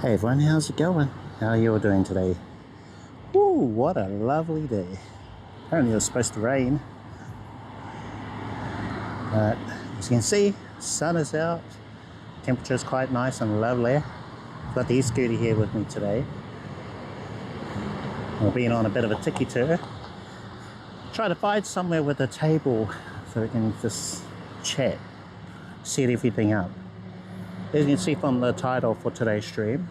Hey everyone, how's it going? How are you all doing today? Ooh, what a lovely day. Apparently it was supposed to rain. But as you can see, sun is out. Temperature is quite nice and lovely. I've got the e-scooter here with me today. We've been on a bit of a tiki tour. Try to find somewhere with a table so we can just chat, set everything up. As you can see from the title for today's stream,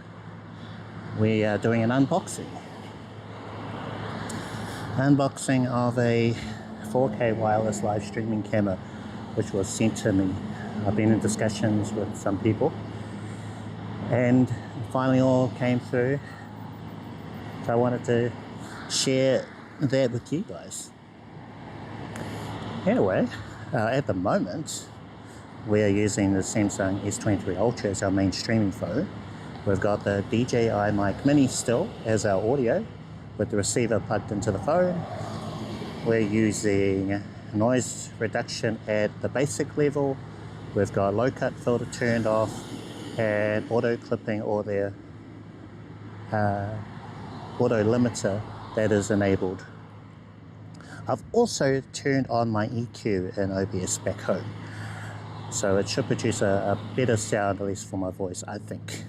we are doing an unboxing. Unboxing of a 4K wireless live streaming camera, which was sent to me. I've been in discussions with some people, and finally all came through. So I wanted to share that with you guys. Anyway, at the moment, we are using the Samsung S23 Ultra as our main streaming phone. We've got the DJI Mic Mini still as our audio, with the receiver plugged into the phone. We're using noise reduction at the basic level. We've got low cut filter turned off and auto clipping, or the auto limiter that is enabled. I've also turned on my EQ in OBS back home, so it should produce a better sound, at least for my voice, I think.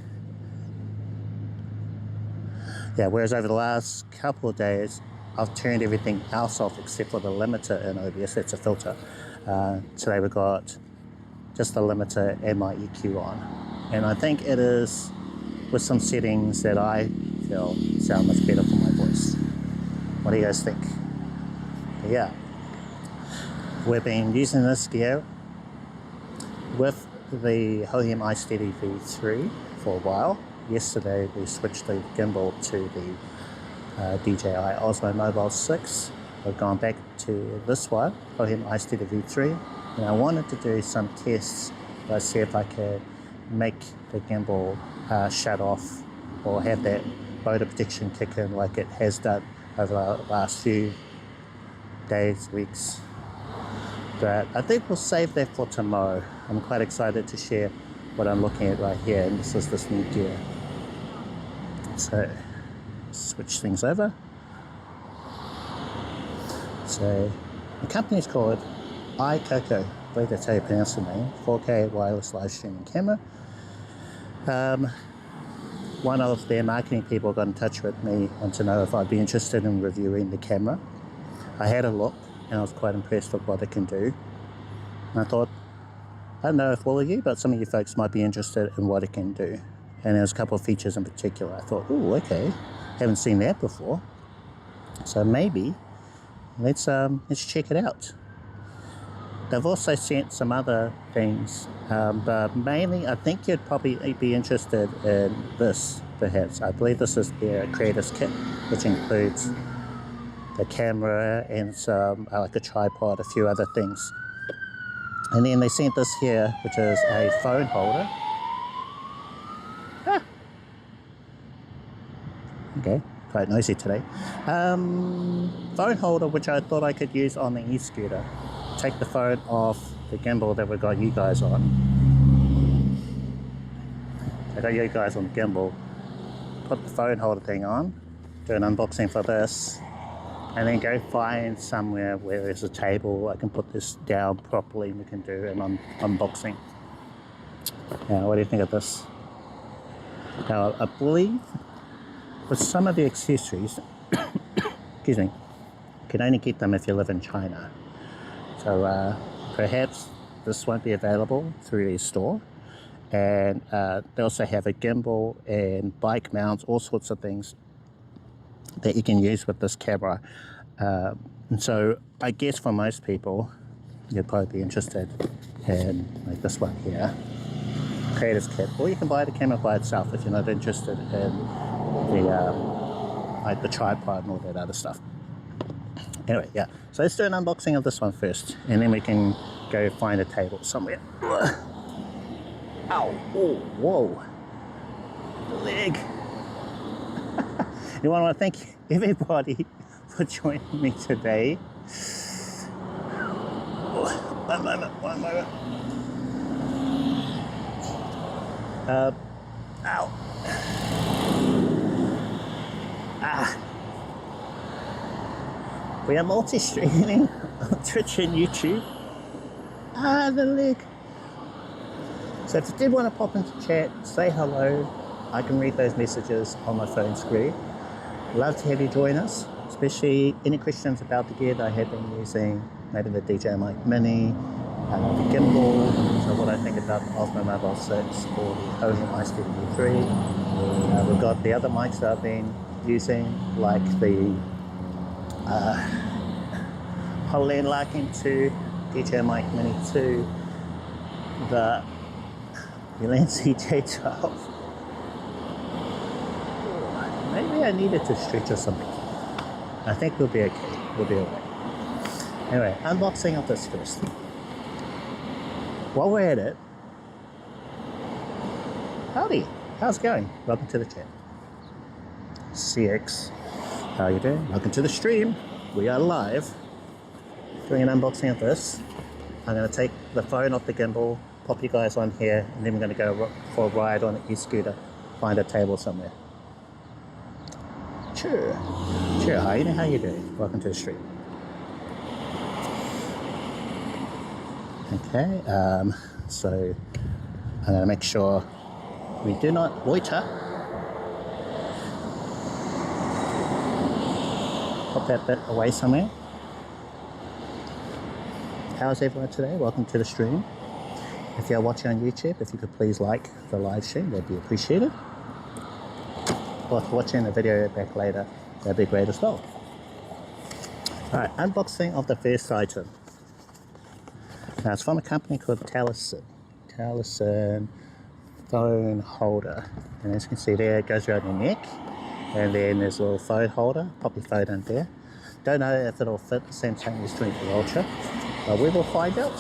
Yeah, whereas over the last couple of days, I've turned everything else off except for the limiter in OBS, that's a filter. Today we've got just the limiter and my EQ on. And I think it is with some settings that I feel sound much better for my voice. What do you guys think? But yeah, we've been using this gear with the Hohem iSteady V3 for a while. Yesterday we switched the gimbal to the DJI Osmo Mobile 6. We've gone back to this one, Hohem iSteady V3, and I wanted to do some tests to see if I could make the gimbal shut off or have that motor protection kick in like it has done over the last few days, weeks. But I think we'll save that for tomorrow. I'm quite excited to share what I'm looking at right here, and this is this new gear. So, switch things over. So, the company is called Aicoco, I believe that's how you pronounce the name, 4K wireless live streaming camera. One of their marketing people got in touch with me, wanted to know if I'd be interested in reviewing the camera. I had a look, and I was quite impressed with what it can do. And I thought, I don't know if all of you, but some of you folks might be interested in what it can do. And there's a couple of features in particular. I thought, oh, okay, haven't seen that before. So maybe let's check it out. They've also sent some other things, but mainly I think you'd probably be interested in this, perhaps. I believe this is their creators kit, which includes the camera and some like a tripod, a few other things. And then they sent this here, which is a phone holder. Okay, quite noisy today. Phone holder, which I thought I could use on the e-scooter. Take the phone off the gimbal that we got you guys on. I got you guys on the gimbal. Put the phone holder thing on. Do an unboxing for this. And then go find somewhere where there's a table. I can put this down properly and we can do an unboxing. Now, what do you think of this? Now, I believe with some of the accessories, excuse me, you can only get them if you live in China. So perhaps this won't be available through their store. And they also have a gimbal and bike mounts, all sorts of things that you can use with this camera. And so I guess for most people, you'd probably be interested in like this one here, creators kit, or you can buy the camera by itself if you're not interested in the like the tripod and all that other stuff. Anyway, yeah, so let's do an unboxing of this one first, and then we can go find a table somewhere. Ow, oh, whoa, the leg. You want to thank everybody for joining me today. One moment. Ow. We are multi-streaming on Twitch and YouTube. The leg. So if you did want to pop into chat, say hello. I can read those messages on my phone screen. Love to have you join us, especially any questions about the gear that I have been using, maybe the DJI Mic Mini, the gimbal, so what I think about the Osmo Mobile 6 or the Only iStudio 3. We've got the other mics that I've been using, like the HoloLens Larkin 2, DJI Mic Mini 2, the Lens CJ12. Maybe I needed to stretch or something. I think we'll be okay. We'll be alright. Anyway, unboxing of this first. While we're at it, howdy, how's it going? Welcome to the chat. CX, how are you doing? Welcome to the stream. We are live. Doing an unboxing of this. I'm going to take the phone off the gimbal, pop you guys on here, and then we're going to go for a ride on an e-scooter, find a table somewhere. Sure, hi, how you doing? Welcome to the stream. Okay, so I'm going to make sure we do not loiter. Pop that bit away somewhere. How's everyone today? Welcome to the stream. If you're watching on YouTube, if you could please like the live stream, that'd be appreciated. Or if you're watching the video back later, that'd be great as well. Alright, unboxing of the first item. Now it's from a company called Taliesin phone holder. And as you can see there, it goes around your neck. And then there's a little phone holder, pop your phone in there. Don't know if it'll fit the same time as 24 Ultra. But we will find out.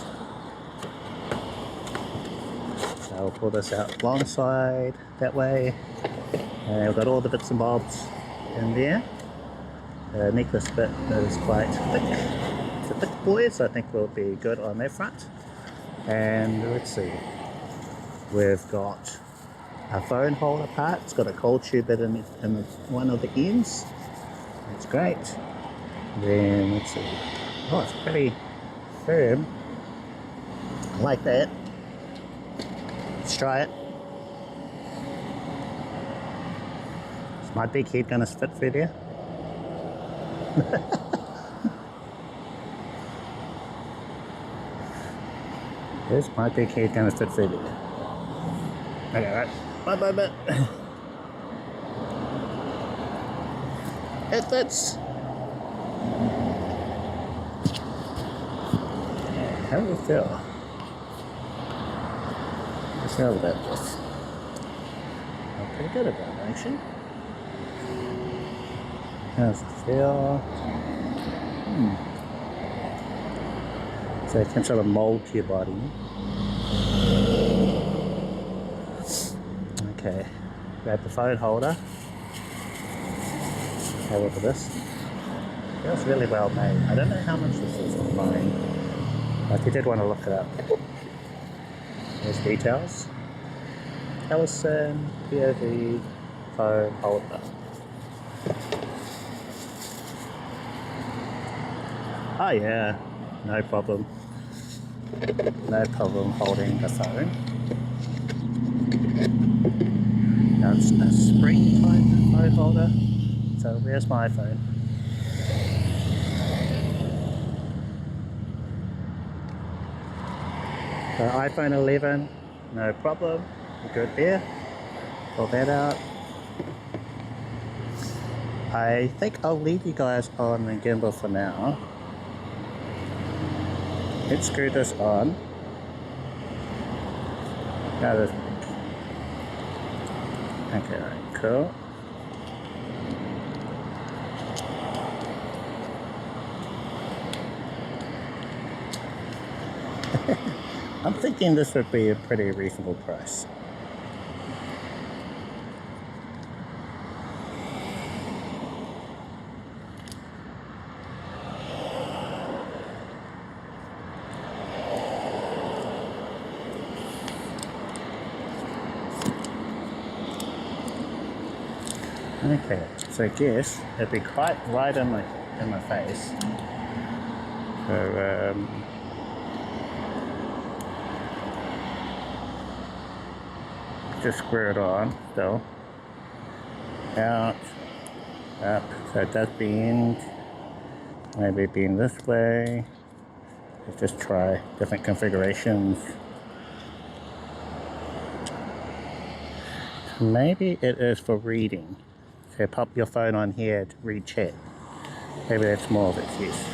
So I'll pull this out long side that way. And we've got all the bits and bobs in there. The necklace bit is quite thick. It's a thick boy, so I think we'll be good on that front. And let's see. We've got a phone holder part. It's got a cold tube bit in one of the ends. That's great. Then let's see. Oh, it's pretty firm. I like that. Let's try it. Is my big head gonna fit through there? Is my big head gonna fit through there? Okay, right. Bye. It fits. How do you feel? Let's feel about this. I'm pretty good about it, actually. How does it feel? So it can sort of mold to your body. Okay, grab the phone holder. Have a look at this. Feels really well made. I don't know how much this is online, but if you did want to look it up. There's details. Taliesin POV phone holder. Oh yeah, no problem. No problem holding the phone. Now it's a spring type phone holder. So where's my phone? So iPhone 11, no problem. We're good there. Pull that out. I think I'll leave you guys on the gimbal for now. Let's screw this on. Got it. Okay, right, cool. I'm thinking this would be a pretty reasonable price. Okay, so I guess it'd be quite right in in my face. So just screw it on still. Out, up. So it does bend. Maybe bend this way. Let's just try different configurations. Maybe it is for reading. So pop your phone on here to read chat. Maybe that's more of its use.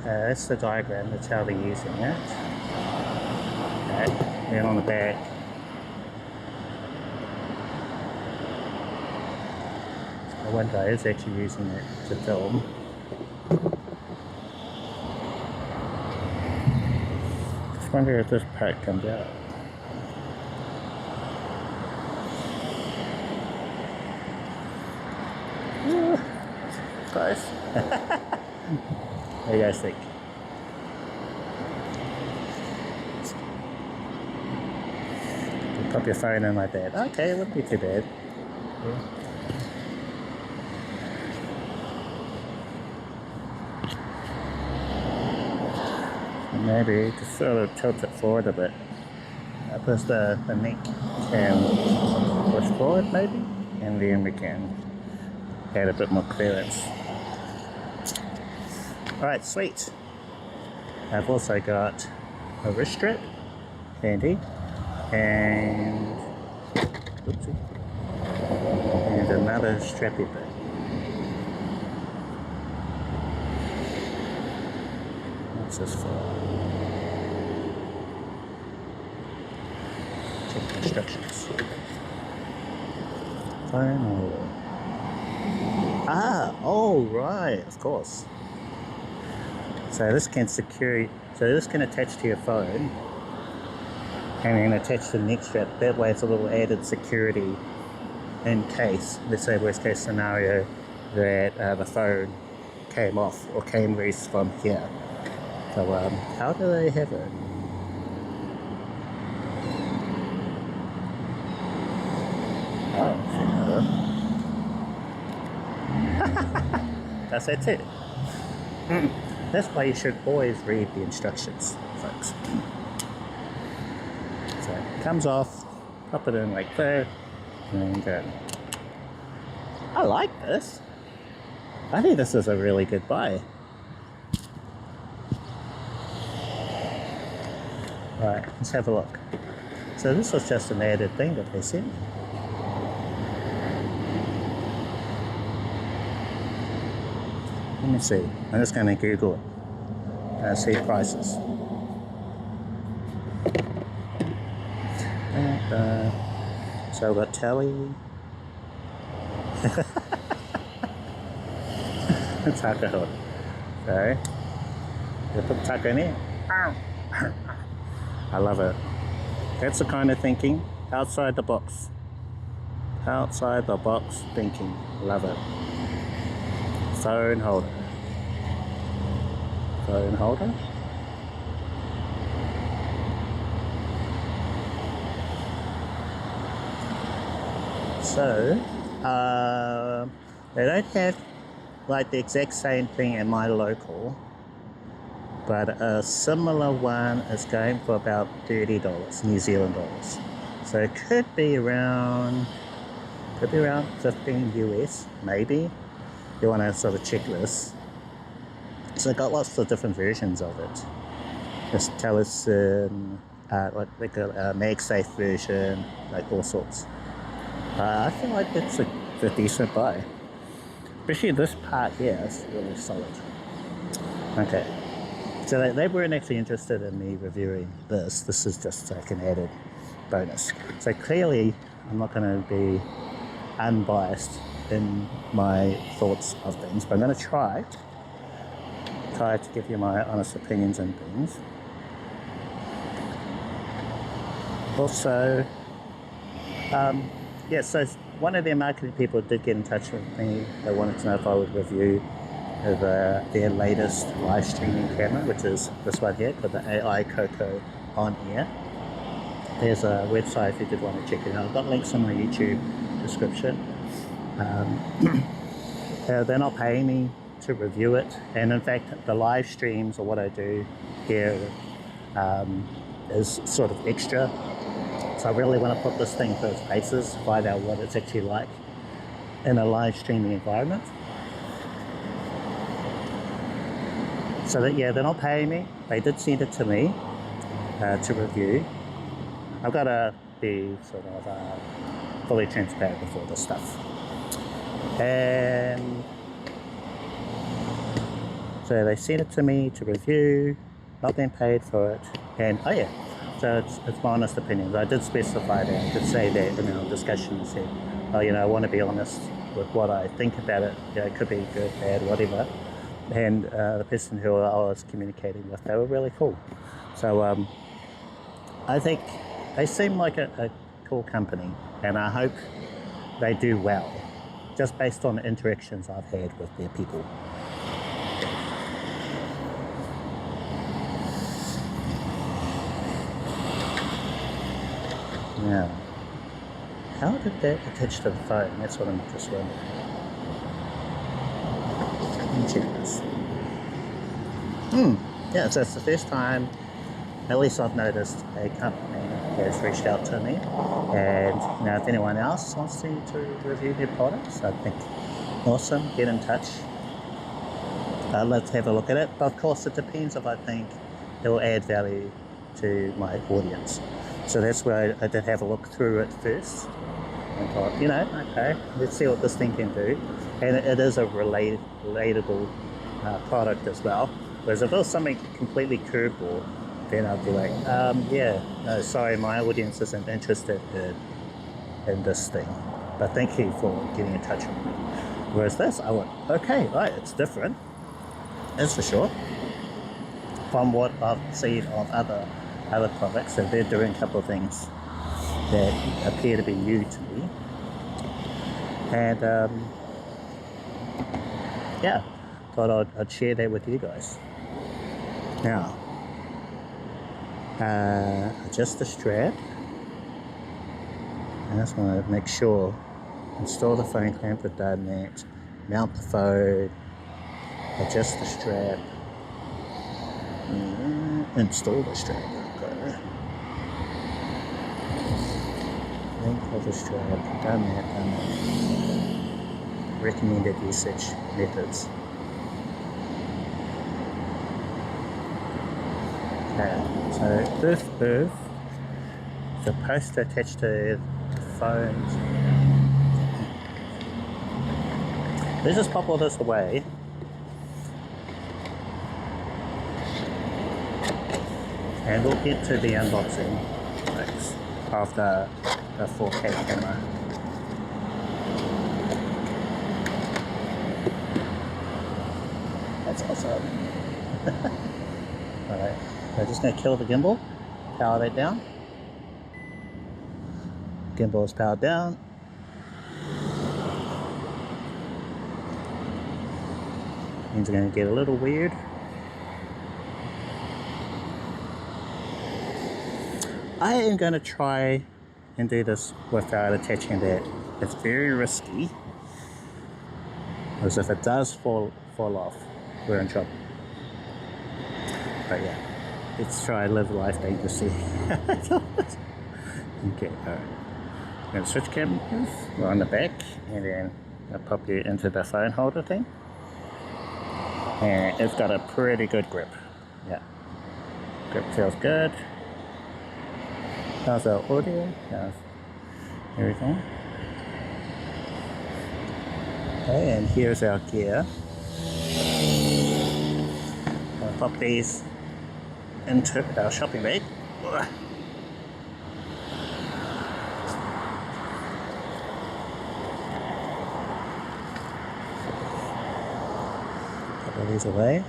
That's the diagram, that's how they're using it. Okay. Then on the back, one guy is actually using it to film. Just wonder if this part comes out. Close. What do you guys think? You pop your phone in like that. Okay, it wouldn't be too bad. Yeah. Maybe just sort of tilt it forward a bit. Because the neck can push forward maybe, and then we can add a bit more clearance. Alright, sweet. I've also got a wrist strap, handy, and oopsie, and another strappy bit. What's this for? Check the instructions. Final. Ah, oh right, of course. So this can attach to your phone and then attach to the neck strap. That way it's a little added security in case, let's say worst case scenario, that the phone came off or came loose from here. So how do they have it? Oh, that's it too. That's why you should always read the instructions, folks. So it comes off, pop it in like that, and I like this. I think this is a really good buy. Right, let's have a look. So this was just an added thing that they sent. Let me see. I'm just going to Google it. See prices. So I've got Tally. Taco. Sorry. You put taco in here. I love it. That's the kind of thinking. Outside the box. Outside the box thinking. Love it. Phone holder. Phone holder. So, they don't have like the exact same thing in my local, but a similar one is going for about $30 New Zealand dollars. So it could be around 15 US, maybe. You want to sort of check this. So I got lots of different versions of it. This Tellison, like a MagSafe version, like all sorts. I feel like it's a decent buy. Especially this part here is really solid. Okay, so they weren't actually interested in me reviewing this. This is just like an added bonus. So clearly I'm not going to be unbiased in my thoughts of things, but I'm going to try to give you my honest opinions and things. Also, yeah, so one of their marketing people did get in touch with me. They wanted to know if I would review their latest live streaming camera, which is this one here, called the Aicoco onAir. there's a website if you did want to check it out. I've got links in my YouTube description. They're not paying me to review it, and in fact the live streams or what I do here is sort of extra. So I really want to put this thing through its paces, find out what it's actually like in a live streaming environment. So that, yeah, they're not paying me. They did send it to me to review. I've got to be sort of fully transparent with all this stuff. And so they sent it to me to review, not being paid for it, and oh yeah, so it's my honest opinions. I did specify that, I did say that in our discussion. I said, oh, you know, I want to be honest with what I think about it. You know, it could be good, bad, whatever. And the person who I was communicating with, they were really cool. So I think they seem like a cool company, and I hope they do well, just based on the interactions I've had with their people. Now, how did that attach to the phone? That's what I'm just wondering. Let me check this. Yeah, so it's the first time, at least I've noticed, a company has reached out to me. And you know, if anyone else wants to review their products, I think awesome, get in touch. Let's have a look at it. But of course, it depends if I think it will add value to my audience. So that's where I did have a look through it first and thought, you know, okay, let's see what this thing can do. And it is a relatable product as well. Whereas if it was something completely curveball, then I'd be like, yeah, no, sorry, my audience isn't interested in this thing. But thank you for getting in touch with me. Whereas this, I went, okay, right, it's different. That's for sure. From what I've seen of other products, and they're doing a couple of things that appear to be new to me. And yeah, thought I'd share that with you guys. Now, adjust the strap. I just want to make sure, install the phone clamp, we've done that, mount the phone, adjust the strap, install the strap. Length of the strap, done that. Recommended usage methods. Okay, so this is supposed to attach to the phones. Let's just pop all this away. And we'll get to the unboxing of the 4K camera. That's awesome. Alright, so I'm just going to kill the gimbal, power that down. Gimbal is powered down. Things are going to get a little weird. I am going to try and do this without attaching that. It's very risky, because if it does fall off, we're in trouble. But yeah, let's try and live life dangerously. Okay, alright. I'm going to switch cameras. We're on the back, and then I'll pop you into the phone holder thing. And it's got a pretty good grip. Yeah, grip feels good. How's our audio? How's everything? Okay, and here's our gear. I'll pop these into our shopping bag. Put all these away.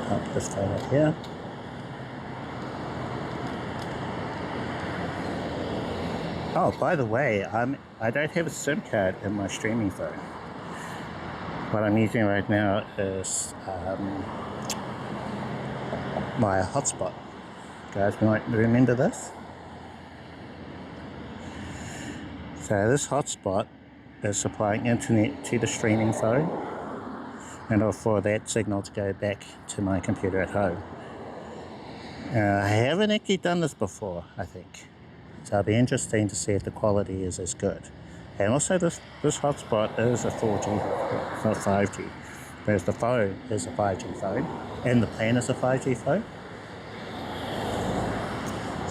Pop this phone up here. Oh, by the way, I don't have a SIM card in my streaming phone. What I'm using right now is my hotspot. guys might remember this. So this hotspot is supplying internet to the streaming phone, and for that signal to go back to my computer at home. I haven't actually done this before, I think, so it'll be interesting to see if the quality is as good. And also this hotspot is a 4G, not 5G, whereas the phone is a 5G phone, and the plan is a 5G phone.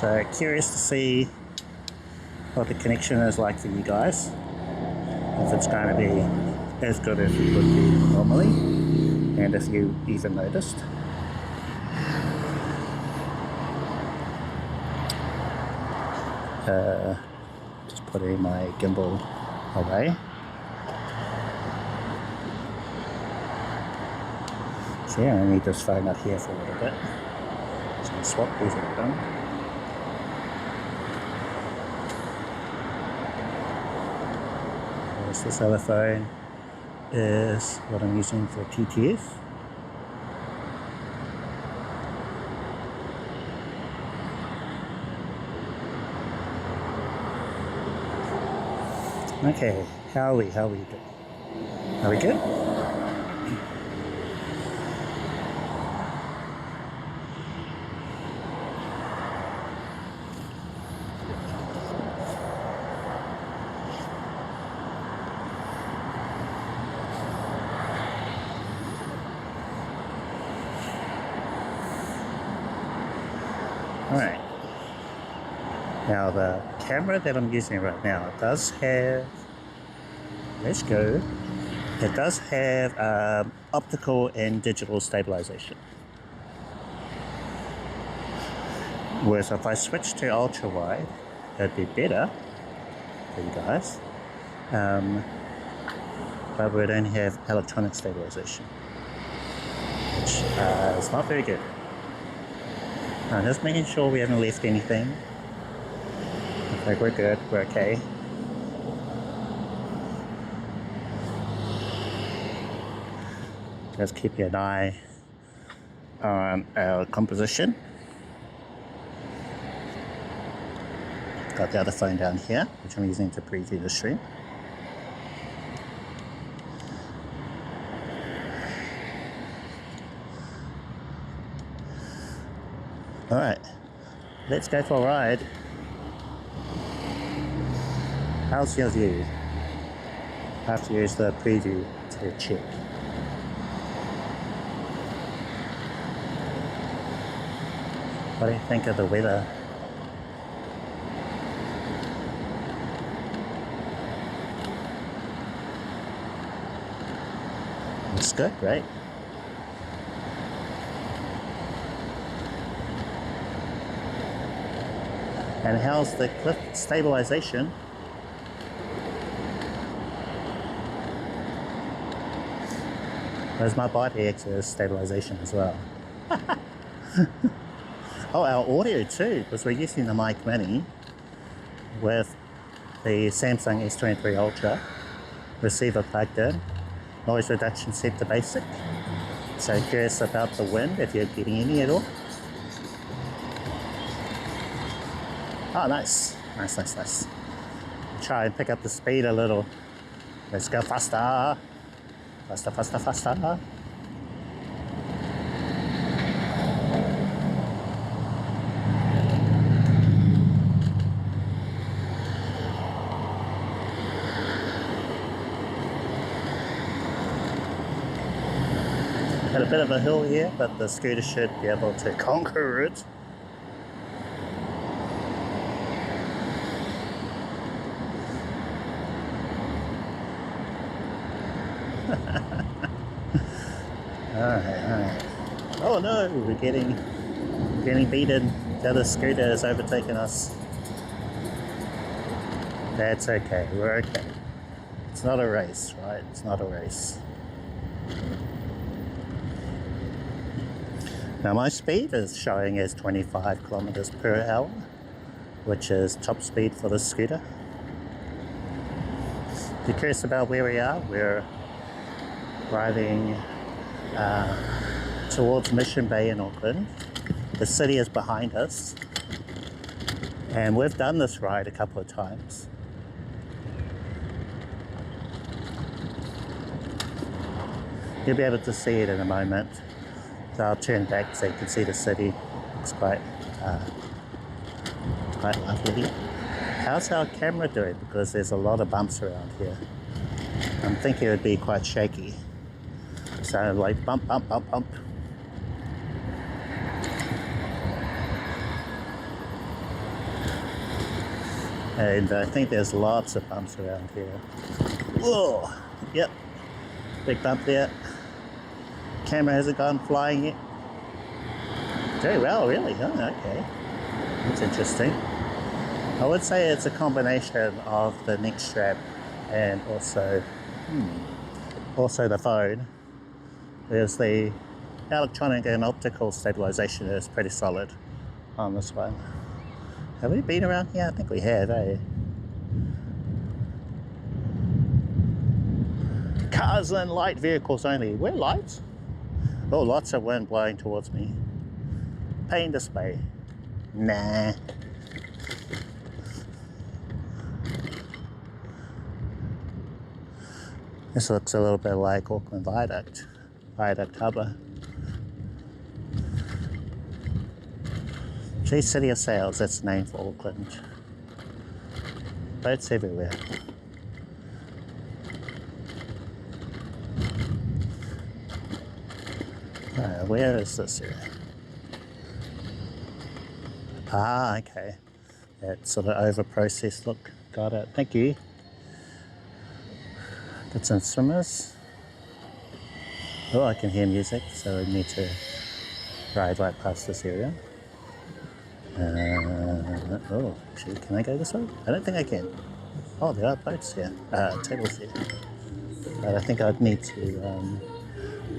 So curious to see what the connection is like for you guys, if it's going to be as good as it would be normally, and if you even noticed. Just putting my gimbal away. So yeah, I need this phone up here for a little bit. Just going to swap these around. This other phone is what I'm using for TTS. Okay, how are we doing? Are we good? Alright, now the camera that I'm using right now does have, let's go, it does have optical and digital stabilization. Whereas if I switch to ultra wide, it'd be better for you guys, but we don't have electronic stabilization, which is not very good. I'm just making sure we haven't left anything. Okay, we're good, we're okay. Just keep an eye on our composition. Got the other phone down here, which I'm using to preview the stream. Alright, let's go for a ride. How's your view? I have to use the preview to check. What do you think of the weather? It's good, right? And how's the clip stabilization? There's my body access stabilization as well. Oh, our audio too, because we're using the mic mini with the Samsung S23 Ultra receiver plugged in, noise reduction set to basic. So curious about the wind, if you're getting any at all. Oh, nice. Nice. Try and pick up the speed a little. Let's go faster. Faster. Got a bit of a hill here, but the scooter should be able to conquer it. Alright. Oh no, we're getting beaten. The other scooter is overtaking us. That's okay, we're okay. It's not a race, right? It's not a race. Now my speed is showing as 25 kilometers per hour, which is top speed for the scooter. If you're curious about where we are, we're driving towards Mission Bay in Auckland, The city is behind us, and we've done this ride a couple of times. You'll be able to see it in a moment. So I'll turn back so you can see the city. It's quite lovely. How's our camera doing? Because there's a lot of bumps around here. I'm thinking it would be quite shaky. So like bump, bump, bump, bump. And I think there's lots of bumps around here. Whoa! Yep. Big bump there. Camera hasn't gone flying yet. Very well, really. Oh, okay. That's interesting. I would say it's a combination of the neck strap and also the phone. There's the electronic and optical stabilization is pretty solid on this one. Have we been around here? I think we have, eh? Cars and light vehicles only. We're lights? Oh, lots of wind blowing towards me. Pane display. Nah. This looks a little bit like Auckland Viaduct Harbour. Gee, City of Sails, that's the name for Auckland. Boats everywhere. Where is this here? Ah, okay. That sort of over-processed look. Got it. Thank you. Got some swimmers. Oh, I can hear music, so I need to ride right past this area. Oh, actually, can I go this way? I don't think I can. Oh, there are boats here. Tables here. But I think I'd need to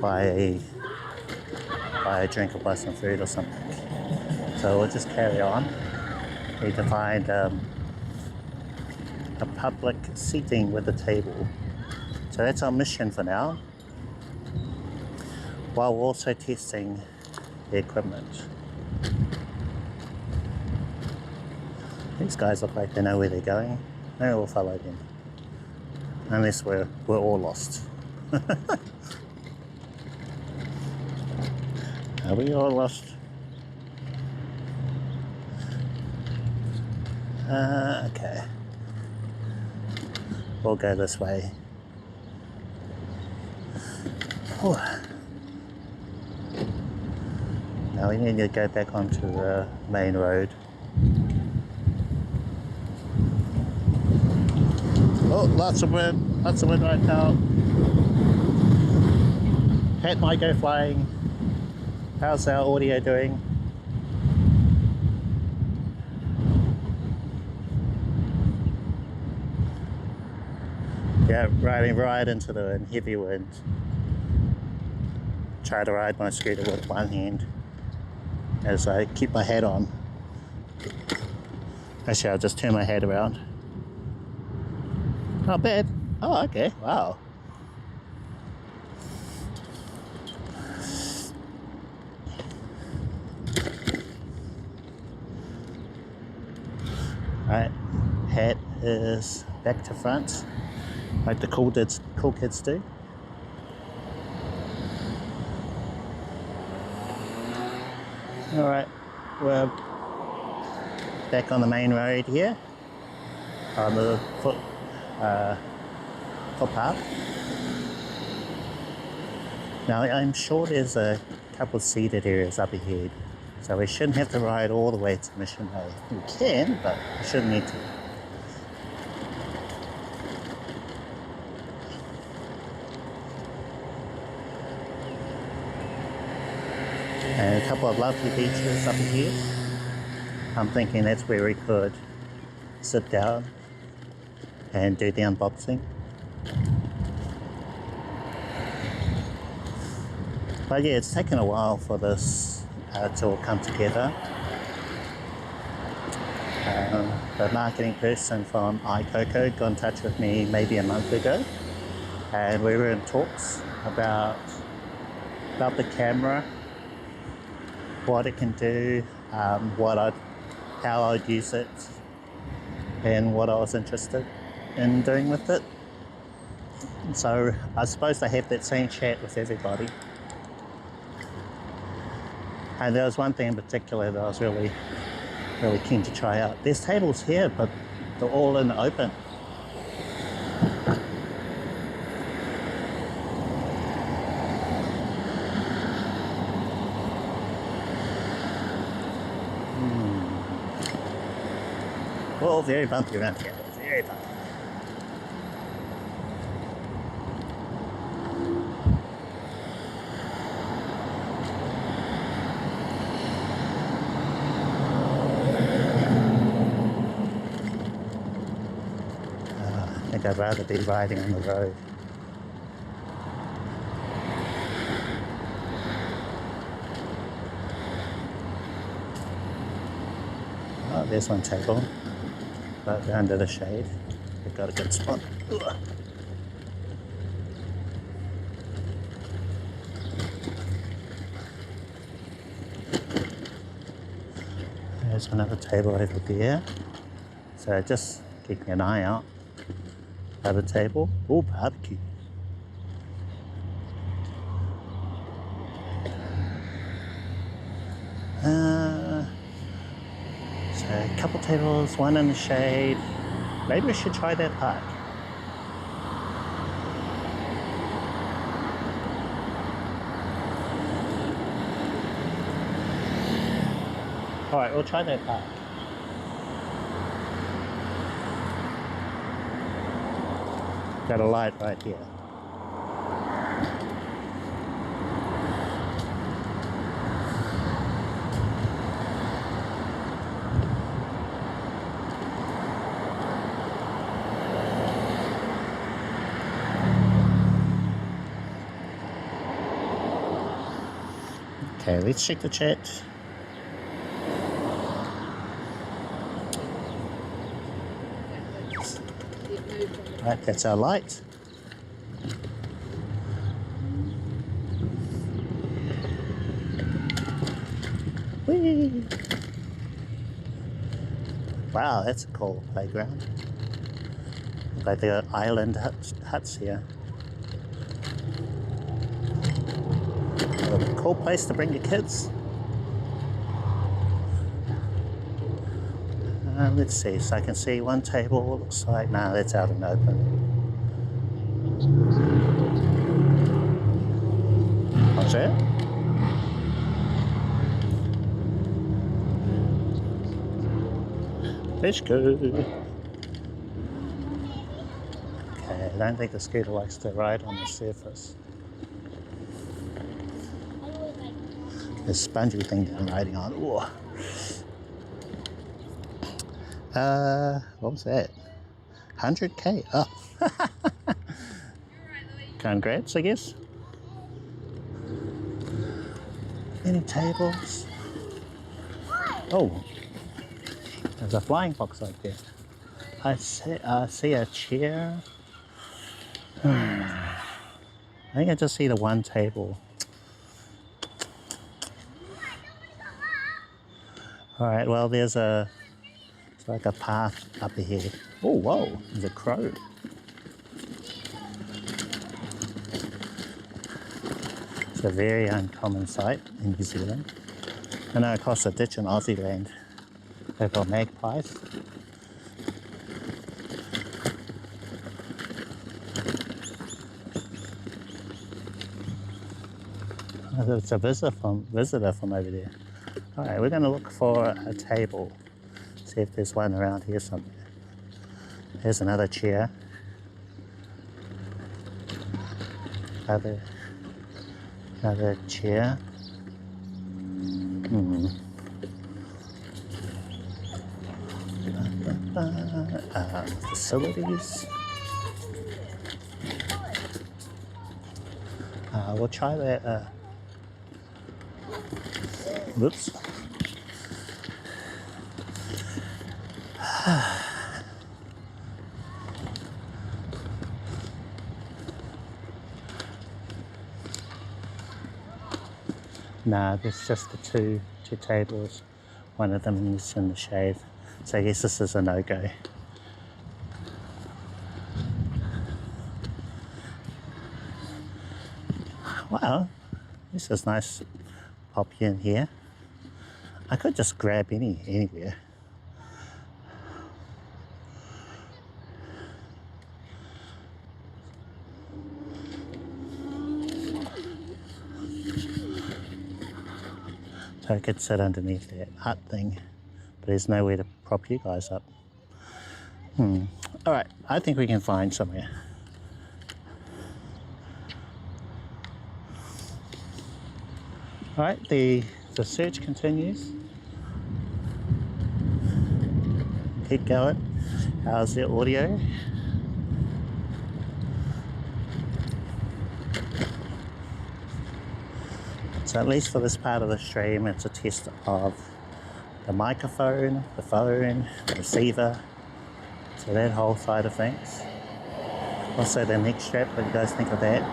buy a drink or buy some food or something. So we'll just carry on. Need to find a public seating with a table. So that's our mission for now, while also testing the equipment. These guys look like they know where they're going. Maybe we'll follow them. Unless we're all lost. Are we all lost? Okay. We'll go this way. Whew. Now we need to go back onto the main road. Oh, lots of wind right now. Hat might go flying. How's our audio doing? Yeah, riding right into the heavy wind. Try to ride my scooter with one hand as I keep my head on. Actually, I'll just turn my head around. Not bad. Oh, okay. Wow. Alright, hat is back to front, like the cool kids do. Alright, we're back on the main road here, on the footpath. Now I'm sure there's a couple of seated areas up ahead, so we shouldn't have to ride all the way to Mission Bay. We can, but we shouldn't need to. And a couple of lovely beaches up ahead. I'm thinking that's where we could sit down and do the unboxing. But yeah, it's taken a while for this to all come together. The marketing person from Aicoco got in touch with me maybe a month ago, and we were in talks about the camera what it can do, how I'd use it, and what I was interested in doing with it. So I suppose they have that same chat with everybody. And there was one thing in particular that I was really keen to try out. There's tables here, but they're all in the open. Well, very bumpy around here, very bumpy. I think I'd rather be riding on the road. Oh, there's one table. Right under the shade. We've got a good spot. Ugh. There's another table over there. So just keeping an eye out. Other table. Oh, barbecue. So a couple tables, one in the shade. Maybe we should try that park. All right, we'll try that park. Got a light right here. Okay, let's check the chat. Right, that's our light. Whee! Wow, that's a cool playground. Looks like they got island huts here. A cool place to bring your kids. Let's see, so I can see one table, looks like, no, that's out and open. What's that? Let's go. Okay, I don't think the scooter likes to ride on the surface. This spongy thing that I'm riding on. Ooh. What was that? 100K? Oh. Congrats, I guess. Any tables? Oh, there's a flying fox right there. I see a chair. I think I just see the one table. All right, well, there's it's like a path up ahead. Oh, whoa, there's a crow. It's a very uncommon sight in New Zealand. I know across the ditch in Aussie land, they've got magpies. It's a visitor from over there. All right, we're going to look for a table. See if there's one around here somewhere. There's another chair. Another chair. Facilities. We'll try that. Whoops. Nah, there's just the two tables. One of them is in the shade. So I guess this is a no-go. Wow, this is nice. Pop in here. I could just grab anywhere. So I could sit underneath that hut thing, but there's nowhere to prop you guys up. Alright, I think we can find somewhere. Alright, the search continues. Keep going. How's the audio? So at least for this part of the stream, it's a test of the microphone, the phone, the receiver, so that whole side of things. Also the neck strap, what do you guys think of that?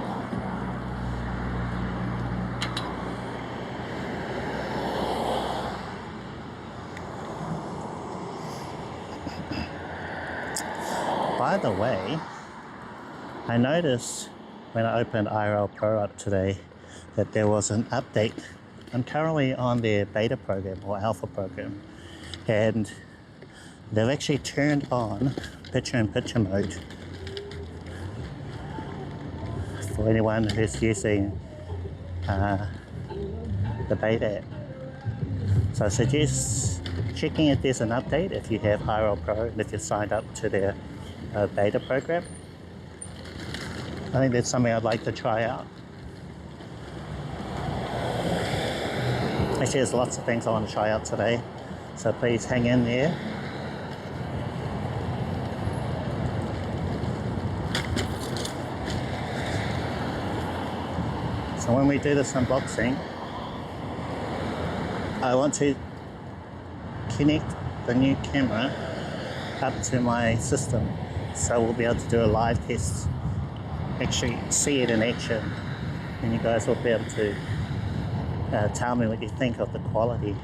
By the way, I noticed when I opened IRL Pro up today that there was an update. I'm currently on their beta program or alpha program, and they've actually turned on picture-in-picture mode for anyone who's using the beta app. So I suggest checking if there's an update if you have IRL Pro and if you're signed up to their beta program. I think that's something I'd like to try out. Actually, there's lots of things I want to try out today, so please hang in there. So when we do this unboxing, I want to connect the new camera up to my system, so we'll be able to do a live test, actually see it in action, and you guys will be able to tell me what you think of the quality.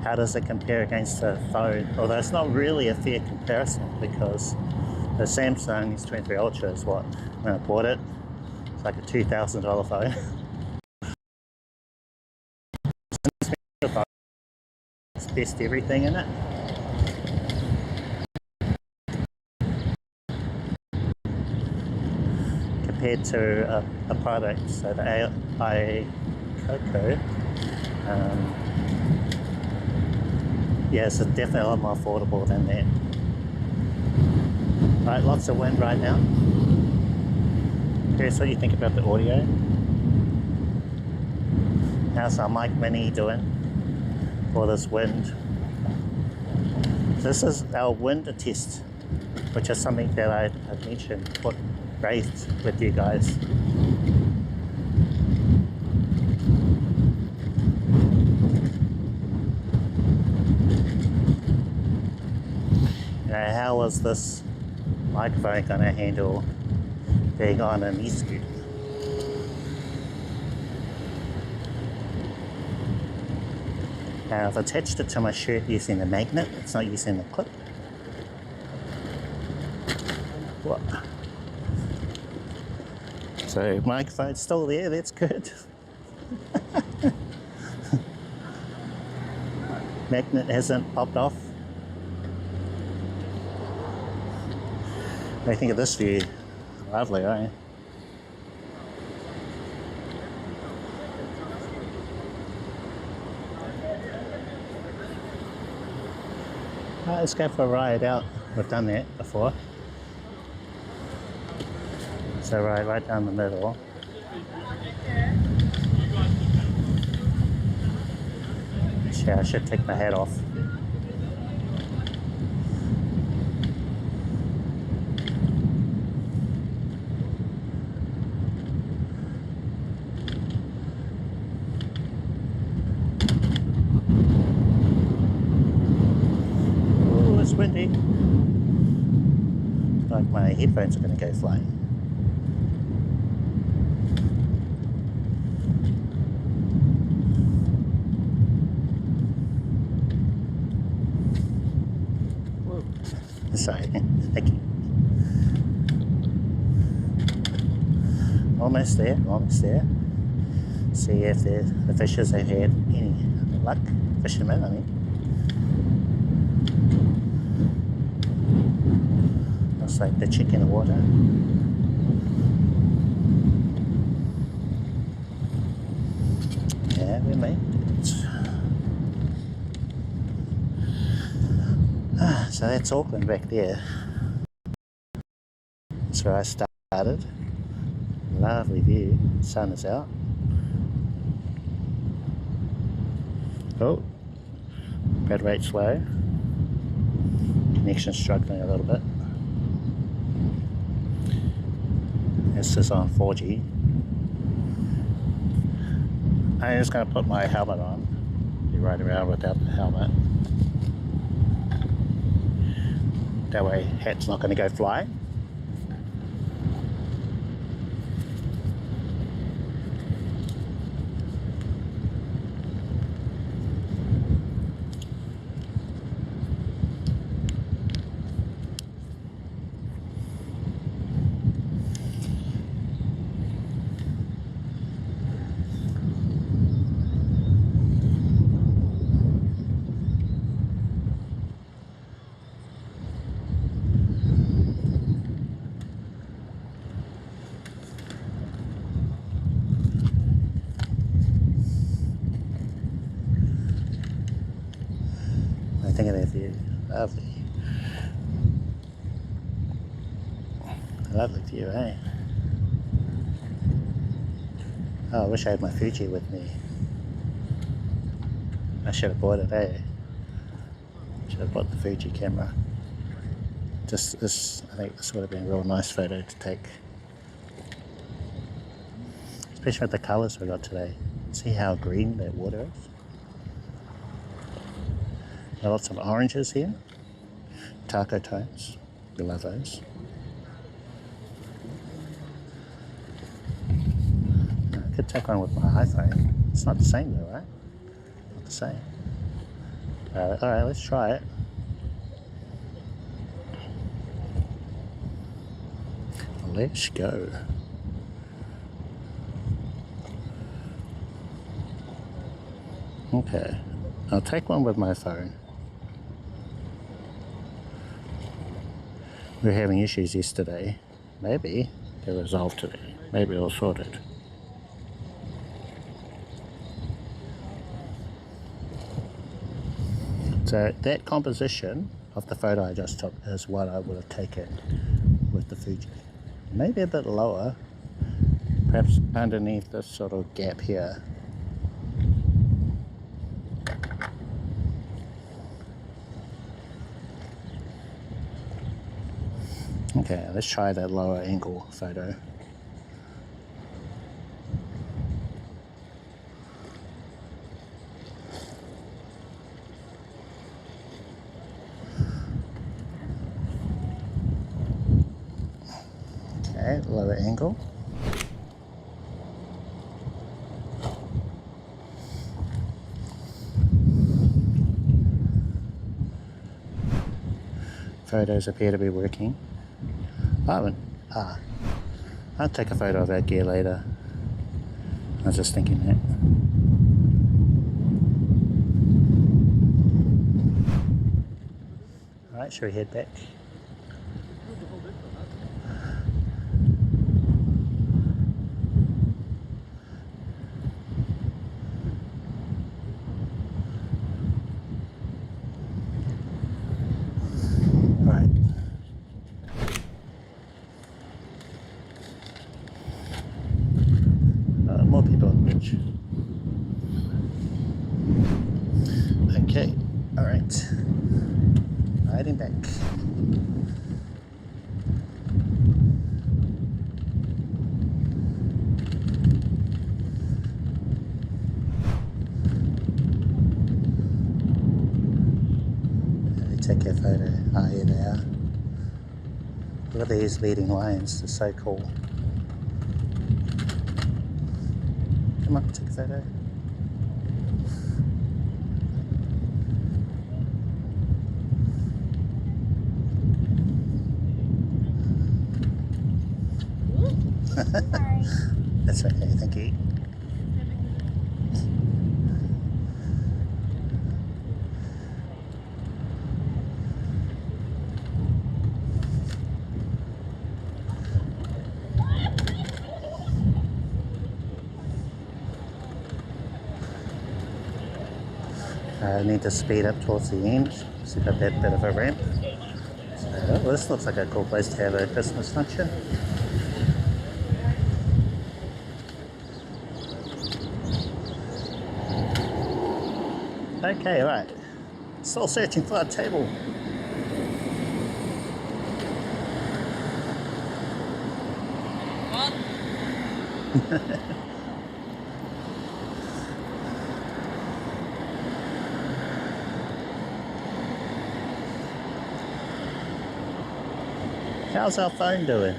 How does it compare against a phone? Although it's not really a fair comparison, because the Samsung S23 Ultra is what, when I bought it, it's like a $2,000 phone. It's best everything in it. Compared to a product, so the Aicoco, yeah, it's definitely a lot more affordable than that. Right, lots of wind right now. Curious what you think about the audio. How's our mic mini doing for this wind? This is our wind test, which is something that I mentioned, raised with you guys. How was this microphone going to handle being on an e-scooter? Now I've attached it to my shirt using the magnet, it's not using the clip. What? So microphone's still there, that's good. Magnet hasn't popped off. What do you think of this view? Lovely, right? Let's go for a ride out. We've done that before. So right down the middle. Actually, I should take my hat off. Windy. Like my headphones are going to go flying. Sorry, thank you. Almost there, almost there. See if the fishes have had any luck. Fishermen, I mean. Looks like the chick in the water. Yeah, we made it. So that's Auckland back there. That's where I started. Lovely view. Sun is out. Oh, bitrate slow. Connection struggling a little bit. This is on 4G. I'm just going to put my helmet on. Be right around without the helmet. That way, hat's not going to go flying. Think of that view. Lovely. Lovely view, eh? Oh, I wish I had my Fuji with me. I should have bought it, eh? Should have bought the Fuji camera. Just this, I think this would have been a real nice photo to take. Especially with the colours we got today. See how green that water is? Got lots of oranges here. Taco tones. We love those. I could take one with my iPhone. It's not the same though, right? Not the same. Alright, let's try it. Let's go. Okay, I'll take one with my phone. We were having issues yesterday. Maybe they're resolved today. Maybe it'll sort it. So that composition of the photo I just took is what I would have taken with the Fuji. Maybe a bit lower, perhaps underneath this sort of gap here. Okay, let's try that lower angle photo. Okay, lower angle. Photos appear to be working. I'll take a photo of that gear later. I was just thinking that. Alright, should we head back? More people on the bridge. Okay, alright. Riding back. Take a photo. Ah, here they are. Look at these leading lines, they're so cool. Come on, take a photo. That's okay, thank you. I need to speed up towards the end, so got that bit of a ramp. So, well, this looks like a cool place to have a Christmas function. Okay, right. Still searching for a table. How's our phone doing?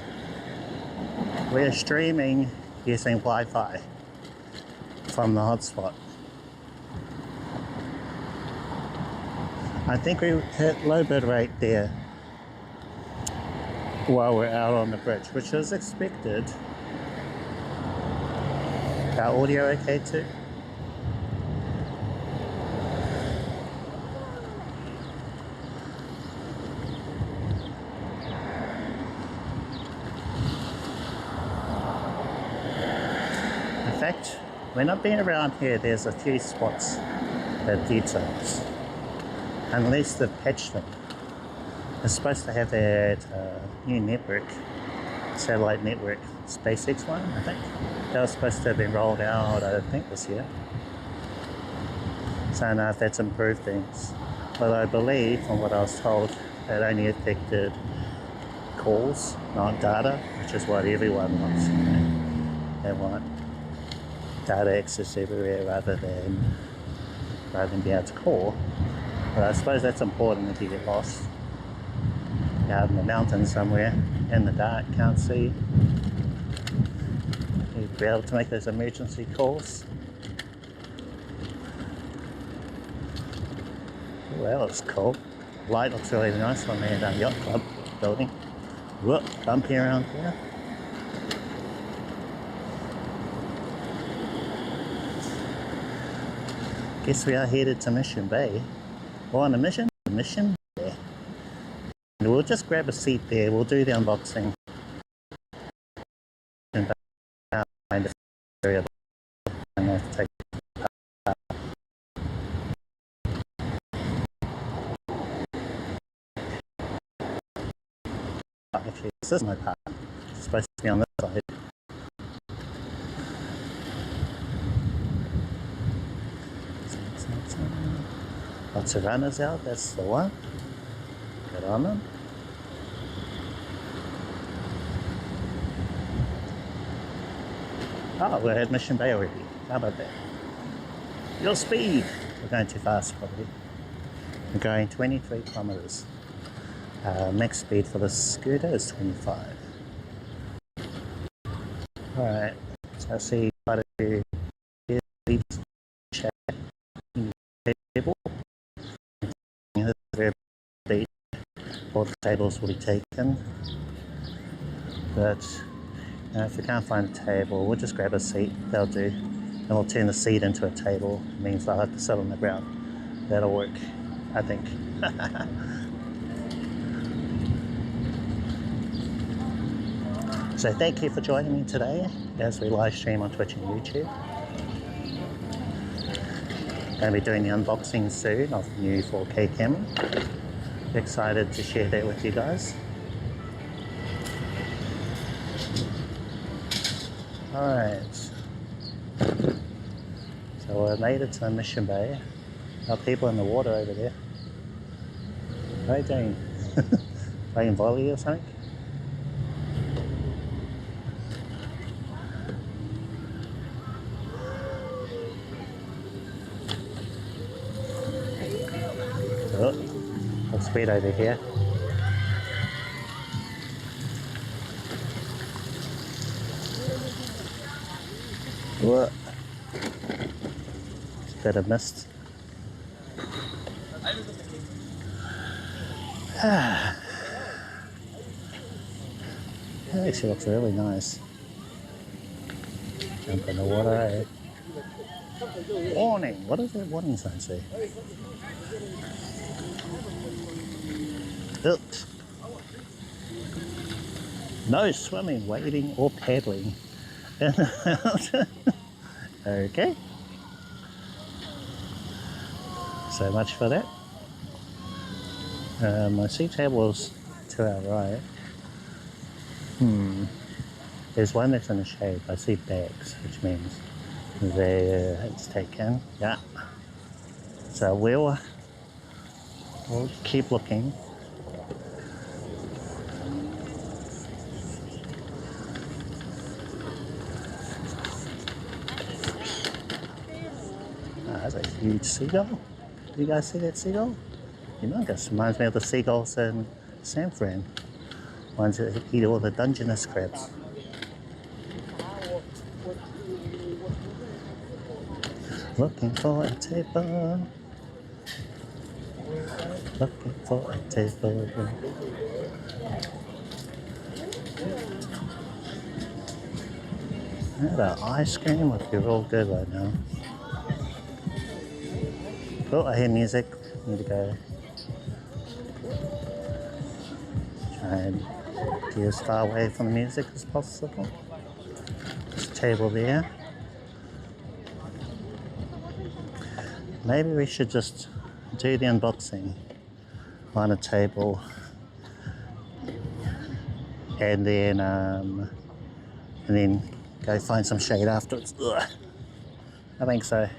We're streaming using Wi-Fi from the hotspot. I think we hit low bit rate there while we're out on the bridge, which was expected. Our audio okay too? In fact, when I've been around here, there's a few spots that details. Unless they've patched them. It's supposed to have that new network, satellite network, SpaceX one, I think. That was supposed to have been rolled out, I think, this year. So I don't know if that's improved things. But I believe, from what I was told, it only affected calls, not data, which is what everyone wants. You know? They want data access everywhere rather than be able to call. But I suppose that's important if you get lost out in the mountains somewhere, in the dark, can't see. You'd be able to make those emergency calls. Oh, that looks cool. Light looks really nice on that yacht club building. Whoop, bumpy around here. Guess we are headed to Mission Bay. Or on a mission there. And we'll just grab a seat there, we'll do the unboxing. And find a area and have to take actually, this is my part. It's supposed to be on this side. Lots of runners out, that's the one. Get on them. Oh, we're at Mission Bay already. How about that? Your speed! We're going too fast, probably. We're going 23 kilometers. Max speed for the scooter is 25. Alright, so I see quite a few chat table. All the tables will be taken. But if we can't find a table, we'll just grab a seat, that'll do. And we'll turn the seat into a table. It means I'll have to sit on the ground. That'll work, I think. So thank you for joining me today as we live stream on Twitch and YouTube. Going to be doing the unboxing soon of the new 4K camera. Excited to share that with you guys. Alright. So I made it to Mission Bay. There are people in the water over there. What are they doing? Playing volley or something? Oh, looks weird over here. What? Bit of mist. That actually looks really nice. Jump in the water, eh? Warning! What does that warning sign say? Hooked. No swimming, wading, or paddling in the mountain. Okay. So much for that. My sea table's to our right. There's one that's in the shade. I see bags, which means there it's taken. Yeah. So we'll keep looking. That's a huge seagull. You guys see that seagull? Humongous. Reminds me of the seagulls in San Fran. Ones that eat all the Dungeness crabs. Looking for a table. Looking for a table. That ice cream would be real good right now. Oh, I hear music. Need to go try and get as far away from the music as possible. This table there. Maybe we should just do the unboxing on a table and then go find some shade afterwards. Ugh. I think so.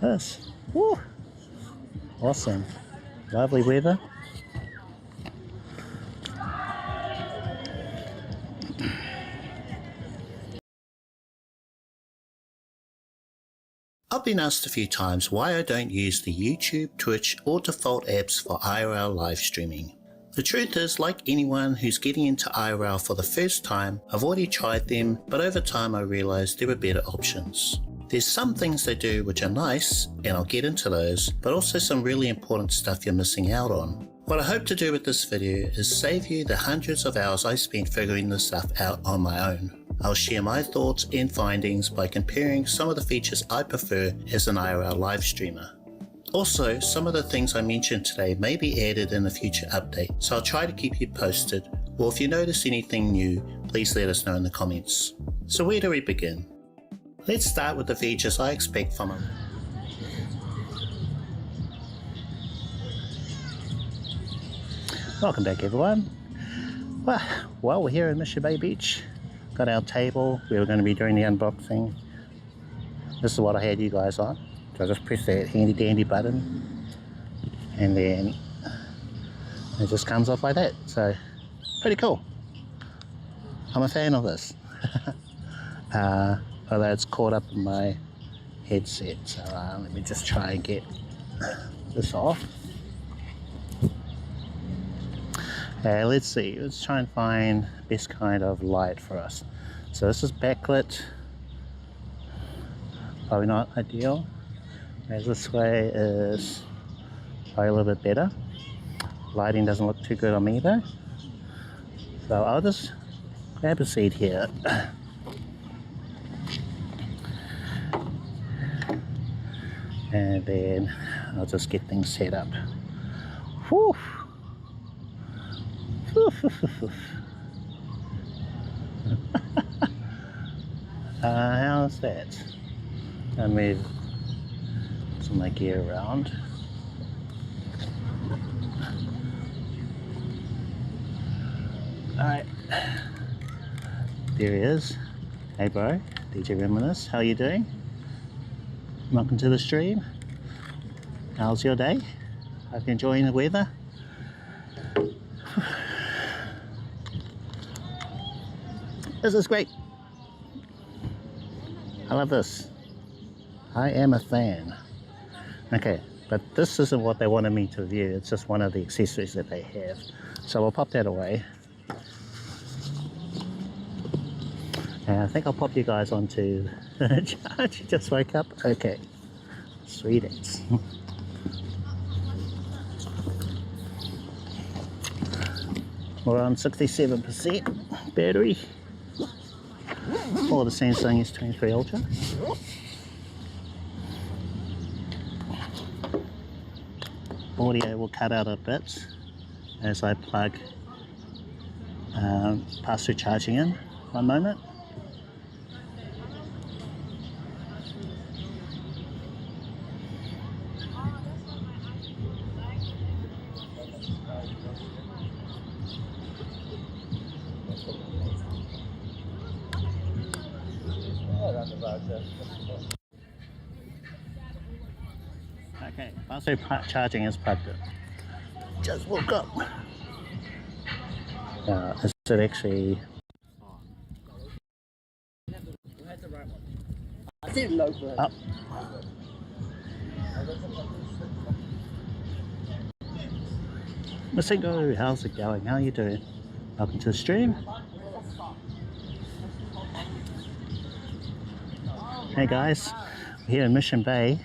Yes. Woo. Awesome. Lovely weather. I've been asked a few times why I don't use the YouTube, Twitch or default apps for IRL live streaming. The truth is, like anyone who's getting into IRL for the first time, I've already tried them, but over time I realised there were better options. There's some things they do which are nice, and I'll get into those, but also some really important stuff you're missing out on. What I hope to do with this video is save you the hundreds of hours I spent figuring this stuff out on my own. I'll share my thoughts and findings by comparing some of the features I prefer as an IRL live streamer. Also, some of the things I mentioned today may be added in a future update, so I'll try to keep you posted, or if you notice anything new, please let us know in the comments. So where do we begin? Let's start with the features I expect from them. Welcome back everyone. Well, we're here in Mission Bay Beach. Got our table. We were going to be doing the unboxing. This is what I had you guys on. So I just press that handy dandy button and then it just comes off like that. So pretty cool. I'm a fan of this. Although it's caught up in my headset, so let me just try and get this off. Let's see, let's try and find the best kind of light for us. So this is backlit, probably not ideal. As this way is probably a little bit better. Lighting doesn't look too good on me though. So I'll just grab a seat here. And then I'll just get things set up. Whew. How's that? I move some of my gear around. Alright. There he is. Hey bro, DJ Reminisce, how you doing? Welcome to the stream. How's your day? Hope you're enjoying the weather. This is great. I love this. I am a fan. Okay, but this isn't what they wanted me to review. It's just one of the accessories that they have. So we'll pop that away. And I think I'll pop you guys onto the charge. You just woke up? Okay. Sweet it. We're on 67% battery. Or the Samsung S23 Ultra. Audio will cut out a bit as I plug pass through charging in. One moment. Okay, pass through charging is plugged in. Just woke up. Is it actually? Up. Masingo, how's it going? How are you doing? Welcome to the stream. Hey guys, we're here in Mission Bay.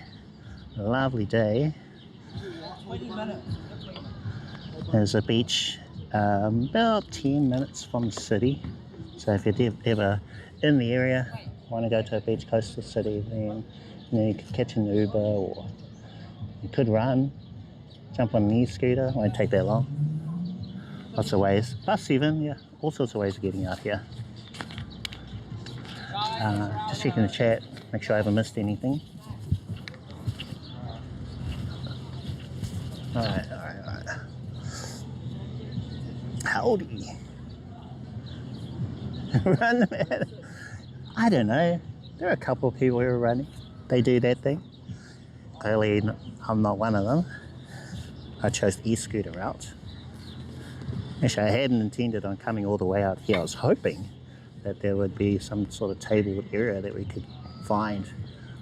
A lovely day. There's a beach about 10 minutes from the city. So if you're ever in the area, want to go to a beach close to the city, then you could catch an Uber, or you could run, jump on an e-scooter. It won't take that long. Lots of ways. Bus even, yeah, all sorts of ways of getting out here. Just checking the chat, make sure I haven't missed anything. Alright. Howdy. Run, man. I don't know. There are a couple of people who are running. They do that thing. Clearly, I'm not one of them. I chose the e-scooter route. Actually, I hadn't intended on coming all the way out here. I was hoping that there would be some sort of tabled area that we could find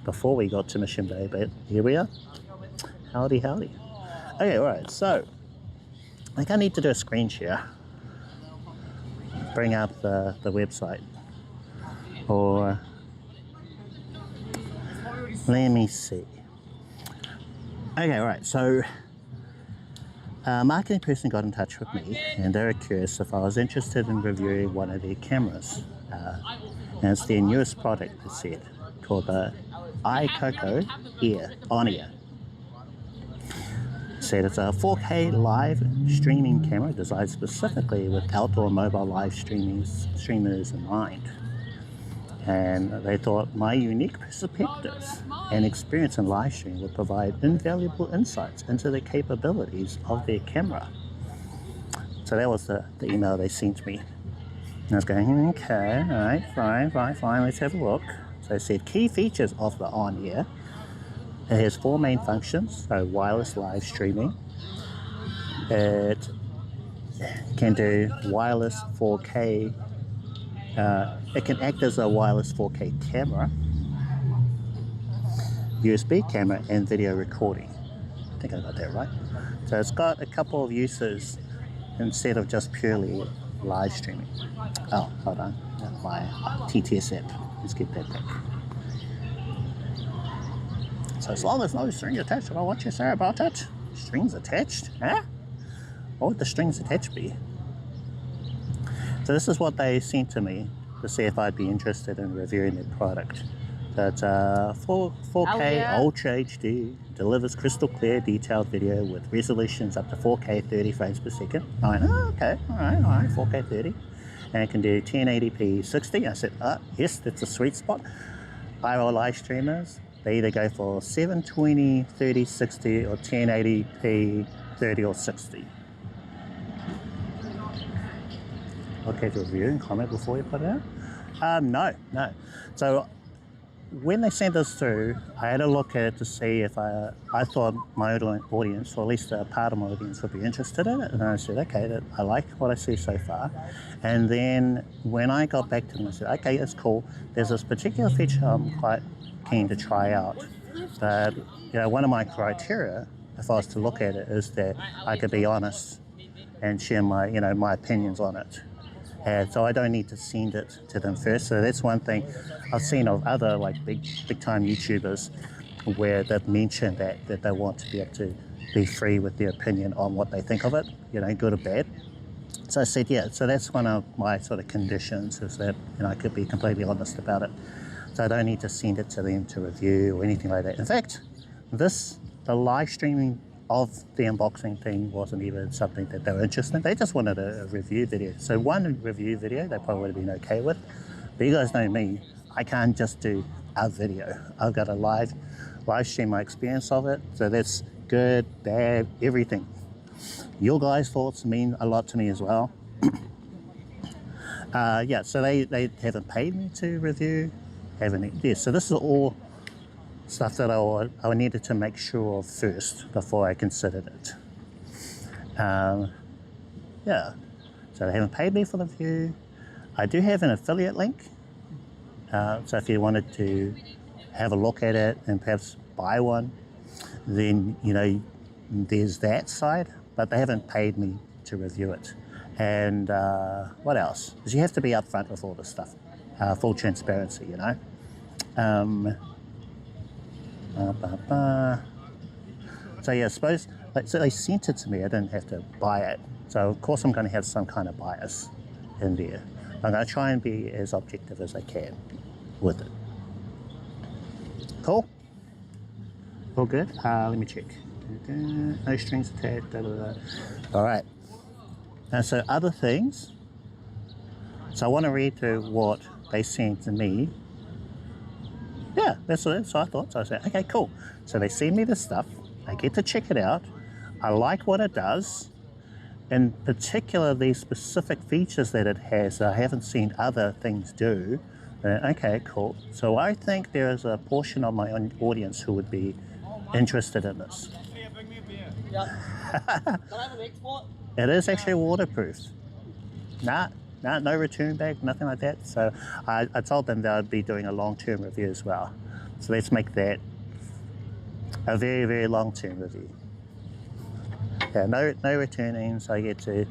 before we got to Mission Bay, but here we are. Howdy. Okay, alright, so I think I need to do a screen share. Bring up the website. Or let me see. Okay, alright, so a marketing person got in touch with me and they were curious if I was interested in reviewing one of their cameras. And it's their newest product, they said, called the Aicoco onAir. Said it's a 4K live streaming camera designed specifically with outdoor mobile live streamers in mind. And they thought my unique perspective and experience in live streaming would provide invaluable insights into the capabilities of their camera. So that was the email they sent me. And I was going, okay, alright, fine, let's have a look. So it said key features of the onAir. It has four main functions, so wireless live streaming. It can do wireless 4K. It can act as a wireless 4K camera, USB camera, and video recording. I think I got that right. So it's got a couple of uses instead of just purely live streaming. Oh, hold on. My TTS app. Let's get that back. So as long as no string attached, about what you say about it? Strings attached? Huh? What would the strings attached be? So this is what they sent to me to see if I'd be interested in reviewing their product. So it's 4K Ultra HD, delivers crystal clear detailed video with resolutions up to 4K 30 frames per second. I went, oh, okay, alright, 4K 30. And it can do 1080p 60. I said, yes, that's a sweet spot. IRL live streamers, they either go for 720, 30, 60, or 1080p 30 or 60. Okay, to review and comment before you put it out? No. So when they sent this through, I had a look at it to see if I thought my audience, or at least a part of my audience, would be interested in it. And I said, okay, I like what I see so far. And then when I got back to them, I said, okay, that's cool. There's this particular feature I'm quite keen to try out. But one of my criteria, if I was to look at it, is that I could be honest and share my opinions on it. and so I don't need to send it to them first. So that's one thing I've seen of other like big time YouTubers where they've mentioned that they want to be able to be free with their opinion on what they think of it, good or bad. So I said, yeah, so that's one of my sort of conditions, is that I could be completely honest about it. So I don't need to send it to them to review or anything like that. In fact, the live streaming of the unboxing thing wasn't even something that they were interested in. They just wanted a review video. So one review video they probably would have been okay with. But you guys know me, I can't just do a video. I've got to live stream my experience of it. So that's good, bad, everything. Your guys' thoughts mean a lot to me as well. Yeah, so they haven't paid me to review. So this is all stuff that I needed to make sure of first before I considered it. Yeah, so they haven't paid me for the review. I do have an affiliate link. So if you wanted to have a look at it and perhaps buy one, then, there's that side, but they haven't paid me to review it. And what else? Because you have to be upfront with all this stuff, full transparency, So yeah, I suppose, so they sent it to me, I didn't have to buy it. So of course I'm going to have some kind of bias in there. I'm going to try and be as objective as I can with it. Cool? All good? Let me check. No strings attached, All right. And so other things. So I want to read through what they sent to me. Yeah, that's what I thought. So I said, okay, cool. So they send me this stuff. I get to check it out. I like what it does. In particular, these specific features that it has that I haven't seen other things do. Okay, cool. So I think there is a portion of my audience who would be interested in this. It is actually waterproof. No return bag, nothing like that. So I told them that I'd be doing a long-term review as well. So let's make that a very, very long-term review. Yeah, no returning, so I get to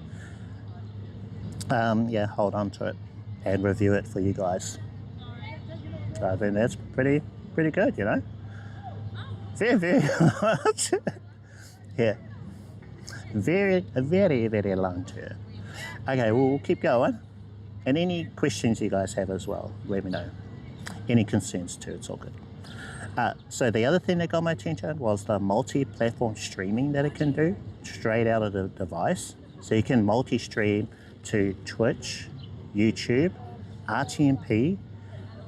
hold on to it and review it for you guys. So I think that's pretty good, Very, very much. Yeah. Very, very long term. Okay, we'll keep going. And any questions you guys have as well, let me know. Any concerns too, it's all good. So the other thing that got my attention was the multi-platform streaming that it can do straight out of the device. So you can multi-stream to Twitch, YouTube, RTMP,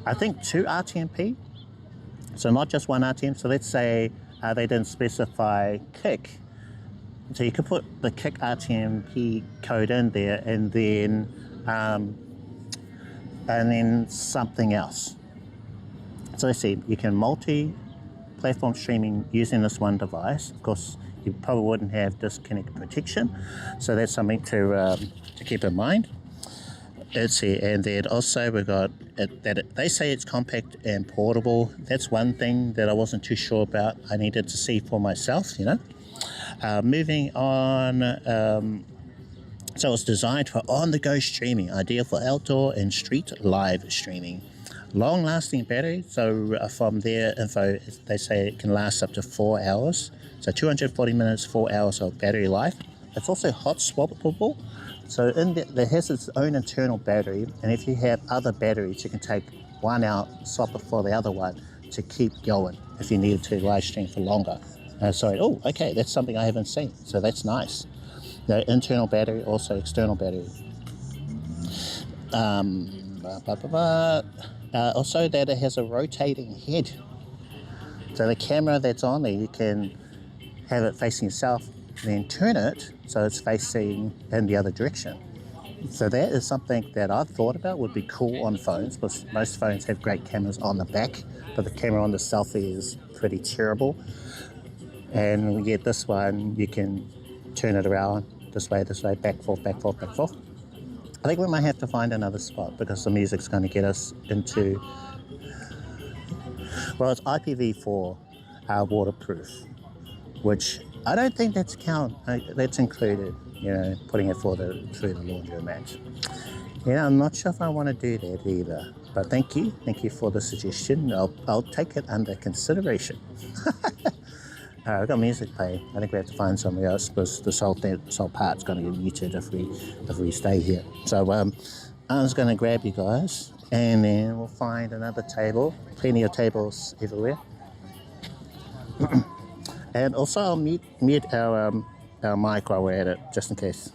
I think 2 RTMP. So not just one RTM. So let's say they didn't specify Kick. So you could put the Kick RTMP code in there and then something else. So let's see, you can multi-platform streaming using this one device. Of course, you probably wouldn't have disconnect protection. So that's something to keep in mind. Let's see, and then also we got they say it's compact and portable. That's one thing that I wasn't too sure about. I needed to see for myself, Moving on, so it's designed for on-the-go streaming, ideal for outdoor and street live streaming. Long-lasting battery, so from their info, they say it can last up to 4 hours. So 240 minutes, 4 hours of battery life. It's also hot swappable. So it has its own internal battery, and if you have other batteries, you can take one out, swap it for the other one to keep going if you need to live stream for longer. Okay, that's something I haven't seen, so that's nice. The internal battery, also external battery. Also that it has a rotating head. So the camera that's on there, you can have it facing yourself, then turn it so it's facing in the other direction. So that is something that I've thought about would be cool on phones, because most phones have great cameras on the back, but the camera on the selfie is pretty terrible. And we get this one, you can turn it around this way, back, forth, back, forth, back, forth. I think we might have to find another spot because the music's going to get us into, well, it's IPv4 waterproof, which I don't think that's included, putting it through the laundromat. Yeah, I'm not sure if I want to do that either, but thank you for the suggestion. I'll take it under consideration. Alright, we've got music playing. I think we have to find somewhere else because this whole part's going to get muted if we stay here. So I'm just going to grab you guys, and then we'll find another table. Plenty of tables everywhere. And also I'll mute our mic while we're at it, just in case.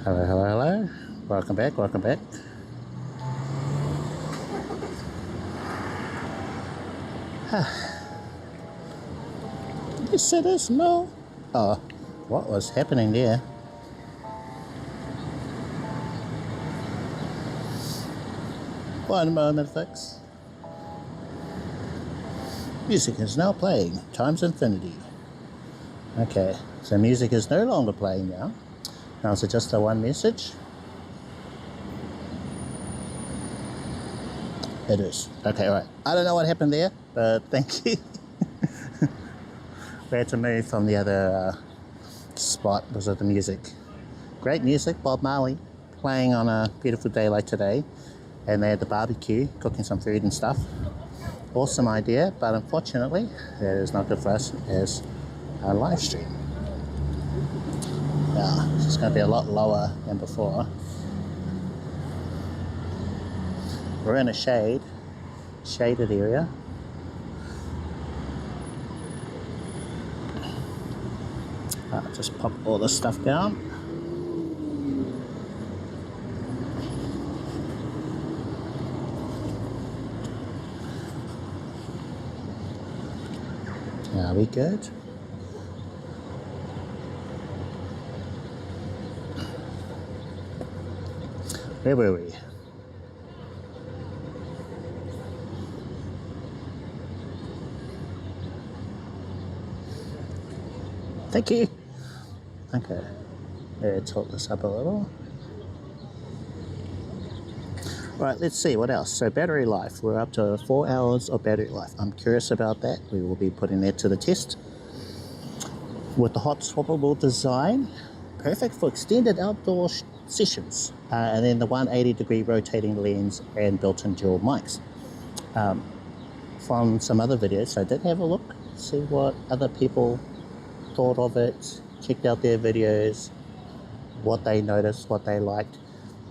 Hello. Welcome back. Yes, it is. No. Oh, what was happening there? One moment, folks. Music is now playing. Times infinity. Okay, so music is no longer playing now. Now it's just a one message. It is. Okay, all right. I don't know what happened there, but thank you. We had to move from the other spot because of the music. Great music, Bob Marley, playing on a beautiful day like today. And they had the barbecue, cooking some food and stuff. Awesome idea, but unfortunately, it is not good for us as a live stream. Yeah, it's going to be a lot lower than before. We're in a shaded area. I'll just pop all this stuff down. Are we good? Where were we? Thank you. Okay, tilt this up a little. Right, let's see what else. So battery life, we're up to 4 hours of battery life. I'm curious about that. We will be putting that to the test. With the hot swappable design, perfect for extended outdoor sessions. And then the 180-degree rotating lens and built-in dual mics. From some other videos, so I did have a look, see what other people thought of it, checked out their videos, what they noticed, what they liked.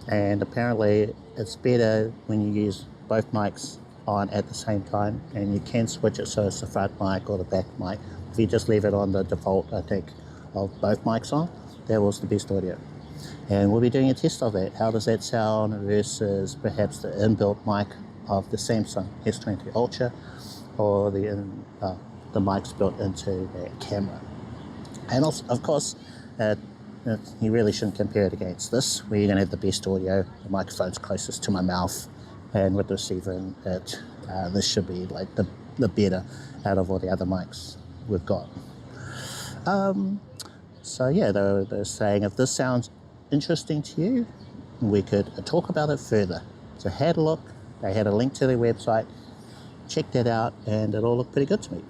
And apparently it's better when you use both mics on at the same time, and you can switch it so it's the front mic or the back mic. If you just leave it on the default, I think, of both mics on, that was the best audio. And we'll be doing a test of that. How does that sound versus perhaps the inbuilt mic of the Samsung S20 Ultra or the mics built into their camera. And also, of course, you really shouldn't compare it against this, where you're going to have the best audio. The microphone's closest to my mouth, and with the receiver in it, this should be like the better out of all the other mics we've got. So yeah, they're saying if this sounds interesting to you, we could talk about it further. So had a look. They had a link to their website. Checked that out, and it all looked pretty good to me.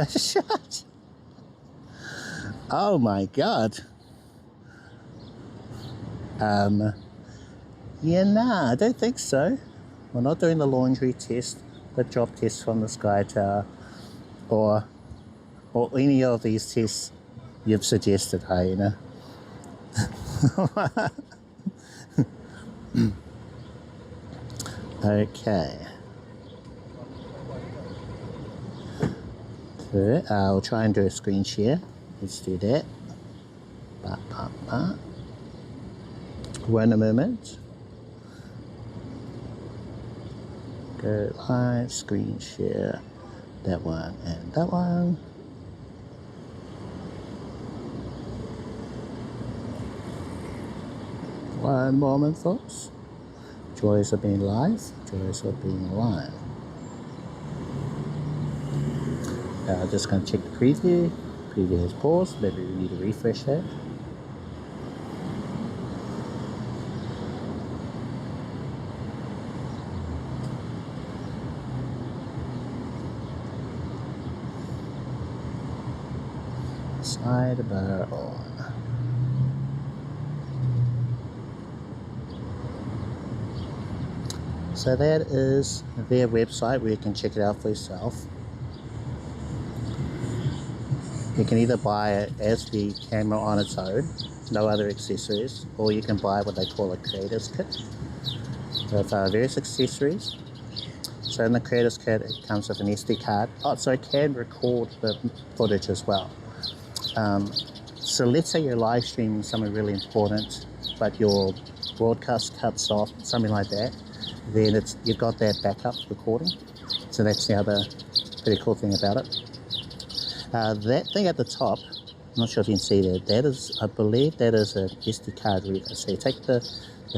Shut. Oh my god. Yeah, nah, I don't think so. We're not doing the laundry test, the job test from the Sky Tower, or any of these tests you've suggested, hey, you know. Okay. So I'll try and do a screen share. Let's do that. One moment. Go live, screen share, that one and that one. One moment, folks. Joys of being live, joys of being live. Just going to check the preview. Preview has paused. Maybe we need to refresh that. Sidebar on. So that is their website where you can check it out for yourself. You can either buy it as the camera on its own, no other accessories, or you can buy what they call a creator's kit with various accessories. So in the creator's kit, it comes with an SD card. Oh, so it can record the footage as well. So let's say you're live streaming something really important, but your broadcast cuts off, something like that, then you've got that backup recording. So that's the other pretty cool thing about it. That thing at the top, I'm not sure if you can see that is, I believe that is an SD card reader. So you take the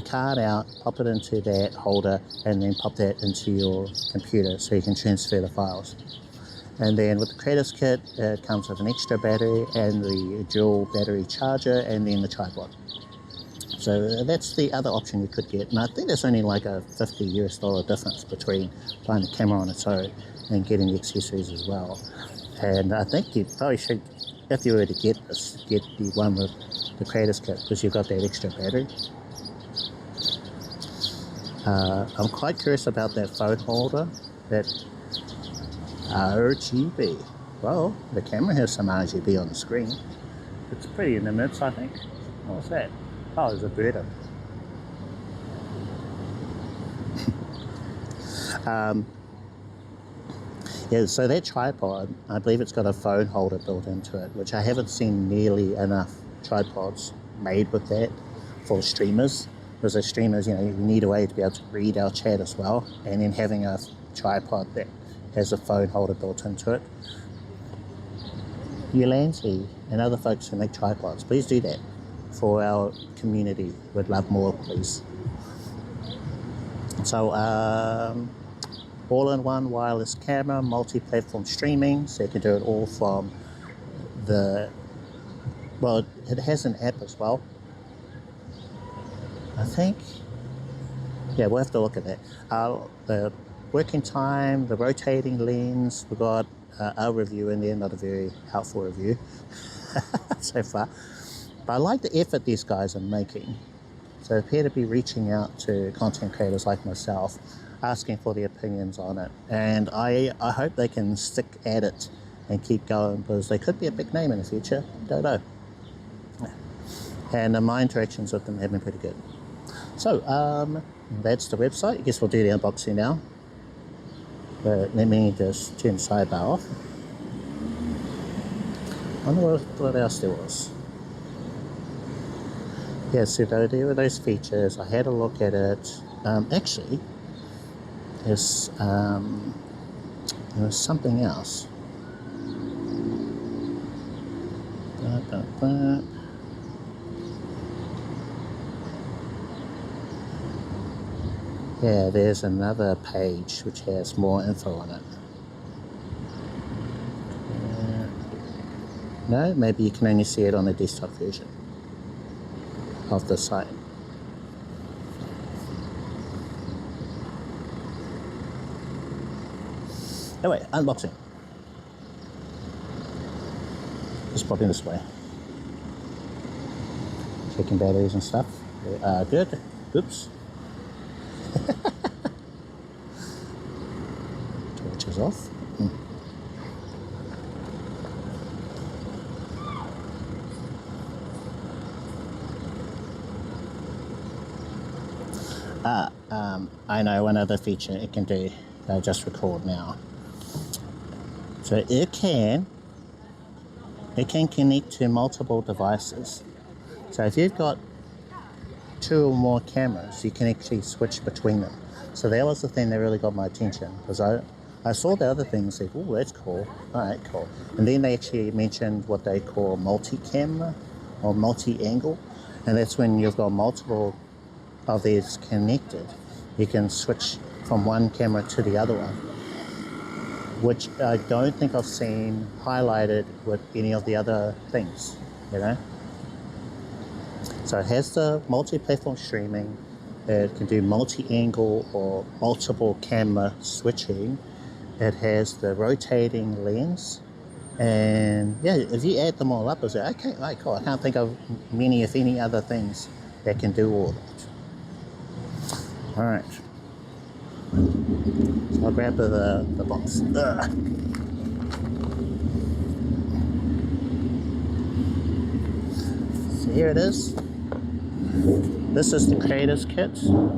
card out, pop it into that holder, and then pop that into your computer so you can transfer the files. And then with the creator's kit, it comes with an extra battery and the dual battery charger, and then the tripod. So that's the other option you could get. And I think there's only like a $50 US difference between buying the camera on its own and getting the accessories as well. And I think you probably should, if you were to get this, get the one with the creator's kit, because you've got that extra battery. I'm quite curious about that phone holder, that RGB. Well, the camera has some RGB on the screen. It's pretty in the midst, I think. What's that? Oh, there's a bird. Yeah, so that tripod, I believe it's got a phone holder built into it, which I haven't seen nearly enough tripods made with that for streamers. Because as streamers, you know, you need a way to be able to read our chat as well, and then having a tripod that has a phone holder built into it. Yolandi and other folks who make tripods, please do that for our community. We'd love more, please. So, all-in-one wireless camera, multi-platform streaming, so you can do it all from well, it has an app as well, I think. Yeah, we'll have to look at that. The working time, the rotating lens, we've got our review in there, not a very helpful review so far. But I like the effort these guys are making. So they appear to be reaching out to content creators like myself, asking for their opinions on it. And I hope they can stick at it and keep going, because they could be a big name in the future. Don't know. And my interactions with them have been pretty good. So that's the website. I guess we'll do the unboxing now. But let me just turn the sidebar off. I wonder what else there was. Yeah, so there were those features. I had a look at it. Actually, there's there was something else. Yeah, there's another page which has more info on it. No, maybe you can only see it on the desktop version of the site. Anyway, unboxing. Just popping this way. Checking batteries and stuff. Good. Oops. Torch is off. I know one other feature it can do. I'll just record now. So it can connect to multiple devices. So if you've got 2 or more cameras, you can actually switch between them. So that was the thing that really got my attention, because I saw the other thing and said, oh, that's cool. All right, cool. And then they actually mentioned what they call multi-camera or multi-angle, and that's when you've got multiple of these connected. You can switch from one camera to the other one, which I don't think I've seen highlighted with any of the other things, you know. So it has the multi-platform streaming, it can do multi-angle or multiple camera switching, it has the rotating lens, and yeah, if you add them all up, it's like, okay, right, cool. I can't think of many, if any, other things that can do all that. All right. So I'll grab the box. Ugh. So here it is. This is the creators kit. So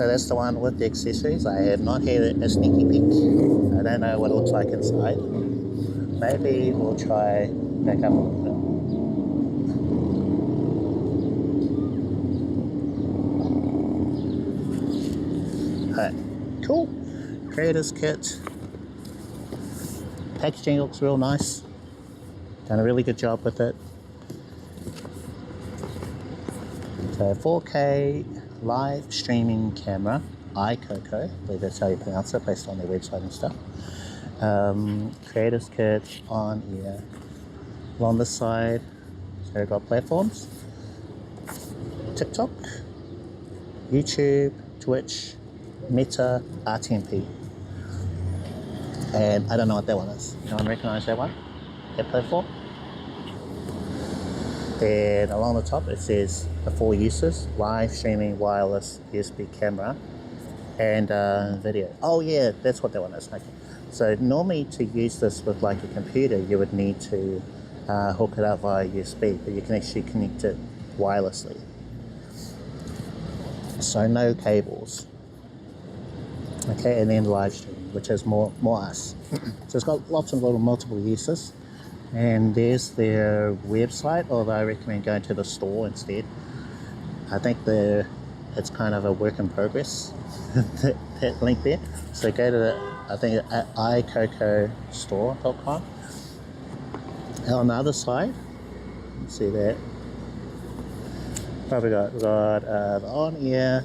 that's the one with the accessories. I have not had a sneaky peek. I don't know what it looks like inside. Maybe we'll try back up a little bit. Alright, cool. Creators kit. Packaging looks real nice. Done a really good job with it. So 4K live streaming camera, Aicoco, I believe that's how you pronounce it based on their website and stuff. Creators kit onAir. Along this side, so we've got platforms. TikTok, YouTube, Twitch, Meta, RTMP. And I don't know what that one is. No one recognize that one? That platform? Then along the top it says the 4 uses: live streaming, wireless, USB camera, and video. Oh yeah, that's what that one is. Okay. So normally to use this with like a computer, you would need to hook it up via USB, but you can actually connect it wirelessly. So no cables. Okay, and then live streaming, which is more us. So it's got lots of little multiple uses. And there's their website, although I recommend going to the store instead. I think it's kind of a work in progress, that link there. So go to I think at ICocostore.com. And on the other side, see that, probably got the onAir.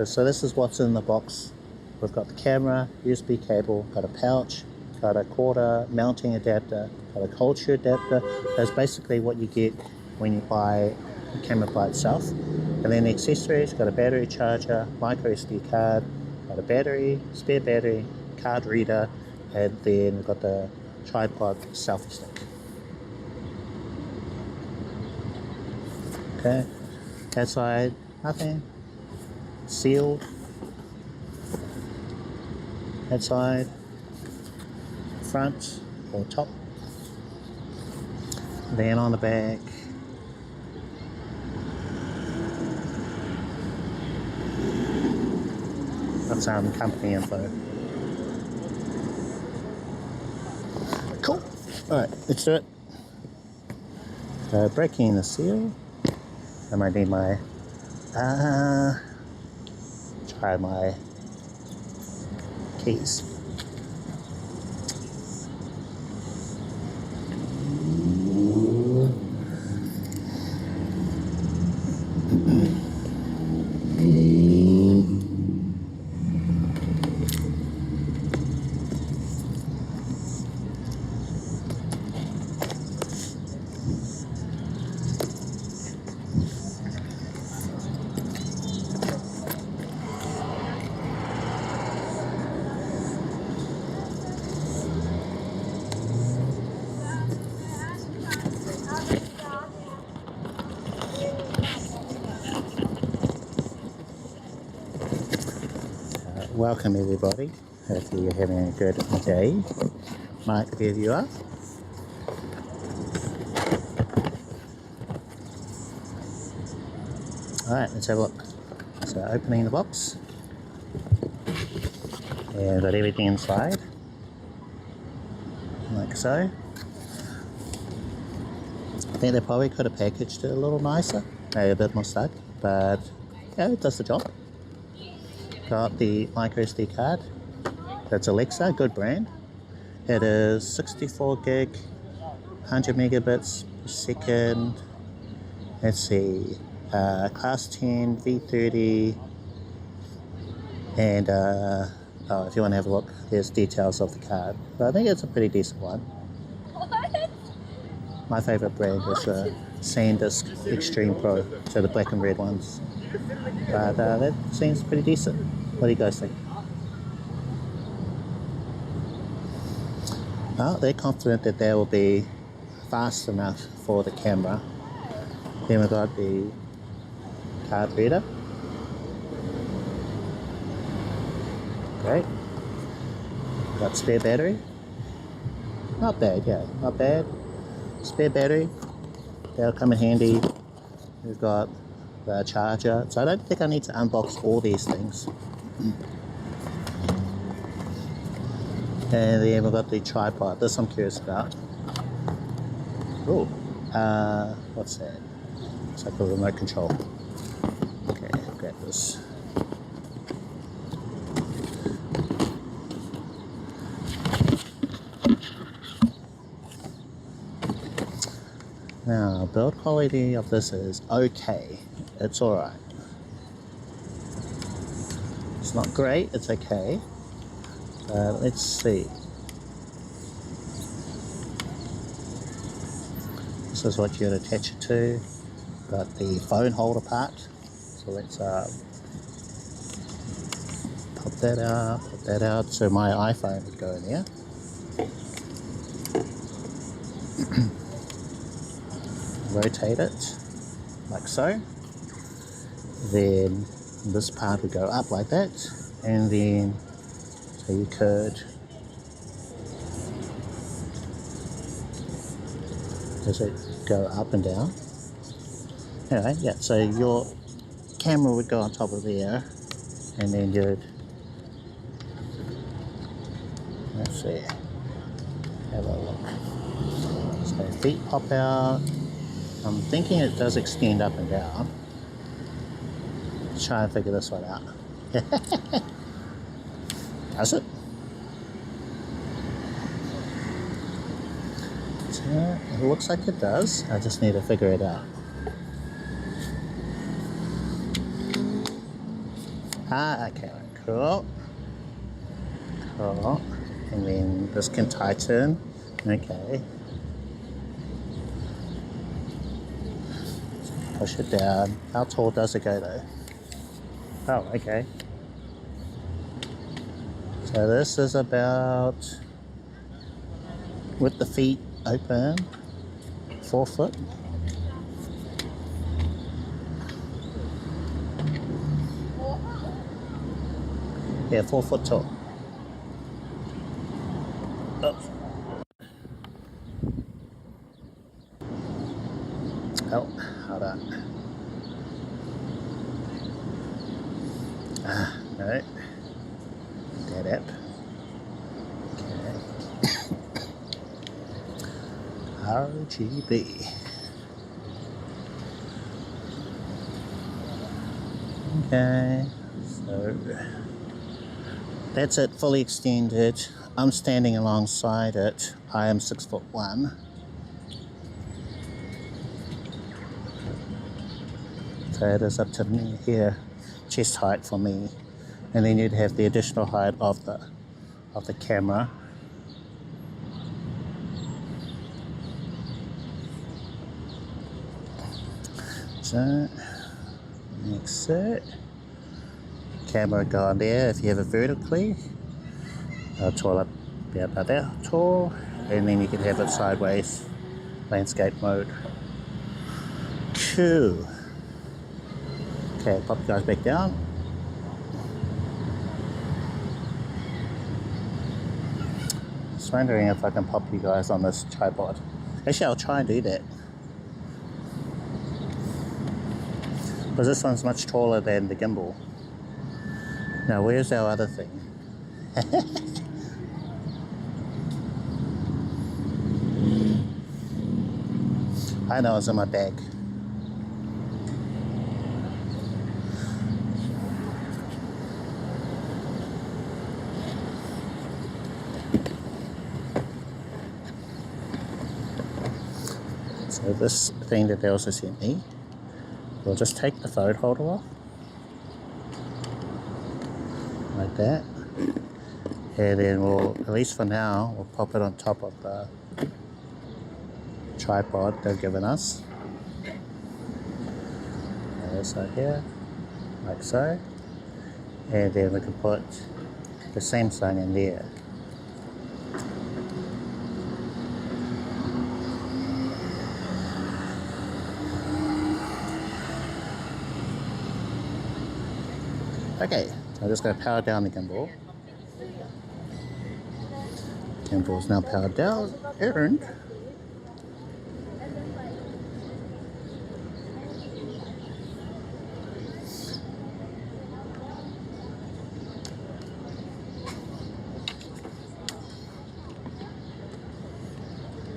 So this is what's in the box. We've got the camera, USB cable, got a pouch, got a quarter mounting adapter, got a cold shoe adapter. That's basically what you get when you buy the camera by itself. And then the accessories, got a battery charger, micro SD card, got a battery, spare battery, card reader, and then we've got the tripod selfie stick. Okay, that side, nothing, sealed. That side, front or top. Then on the back, got some company info. Cool. All right, let's do it. Breaking the seal. I might need my try my keys. Welcome everybody. Hopefully you're having a good day. Mike, there you are. Alright, let's have a look. So opening the box. And got everything inside. Like so. I think they probably could have packaged it a little nicer. Maybe a bit more stuck. But yeah, it does the job. Got the micro SD card. That's Alexa, good brand. It is 64 gig, 100 megabits per second. Let's see, class 10, V30, and oh, if you want to have a look, there's details of the card. But I think it's a pretty decent one. What? My favorite brand is the SanDisk Extreme Pro, so the black and red ones. But that seems pretty decent. What do you guys think? Well, they're confident that they will be fast enough for the camera. Then we've got the card reader. Great. Got spare battery. Not bad, yeah, not bad. Spare battery. That'll come in handy. We've got the charger. So I don't think I need to unbox all these things. And then we've got the tripod. This I'm curious about. Oh, what's that? It's like a remote control. Okay, grab this. Now, build quality of this is okay. It's alright. It's not great, it's okay. Let's see. This is what you'd attach it to. Got the phone holder part. So let's pop that out. So my iPhone would go in there. Rotate it like so. Then this part would go up like that. And then so you could, does it go up and down? Anyway, yeah, so your camera would go on top of there, and then you'd, let's see, have a look. So feet pop out. I'm thinking it does extend up and down. Let's try and figure this one out. Does it? So it looks like it does. I just need to figure it out. Okay, cool. Cool. And then this can tighten. Okay. Push it down. How tall does it go though? Oh, okay. So this is about, with the feet open, 4 foot. Yeah, 4 foot tall. Oh. Oh, hold on. No. That app. Okay. RGB. Okay, so that's it, fully extended. I'm standing alongside it. I am 6'1". So it is up to me here, chest height for me, and then you'd have the additional height of the camera. So exit, camera go on there. If you have it vertically, tall up about that tall, and then you can have it sideways, landscape mode. Cool. Okay, pop you guys back down. Just wondering if I can pop you guys on this tripod. Actually, I'll try and do that. Because this one's much taller than the gimbal. Now, where's our other thing? I know it's in my bag. So this thing that they also sent me, we'll just take the phone holder off, like that, and then we'll, at least for now, we'll pop it on top of the tripod they've given us. So here, like so, and then we can put the Samsung in there. Okay, so I'm just going to power down the gimbal. Gimbal is now powered down, and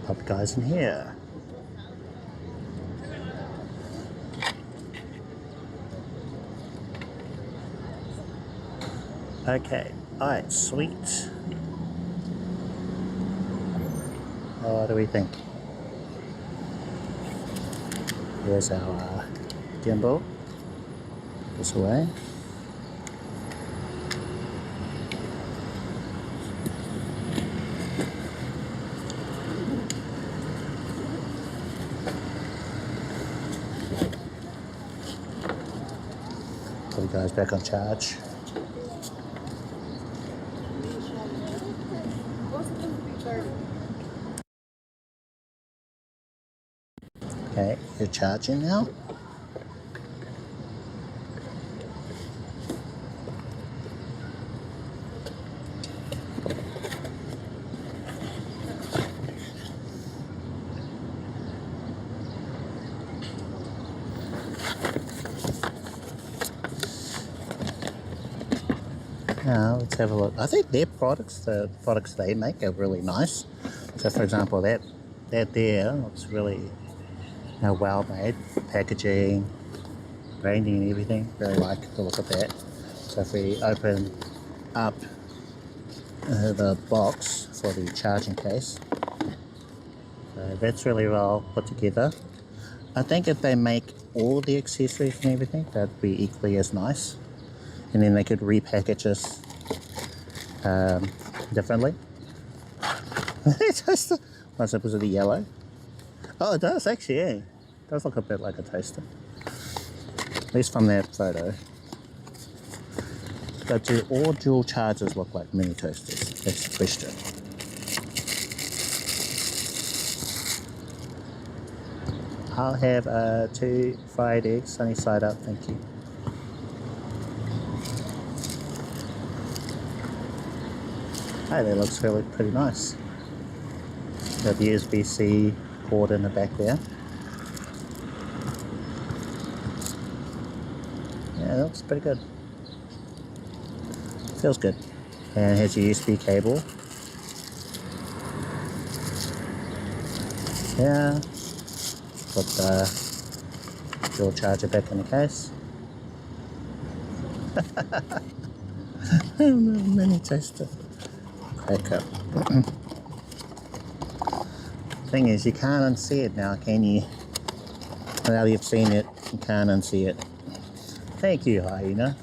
pop guys in here. Okay, alright, sweet. What do we think? Here's our gimbal. This way. Put you guys back on charge. Okay, you're charging now. Now let's have a look. I think their products, the products they make, are really nice. So, for example, that there looks really well made, packaging, branding, and everything. Really like the look of that. So if we open up the box for the charging case, so that's really well put together. I think if they make all the accessories and everything, that'd be equally as nice. And then they could repackage us differently. Toaster. What's up? Was it the yellow? Oh, it does actually. Yeah, it does look a bit like a toaster. At least from that photo. But do all dual chargers look like mini toasters? That's the question. I'll have 2 fried eggs, sunny side up, thank you. Hey, that looks really pretty nice. Got the USB-C port in the back there. Yeah, that looks pretty good. Feels good. And here's your USB cable. Yeah. Put the dual charger back in the case. Mini toaster. Crack up. Thing is, you can't unsee it now, can you? Now you've seen it, you can't unsee it. Thank you, hyena.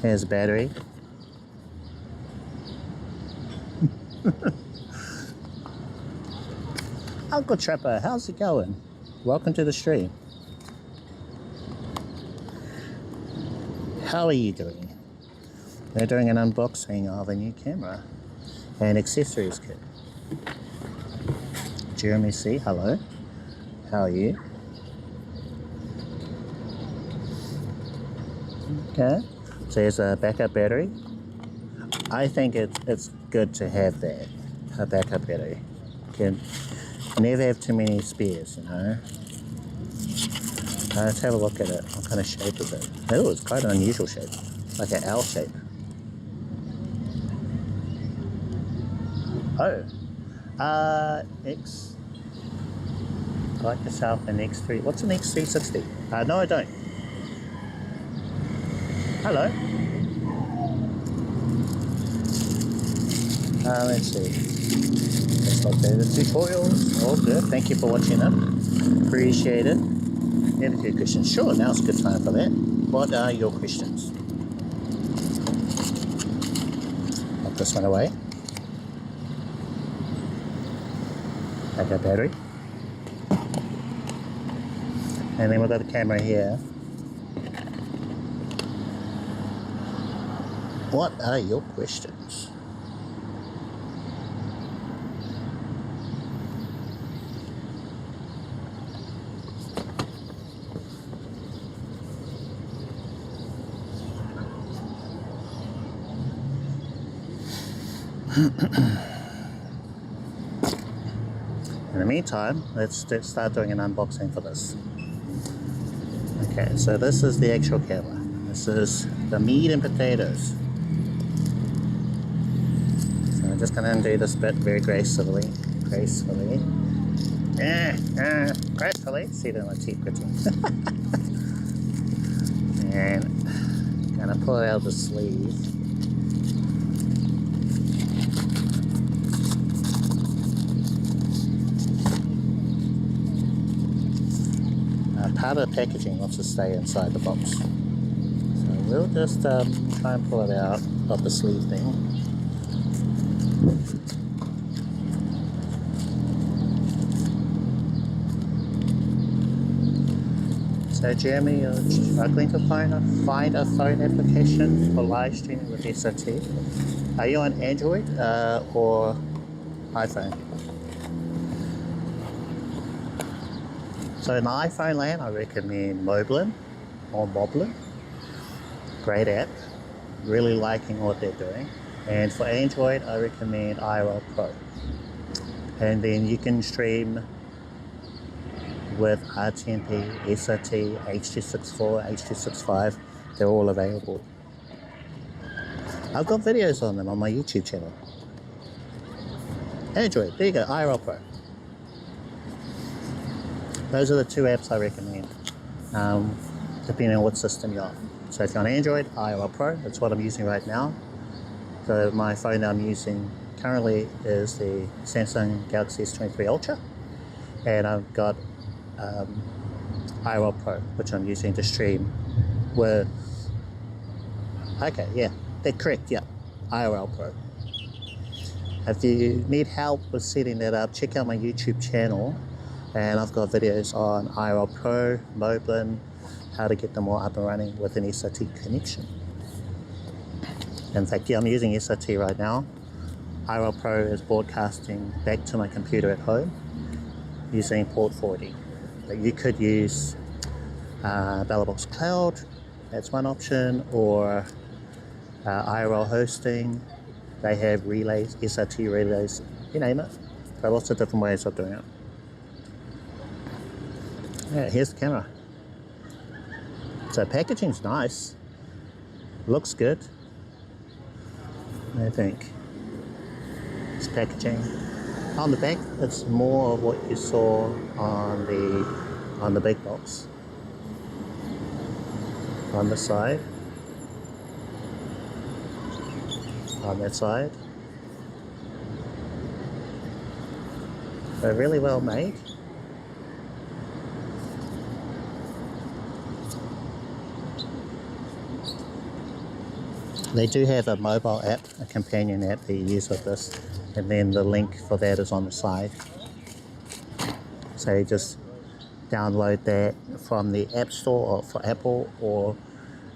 Here's a battery. Uncle Trapper, how's it going? Welcome to the stream. How are you doing? We're doing an unboxing of a new camera and accessories kit. Jeremy C, hello. How are you? Okay, so here's a backup battery. I think it's good to have that, a backup battery. You never have too many spares, you know. Let's have a look at it. What kind of shape is it? Oh, it's quite an unusual shape, like an L shape. Oh, X. I like yourself an X3. What's an X360? No, I don't. Hello. Let's see. Let's look at the tutorials. All good. Thank you for watching them. Appreciate it. Have a few questions. Sure, now's a good time for that. What are your questions? Pop this one away. Backup battery. And then we've got the camera here. What are your questions? In the meantime, let's start doing an unboxing for this. Okay, so this is the actual camera. This is the meat and potatoes. So I'm just going to undo this bit very gracefully. Gracefully. See it in my teeth gritting. And I'm going to pull out the sleeve. Part of the packaging wants to stay inside the box. So we'll just try and pull it out of the sleeve thing. So Jeremy, you're struggling to find a phone application for live streaming with SRT. Are you on Android or iPhone? So in iPhone land, I recommend MIDDLEMAN or MIDDLEMAN. Great app. Really liking what they're doing. And for Android, I recommend IRL Pro. And then you can stream with RTMP, SRT, H.264, H.265. They're all available. I've got videos on them on my YouTube channel. Android, there you go, IRL Pro. Those are the two apps I recommend, depending on what system you're on. So if you're on Android, IRL Pro, that's what I'm using right now. So my phone that I'm using currently is the Samsung Galaxy S23 Ultra, and I've got IRL Pro, which I'm using to stream with, okay, yeah, they're correct, yeah, IRL Pro. If you need help with setting that up, check out my YouTube channel. And I've got videos on IRL Pro, MIDDLEMAN, how to get them all up and running with an SRT connection. In fact, yeah, I'm using SRT right now. IRL Pro is broadcasting back to my computer at home using port 40. But you could use Bellbox Cloud, that's one option, or IRL hosting. They have relays, SRT relays, you name it. There are lots of different ways of doing it. Yeah, here's the camera. So packaging's nice. Looks good. I think. It's packaging. On the back, it's more of what you saw on the big box. on the side, on that side. They're really well made. They do have a mobile app, a companion app that you use with this, and then the link for that is on the side. So you just download that from the App Store or for Apple, or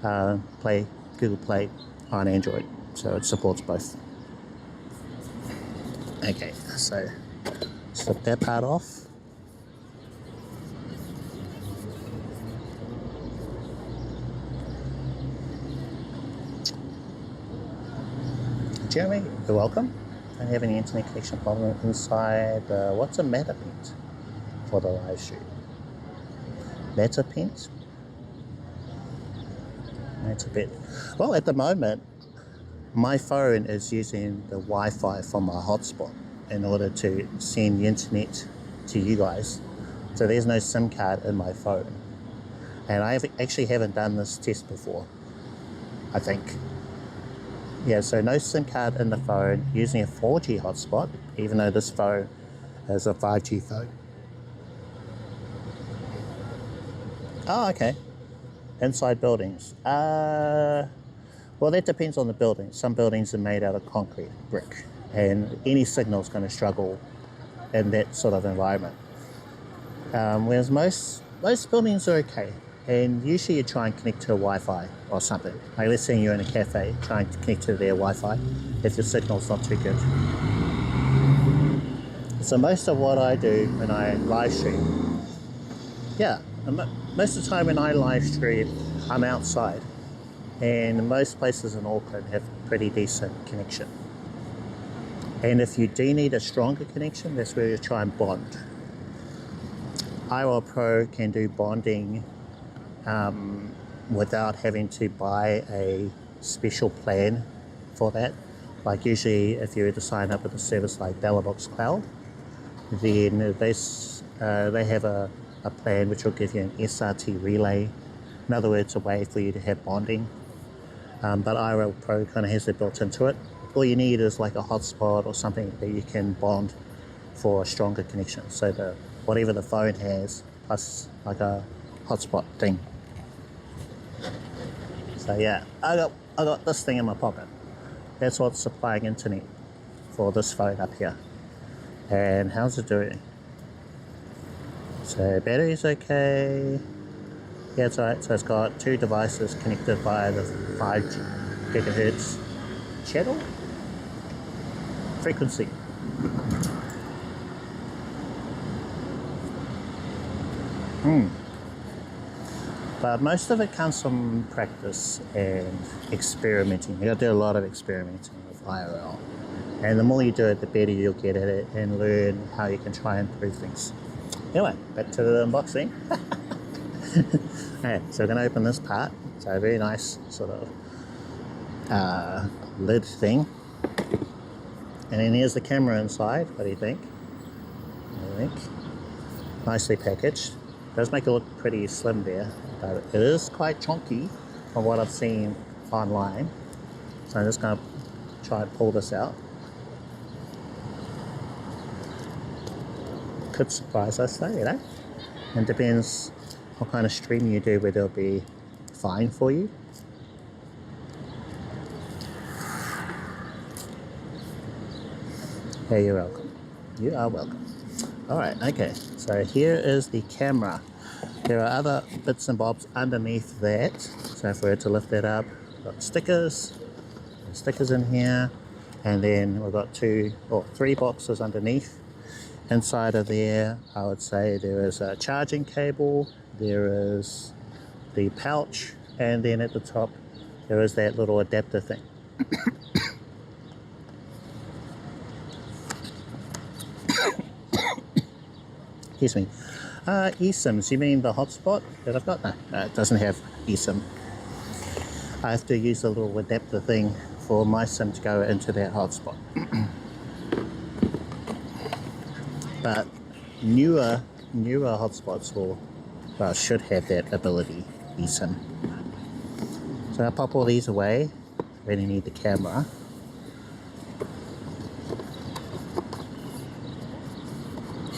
Google Play on Android. So it supports both. Okay, so slip that part off. Jeremy, you're welcome. Don't have any internet connection problem inside. What's a Matterpent for the live stream? Matterpent? That's a bit. Well, at the moment, my phone is using the Wi-Fi from my hotspot in order to send the internet to you guys. So there's no SIM card in my phone. And I actually haven't done this test before, I think. Yeah, so no SIM card in the phone, using a 4G hotspot, even though this phone is a 5G phone. Oh, okay. Inside buildings. Well, that depends on the building. Some buildings are made out of concrete, brick, and any signal is going to struggle in that sort of environment. Whereas most buildings are okay. And usually you try and connect to a Wi-Fi or something. Like let's say you're in a cafe, trying to connect to their Wi-Fi if your signal's not too good. So most of what I do when I live stream, most of the time when I live stream, I'm outside. And most places in Auckland have pretty decent connection. And if you do need a stronger connection, that's where you try and bond. IRL Pro can do bonding without having to buy a special plan for that. Like usually if you were to sign up with a service like Box Cloud, then they have a plan which will give you an SRT relay. In other words, a way for you to have bonding. But IRL Pro kind of has it built into it. All you need is like a hotspot or something that you can bond for a stronger connection. So whatever the phone has, plus like a hotspot thing. So yeah, I got this thing in my pocket. That's what's supplying internet for this phone up here. And how's it doing? So battery's okay. Yeah, it's alright. So it's got two devices connected via the 5 gigahertz channel frequency. But most of it comes from practice and experimenting. You got to do a lot of experimenting with IRL. And the more you do it, the better you'll get at it and learn how you can try and improve things. Anyway, back to the unboxing. Alright, so we're going to open this part. So a very nice sort of lid thing. And then here's the camera inside. What do you think? Nicely packaged. Does make it look pretty slim there, but it is quite chunky from what I've seen online. So I'm just going to try and pull this out. Could surprise us though, you know. And depends what kind of stream you do, whether it'll be fine for you. Hey, you're welcome. You are welcome. Alright, okay, so here is the camera. There are other bits and bobs underneath that. So if we were to lift that up, we've got stickers in here, and then we've got 2 or 3 boxes underneath. Inside of there, I would say there is a charging cable, there is the pouch, and then at the top there is that little adapter thing. Excuse me. eSIMs, you mean the hotspot that I've got? No, it doesn't have eSIM. I have to use a little adapter thing for my SIM to go into that hotspot. But newer hotspots should have that ability, eSIM. So I'll pop all these away. Really need the camera.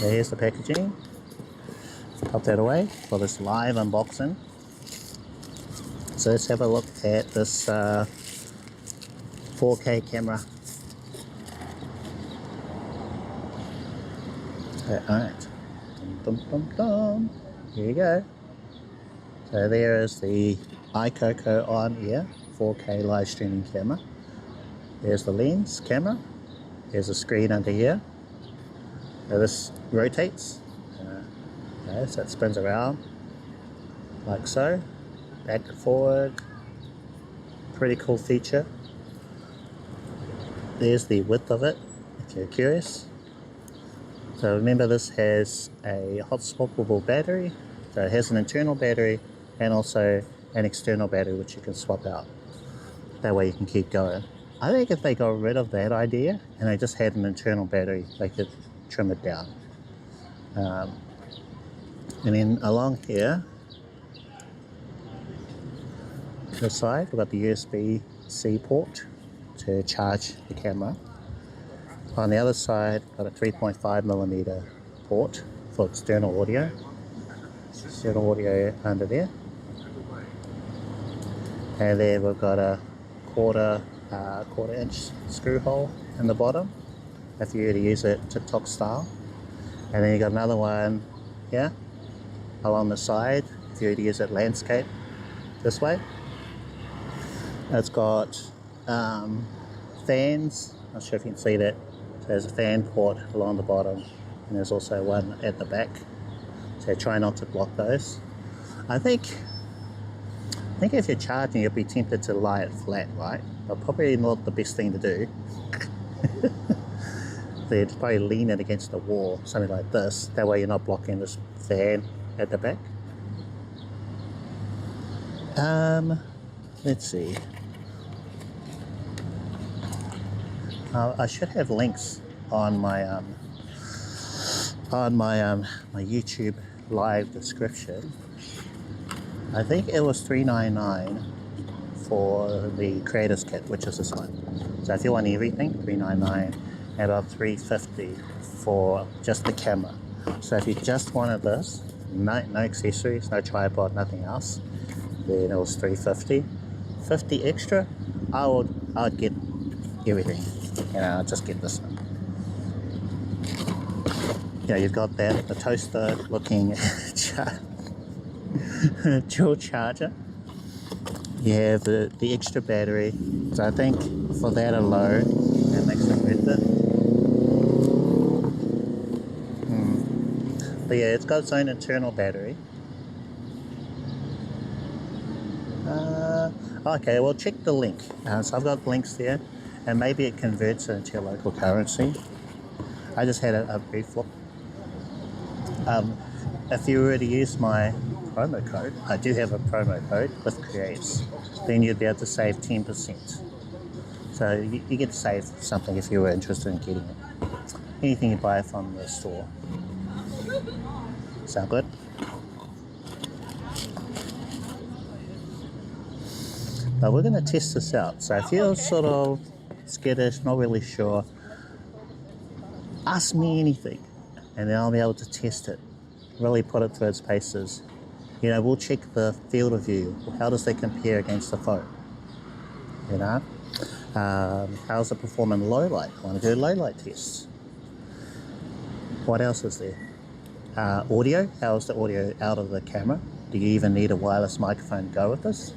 There's the packaging. Pop that away for this live unboxing. So let's have a look at this 4K camera. Alright. Dum, dum, dum. Here you go. So there is the Aicoco onAir 4K live streaming camera. There's the lens camera. There's a screen under here. So this rotates. Okay, so it spins around like so. Back and forward. Pretty cool feature. There's the width of it, if you're curious. So remember, this has a hot swappable battery. So it has an internal battery and also an external battery which you can swap out. That way you can keep going. I think if they got rid of that idea and they just had an internal battery, they could trim it down. And then along here, this side, we've got the USB-C port to charge the camera. On the other side, got a 3.5mm port for external audio. External audio under there. And then we've got a quarter inch screw hole in the bottom if you were to use it TikTok style. And then you got another one here along the side if you were to use it landscape this way. It's got fans. Not sure if you can see that. So there's a fan port along the bottom, and there's also one at the back. So try not to block those. I think if you're charging, you'd be tempted to lie it flat, right? But probably not the best thing to do. So you'd probably lean it against the wall, something like this. That way you're not blocking this fan at the back. Let's see. I should have links on my my YouTube live description. I think it was $399 for the creators kit, which is this one. So if you want everything, $399, and about $350 for just the camera. So if you just wanted this, no accessories, no tripod, nothing else, then it was $350. $50 extra, I would get everything. You know, I'll just get this one. Yeah, you've got that, the toaster looking dual charger. You have the extra battery. So I think for that alone, that makes it worth it. But yeah, it's got its own internal battery. Okay, well, check the link. So I've got links there, and maybe it converts it into your local currency. I just had a brief look. If you were to use my promo code, I do have a promo code with Kbps, then you'd be able to save 10%. So you get to save something if you were interested in getting it. Anything you buy from the store. Sound good? But we're going to test this out. So if you're sort of skittish, not really sure, ask me anything and then I'll be able to test it, really put it through its paces. You know, we'll check the field of view. How does they compare against the phone? You know, how's it perform in low light? I want to do low light tests. What else is there? Audio. How's the audio out of the camera? Do you even need a wireless microphone to go with this?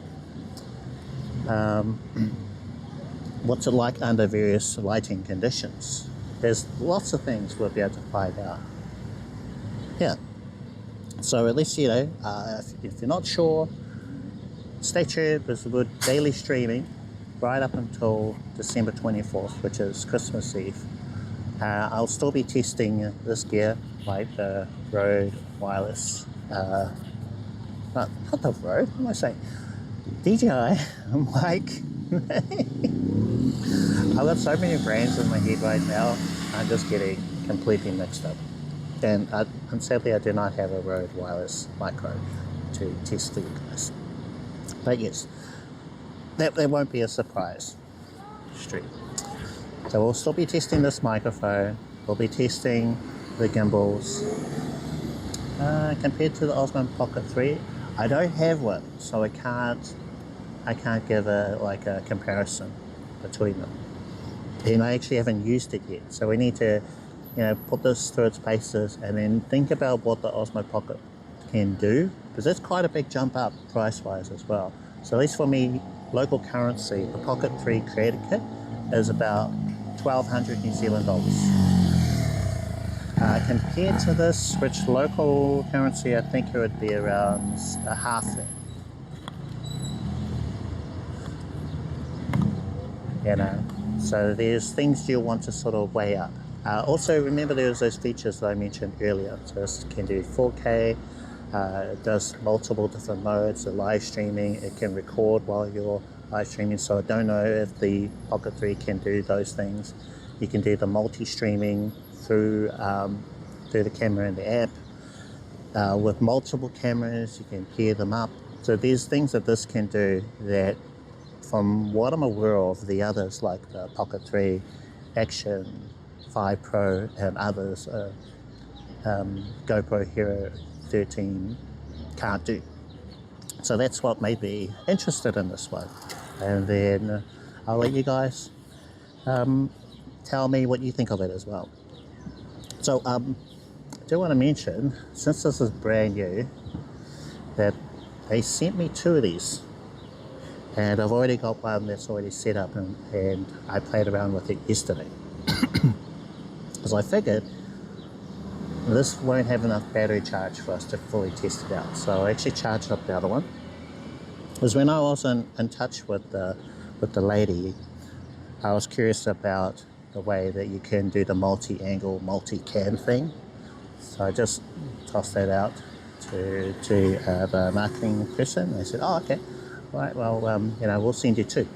What's it like under various lighting conditions? There's lots of things we'll be able to find out. Yeah. So at least, you know, if you're not sure, stay tuned. There's a good daily streaming right up until December 24th, which is Christmas Eve. I'll still be testing this gear, like the Rode wireless, not the Rode, what am I saying? DJI mic. I've got so many brands in my head right now, I'm just getting completely mixed up. And sadly I do not have a Rode wireless micro to test for you guys. But yes, that won't be a surprise stream. So we'll still be testing this microphone, we'll be testing the gimbals. Compared to the Osmo Pocket 3, I don't have one, so I can't give a comparison between them. And I actually haven't used it yet, so we need to, put this through its paces and then think about what the Osmo Pocket can do, because that's quite a big jump up price-wise as well. So at least for me, local currency, the Pocket 3 Creator Kit is about 1,200 New Zealand dollars. Compared to this, which local currency, I think it would be around half that. So there's things you'll want to sort of weigh up. Also, remember there's those features that I mentioned earlier. So this can do 4K, it does multiple different modes, the live streaming, it can record while you're live streaming. So I don't know if the Pocket 3 can do those things. You can do the multi-streaming through the camera in the app. With multiple cameras, you can pair them up. So there's things that this can do that, from what I'm aware of, the others like the Pocket 3, Action 5 Pro and others, GoPro Hero 13 can't do. So that's what made me interested in this one. And then I'll let you guys tell me what you think of it as well. So I do want to mention, since this is brand new, that they sent me 2 of these. And I've already got one that's already set up, and I played around with it yesterday. Because I figured this won't have enough battery charge for us to fully test it out. So I actually charged up the other one. Because when I was in touch with the lady, I was curious about the way that you can do the multi-angle, multi-cam thing. So I just tossed that out to the marketing person. They said, oh, okay. Right, well, we'll send you 2.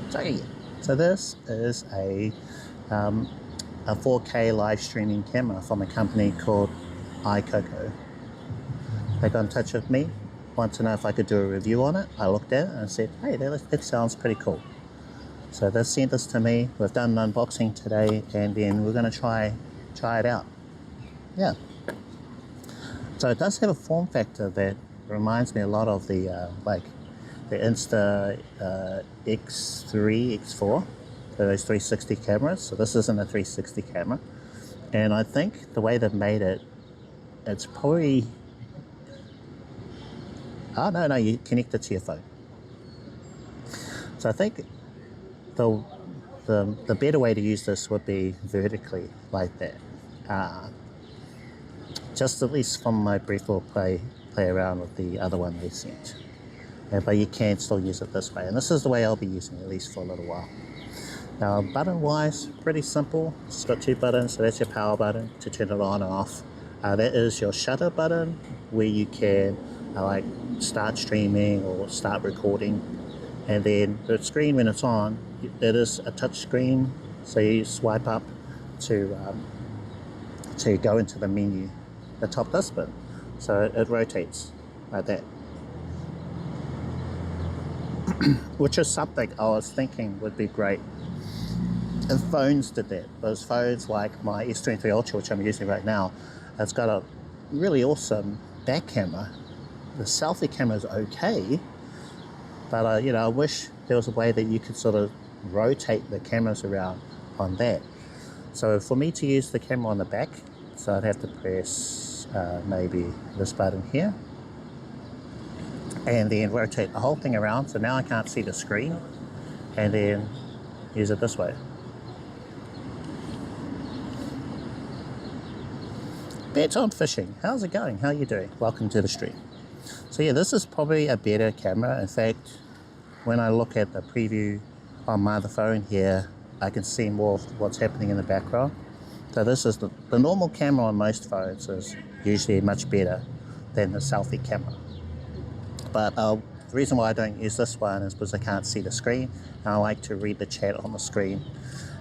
So yeah, so this is a 4K live streaming camera from a company called Aicoco. They got in touch with me, wanted to know if I could do a review on it. I looked at it and I said, hey, that sounds pretty cool. So they sent this to me. We've done an unboxing today, and then we're going to try it out. Yeah. So it does have a form factor that reminds me a lot of the the Insta X3, X4, so those 360 cameras. So this isn't a 360 camera, and I think the way they've made it, it's probably, oh no, you connect it to your phone. So I think the better way to use this would be vertically like that. Just at least from my brief little play around with the other one they sent. But you can still use it this way, and this is the way I'll be using it, at least for a little while. Now, button wise, pretty simple. It's got 2 buttons. So that's your power button to turn it on and off. That is your shutter button, where you can like start streaming or start recording. And then the screen, when it's on, it is a touch screen, so you swipe up to go into the menu. The top does spin, so it rotates like that. Which is something I was thinking would be great if phones did that. Those phones like my S23 Ultra, which I'm using right now, it's got a really awesome back camera. The selfie camera is okay, but I wish there was a way that you could sort of rotate the cameras around on that. So for me to use the camera on the back, so I'd have to press maybe this button here, and then rotate the whole thing around, so now I can't see the screen, and then use it this way. Bets on Fishing, how's it going? How are you doing? Welcome to the stream. So yeah, this is probably a better camera. In fact, when I look at the preview on my other phone here, I can see more of what's happening in the background. So this is the normal camera on most phones is usually much better than the selfie camera. But the reason why I don't use this one is because I can't see the screen, and I like to read the chat on the screen,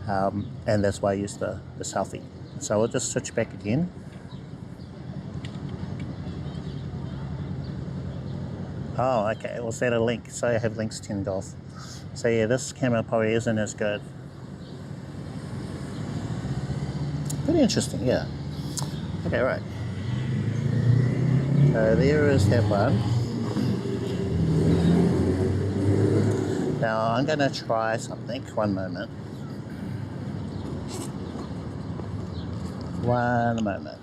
and that's why I use the selfie. So we'll just switch back again. Oh, okay. Well, set a link. So I have links turned off. So yeah, this camera probably isn't as good. Pretty interesting, yeah. Okay, right. So there is that one. Now I'm going to try something. One moment. One moment.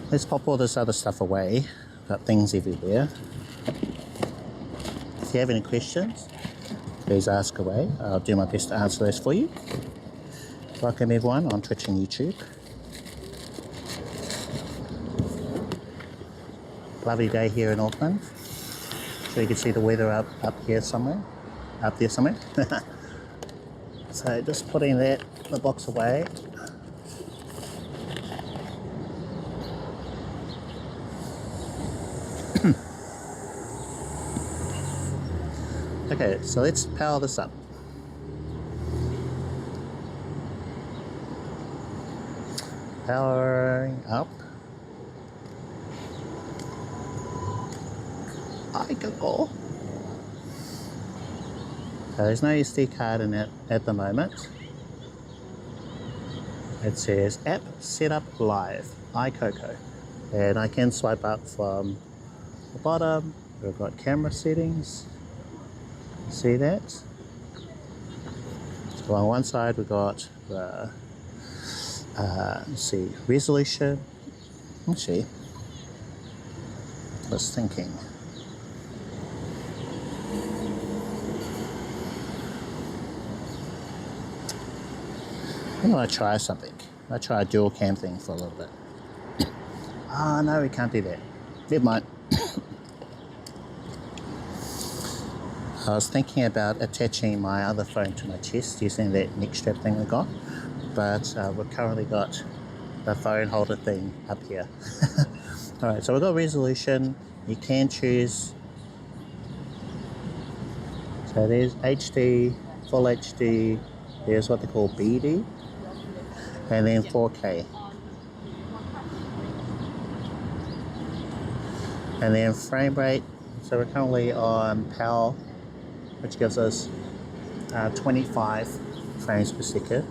Let's pop all this other stuff away. Got things everywhere. If you have any questions, please ask away. I'll do my best to answer those for you. Welcome everyone on Twitch and YouTube. Lovely day here in Auckland. So you can see the weather up here somewhere. Up there somewhere. So just putting the box away. Okay, so let's power this up. Powering up. Aicoco. So there's no SD card in it at the moment. It says App Setup Live, Aicoco. And I can swipe up from the bottom. We've got camera settings. See that? So on one side we've got the let's see, resolution. Actually, I was thinking. I'm going to try something. I'll try a dual cam thing for a little bit. Ah, no, we can't do that. Never mind. I was thinking about attaching my other phone to my chest using that neck strap thing I got, but we've currently got the phone holder thing up here. Alright, so we've got resolution. You can choose. So there's HD, Full HD, there's what they call BD, and then 4K. And then frame rate, so we're currently on PAL, which gives us 25 frames per second.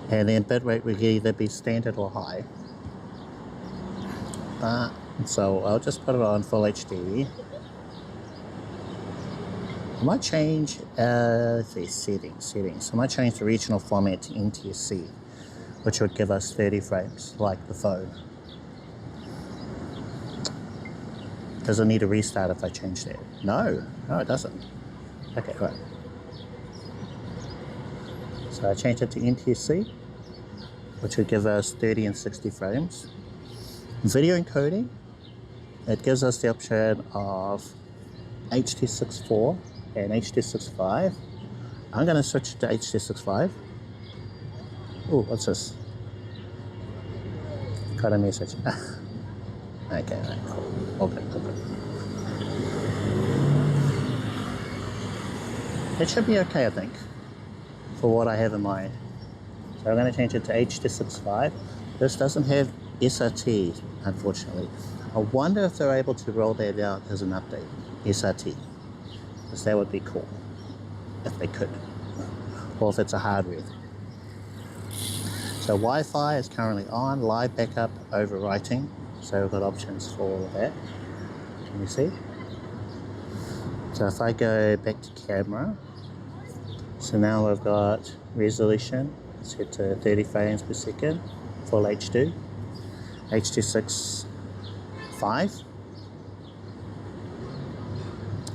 And then bitrate will either be standard or high. So I'll just put it on full HD. I might change settings. I might change the regional format to NTSC, which would give us 30 frames, like the phone. Does it need a restart if I change that? No, it doesn't. Okay, right. So I changed it to NTSC, which would give us 30 and 60 frames. Video encoding, it gives us the option of H.264 and H.265. I'm going to switch to H.265. Oh, what's this? Got a message. Okay, right, cool. Okay. It should be okay, I think, for what I have in mind. So I'm going to change it to H.265. This doesn't have SRT, unfortunately. I wonder if they're able to roll that out as an update, SRT. Because that would be cool, if they could. Or if it's a hardware thing. So Wi-Fi is currently on, live backup, overwriting. So we've got options for all of that. Can you see? So if I go back to camera, so now we've got resolution set to 30 frames per second, full HD, H.265.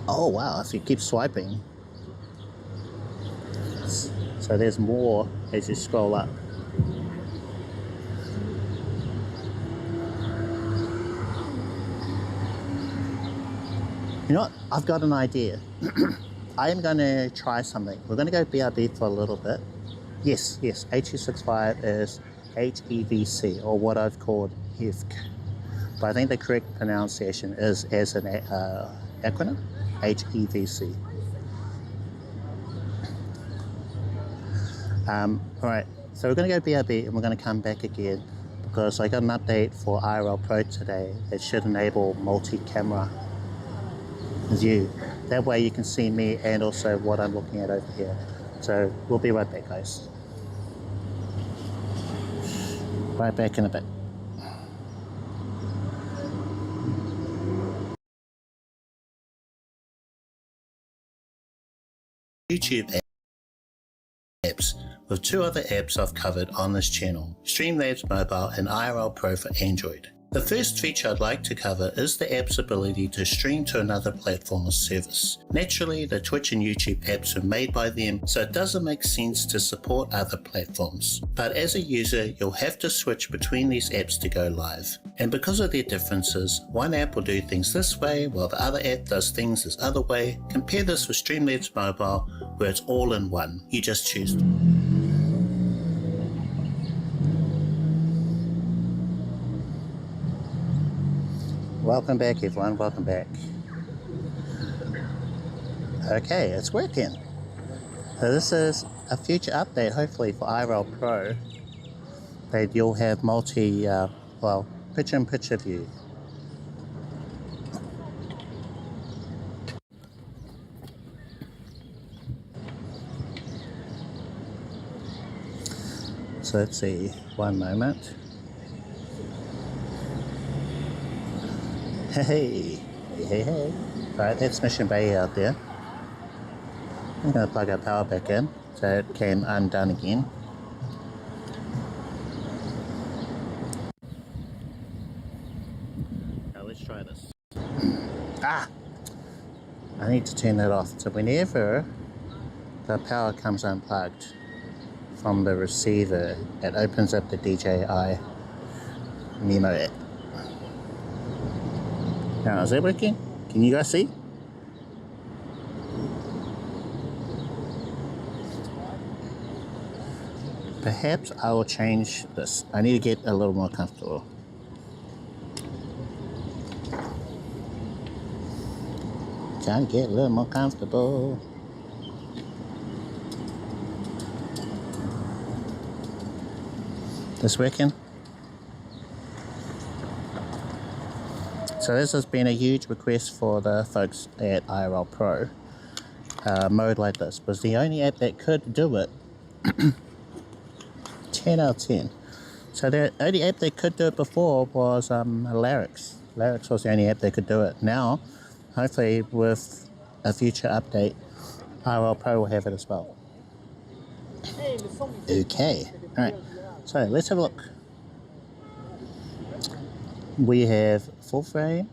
Oh wow, if you keep swiping, so there's more as you scroll up. You know what? I've got an idea. I am going to try something. We're going to go BRB for a little bit. Yes, H.265 is HEVC, or what I've called HEVC. But I think the correct pronunciation is as an acronym, HEVC. Alright, so we're going to go BRB and we're going to come back again because I got an update for IRL Pro today. It should enable multi-camera view. That way you can see me and also what I'm looking at over here. So we'll be right back, guys. Right back in a bit. YouTube apps with two other apps I've covered on this channel, Streamlabs Mobile and IRL Pro for Android. The first feature I'd like to cover is the app's ability to stream to another platform or service. Naturally, the Twitch and YouTube apps were made by them, so it doesn't make sense to support other platforms. But as a user, you'll have to switch between these apps to go live. And because of their differences, one app will do things this way, while the other app does things this other way. Compare this with Streamlabs Mobile, where it's all in one. You just choose. Welcome back everyone, welcome back. Okay, it's working. So this is a future update hopefully for IRL Pro that you'll have multi, well, picture-in-picture view. So let's see, one moment. Hey. Right, that's Mission Bay out there. I'm going to plug our power back in so it can undone again. Now let's try this. I need to turn that off. So whenever the power comes unplugged from the receiver, it opens up the DJI Nemo app. Now, is that working? Can you guys see? Perhaps I will change this. I need to get a little more comfortable. Trying to get a little more comfortable. This working? So this has been a huge request for the folks at IRL Pro. Mode like this was the only app that could do it. 10 out of 10. So the only app that could do it before was Larix. Larix was the only app that could do it. Now, hopefully with a future update, IRL Pro will have it as well. Okay, alright, so let's have a look. We have full HD.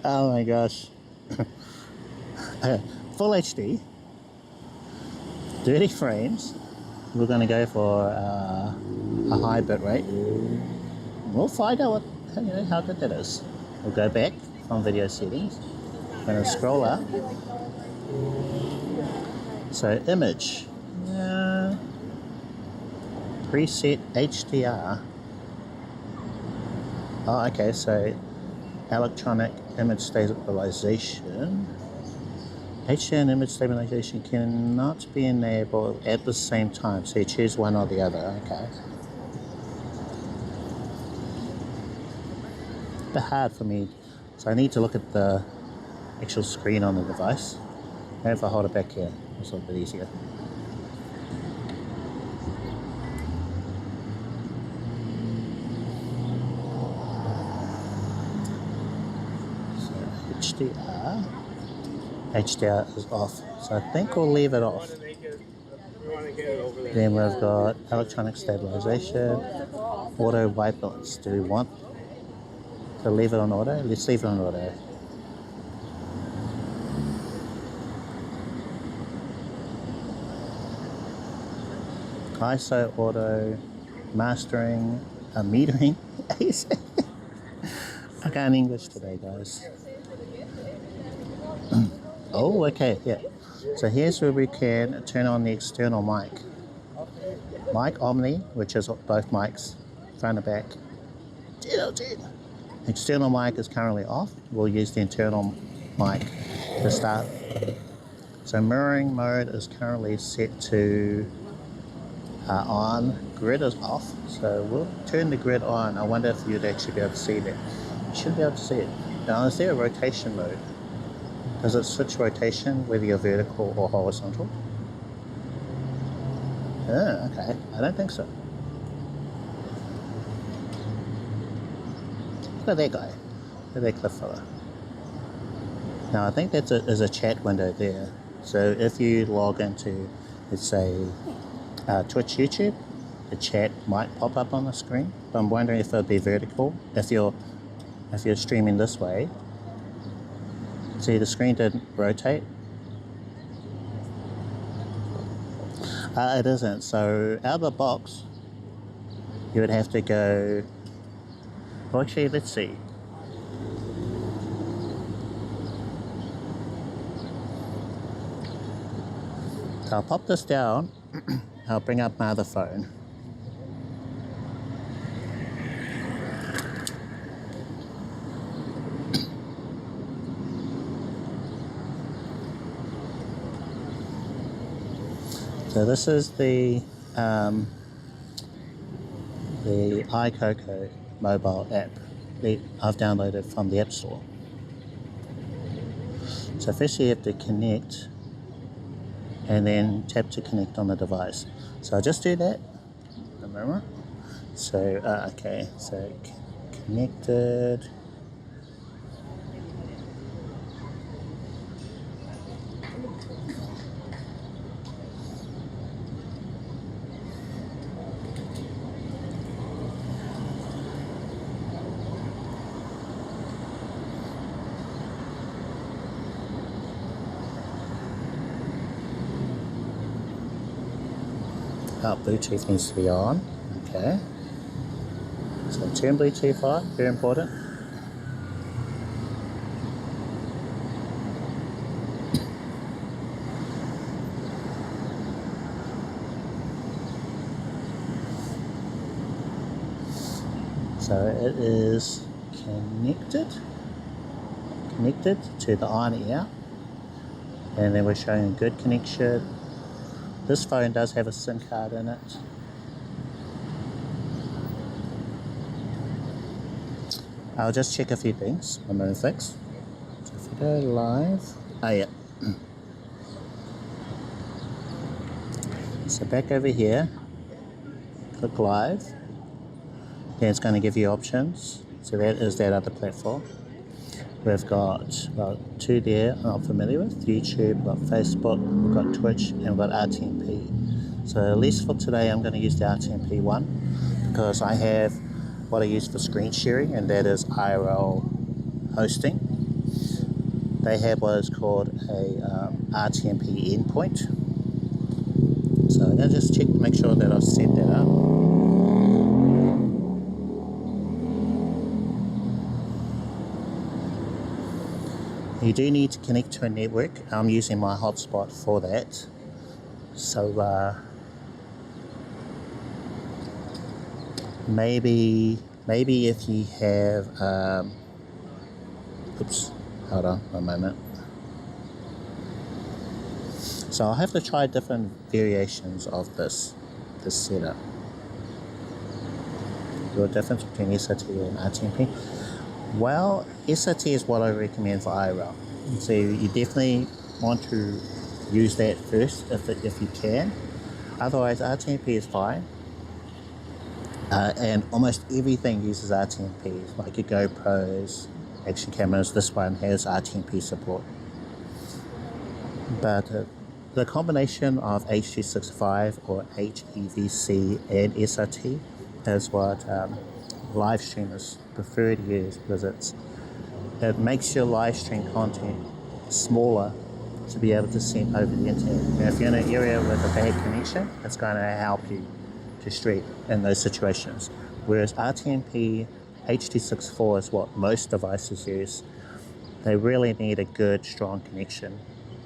Oh my gosh. Full HD, 30 frames. We're going to go for a high bit rate. We'll find out how good that is. We'll go back from video settings. I'm going to scroll up. So image. Preset HDR. Oh, okay, so electronic image stabilization. HDR and image stabilization cannot be enabled at the same time, so you choose one or the other. Okay. A bit hard for me, so I need to look at the actual screen on the device. And if I hold it back here, it's a little bit easier. HDR is off, so I think we'll leave it off. Then we've got electronic stabilization, auto white balance. Do we want to leave it on auto? Let's leave it on auto. ISO auto, mastering, metering. I can't English today, guys. Oh, okay, yeah. So here's where we can turn on the external mic. Mic Omni, which is both mics, front and back. External mic is currently off. We'll use the internal mic to start So mirroring mode is currently set to on, grid is off, so we'll turn the grid on. I wonder if you'd actually be able to see that. You should be able to see it. Now is there a rotation mode? Does it switch rotation whether you're vertical or horizontal? Oh, okay, I don't think so. Look at that guy, look at that cliff fella. Now I think that's there's a chat window there. So if you log into, let's say, Twitch, YouTube, the chat might pop up on the screen. But I'm wondering if it'll be vertical. If you're streaming this way, see the screen didn't rotate. It isn't. So out of the box, you would have to go. Well, actually, let's see. So I'll pop this down. I'll bring up my other phone. So this is the Aicoco mobile app that I've downloaded from the App Store. So first you have to connect and then tap to connect on the device. So I'll just do that. Remember? So, okay, so connected. Bluetooth needs to be on. Okay. So turn Bluetooth on, very important. So it is connected to the on-ear, and then we're showing a good connection. This phone does have a SIM card in it. I'll just check a few things. I'm going to fix. So if we go live, oh yeah. So back over here, click live. Then it's going to give you options. So that is that other platform. We've got, well, two there I'm not familiar with. YouTube, we've got Facebook, we've got Twitch, and we've got RTMP. So at least for today I'm going to use the RTMP one because I have what I use for screen sharing, and that is IRL hosting. They have what is called a RTMP endpoint. So I'm going to just check to make sure that I've set that up. You do need to connect to a network. I'm using my hotspot for that. So maybe if you have, oops, hold on one moment. So I'll have to try different variations of this setup. The difference between SRT and RTMP. Well, SRT is what I recommend for IRL. So you definitely want to use that first if you can. Otherwise, RTMP is fine. And almost everything uses RTMP, like your GoPros, action cameras. This one has RTMP support. But the combination of H.265 or HEVC and SRT is what live streamers prefer to use, because it makes your live stream content smaller to be able to send over the internet. Now, if you're in an area with a bad connection, it's going to help you to stream in those situations. Whereas RTMP, H.264 is what most devices use. They really need a good, strong connection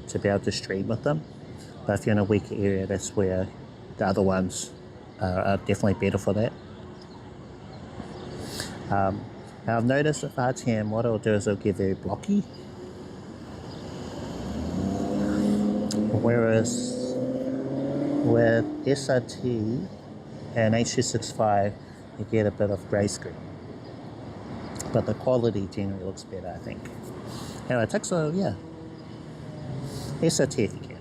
to be able to stream with them. But if you're in a weaker area, that's where the other ones are definitely better for that. Now I've noticed with RTM, what it'll do is it'll get very blocky. Whereas with SRT and H.265 you get a bit of grey screen, but the quality generally looks better, I think. Anyway, so yeah, SRT if you can.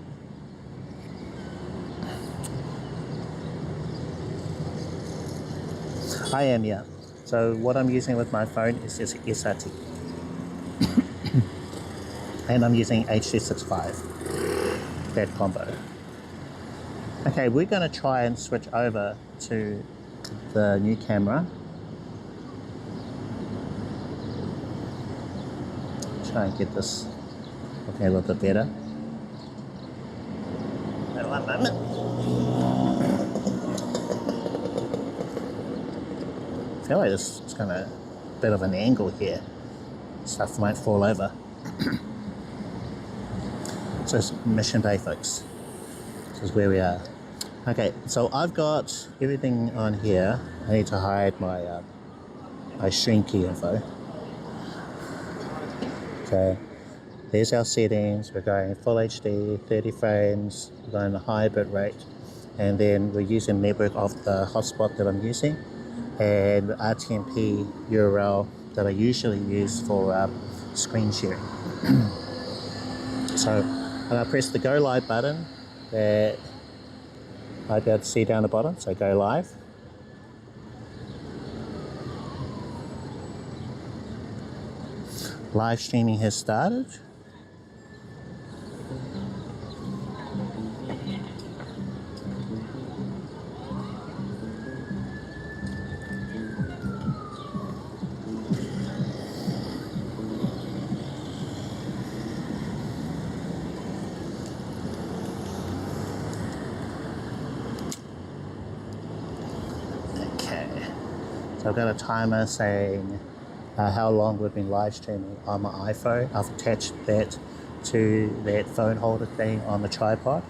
I am, yeah. So what I'm using with my phone is just SRT. And I'm using H.265, that combo. Okay, we're going to try and switch over to the new camera. Try and get this looking a little bit better. Wait 1 moment. I feel like this is kind of a bit of an angle here. Stuff might fall over. So it's Mission Bay, folks. This is where we are. Okay, so I've got everything on here. I need to hide my my stream key info. Okay, there's our settings. We're going full HD, 30 frames. We're going a high bit rate, and then we're using network off the hotspot that I'm using, and RTMP URL that I usually use for screen sharing. So I'm going to press the go live button that I'll be able to see down the bottom, so go live. Live streaming has started. So I've got a timer saying how long we've been live streaming on my iPhone. I've attached that to that phone holder thing on the tripod.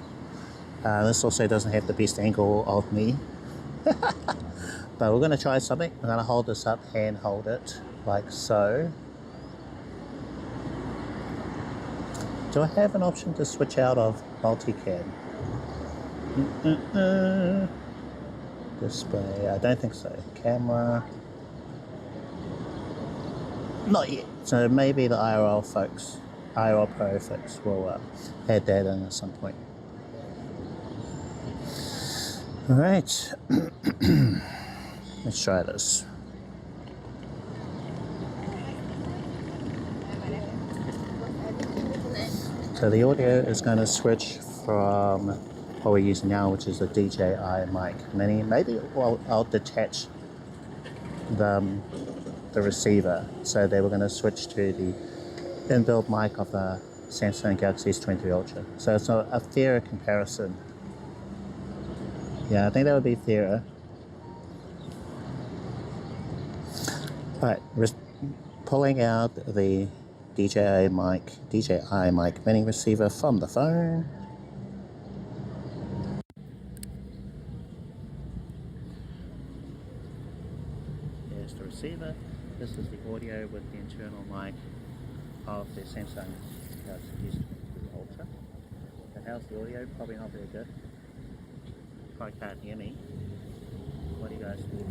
This also doesn't have the best angle of me. But we're going to try something. I'm going to hold this up, hand hold it, like so. Do I have an option to switch out of multicam? Display, I don't think so. Camera, not yet. So maybe the IRL folks, IRL Pro folks will add that in at some point. All right, let's try this. So the audio is going to switch from what we're using now, which is the DJI mic mini. Maybe I'll detach the receiver, so they were going to switch to the inbuilt mic of the Samsung Galaxy S23 Ultra. So it's a fairer comparison. Yeah, I think that would be fairer. Alright, we're pulling out the DJI mic mini receiver from the phone. There's the receiver. This is the audio with the internal mic of the Samsung Galaxy S23 Ultra. And how's the audio? Probably not very good. Probably can't hear me. What do you guys think?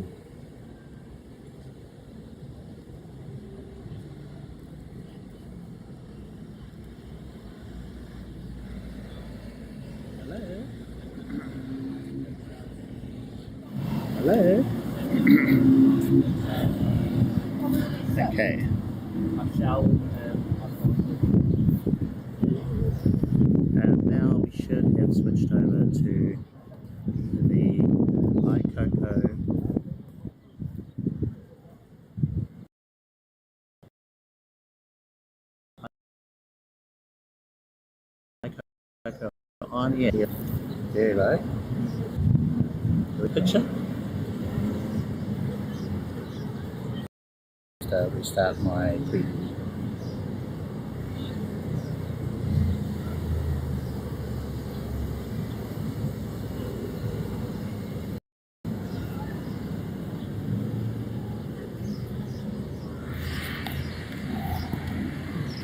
Hello? Hello? Okay. And now we should have switched over to the Aicoco onAir. Very low. The picture. Restart my preview.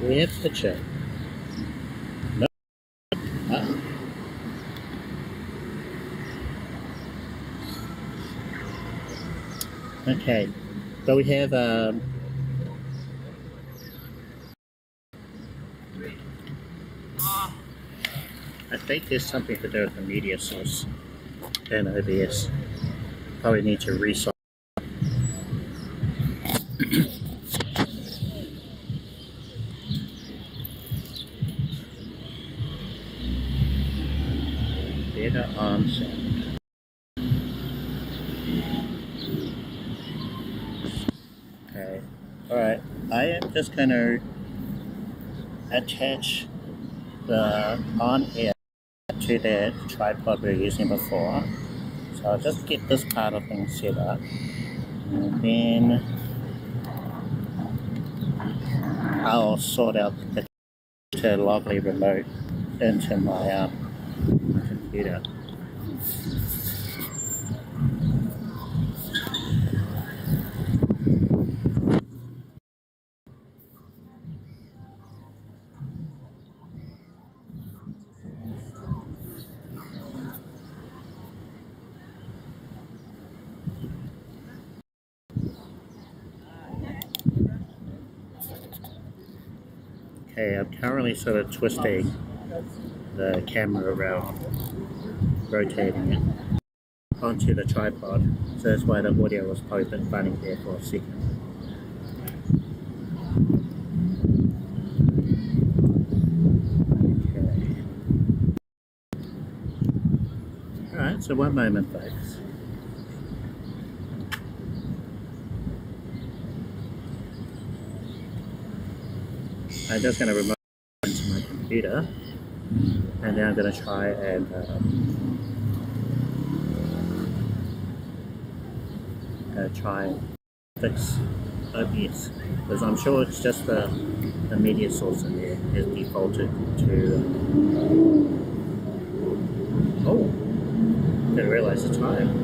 We have picture. No. Okay, but we have I think there's something to do with the media source in OBS. Probably need to resolve. Better on sound. Okay, alright. I am just going to attach the on-air to the tripod we were using before. So I'll just get this part of things set up, and then I'll sort out the logly remote into my computer. Okay, I'm currently sort of twisting the camera around, rotating it onto the tripod, so that's why the audio was probably a bit funny there for a second. Okay. Alright, so one moment folks. I'm just going to remote into my computer, and then I'm going to try and fix OBS, because I'm sure it's just the media source in there is defaulted to. Oh, didn't realize the time.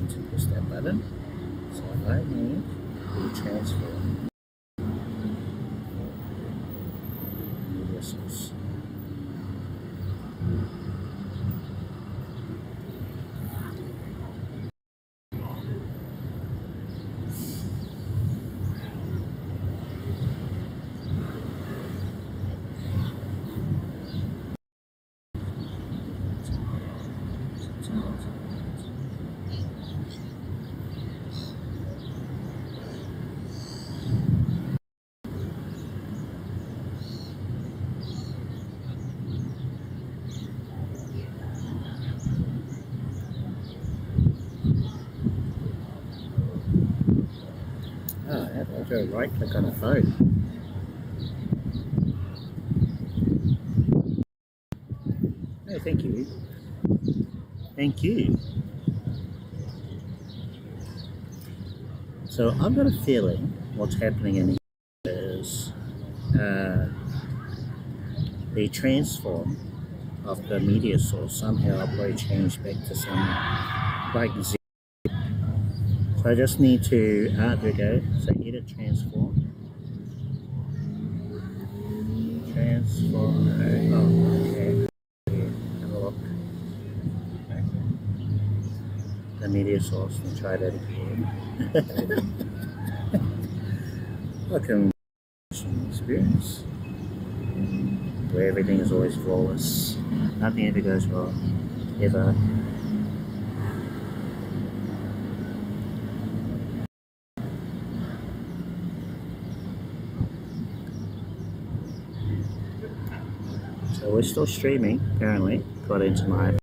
To push that button, so I need to transform media source. I have to right click on a phone. Oh, thank you. Thank you. So I've got a feeling what's happening in here is the transform of the media source somehow probably changed back to some like Z. So I just need to, there we go, so edit transform. Transform, oh, okay. Have a look. The media source, and try that again. Welcome to experience where everything is always flawless. Nothing ever goes wrong, ever. So we're still streaming, apparently, got into my,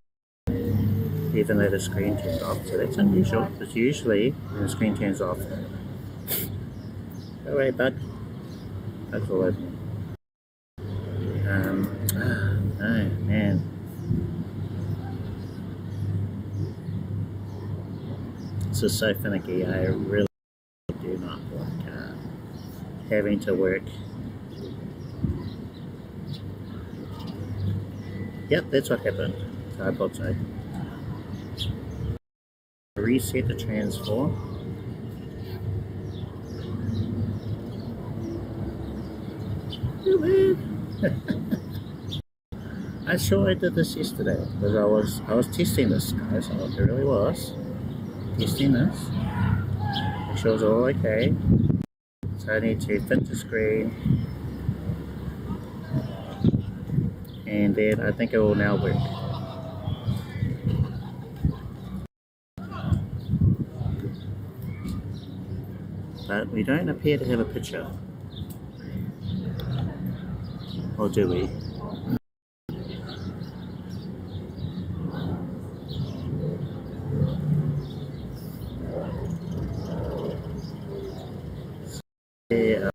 even though the screen turns off, so that's unusual, because usually when the screen turns off, go away bud, bug's all over me. Oh man, This is so finicky. I really do not like having to work. Yep, that's what happened. So I thought so. Reset the transform. I sure I did this yesterday because I was testing this, guys. I really was testing this. Make sure it's all okay. So I need to fit the screen, and then I think it will now work. But we don't appear to have a picture. Or do we? Yeah.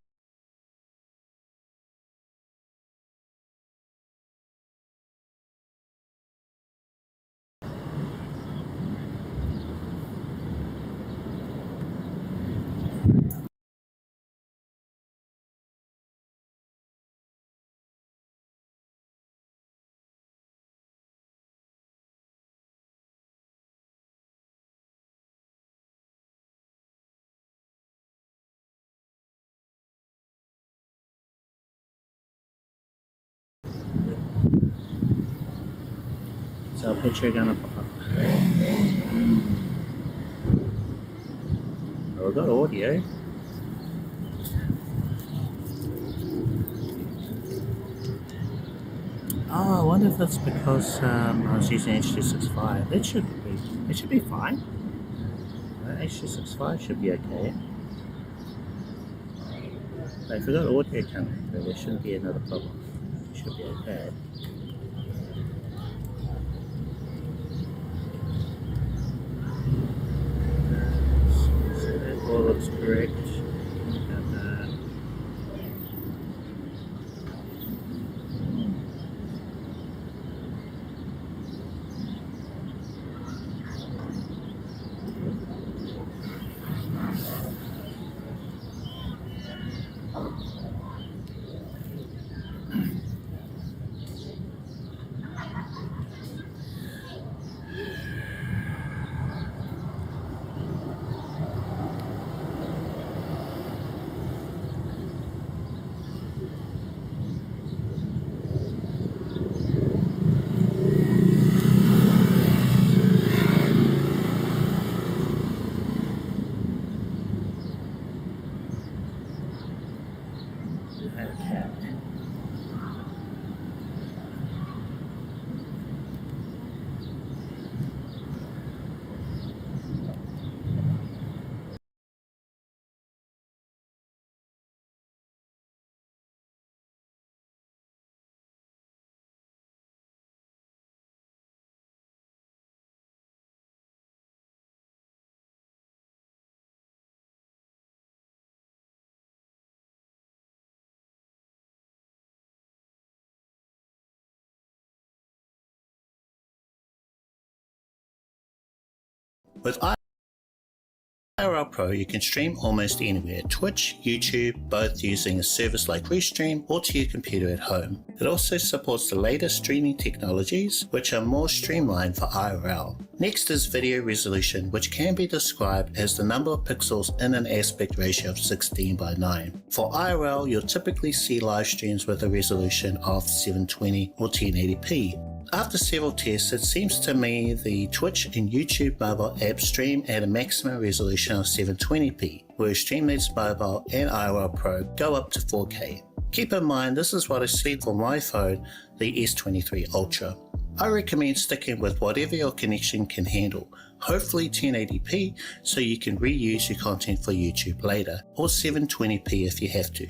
So picture gonna pop up. Oh, we've got audio. Oh, I wonder if that's because I was using H.265. It should be fine. H.265 should be okay. But if we've got audio coming through, there shouldn't be another problem. It should be okay. So that all looks correct. With IRL Pro, you can stream almost anywhere: Twitch, YouTube, both using a service like Restream or to your computer at home. It also supports the latest streaming technologies, which are more streamlined for IRL. Next is video resolution, which can be described as the number of pixels in an aspect ratio of 16:9. For IRL, you'll typically see live streams with a resolution of 720 or 1080p. After several tests, it seems to me the Twitch and YouTube mobile apps stream at a maximum resolution of 720p, whereas Streamlabs Mobile and IRL Pro go up to 4K. Keep in mind, this is what I see for my phone, the S23 Ultra. I recommend sticking with whatever your connection can handle, hopefully 1080p so you can reuse your content for YouTube later, or 720p if you have to.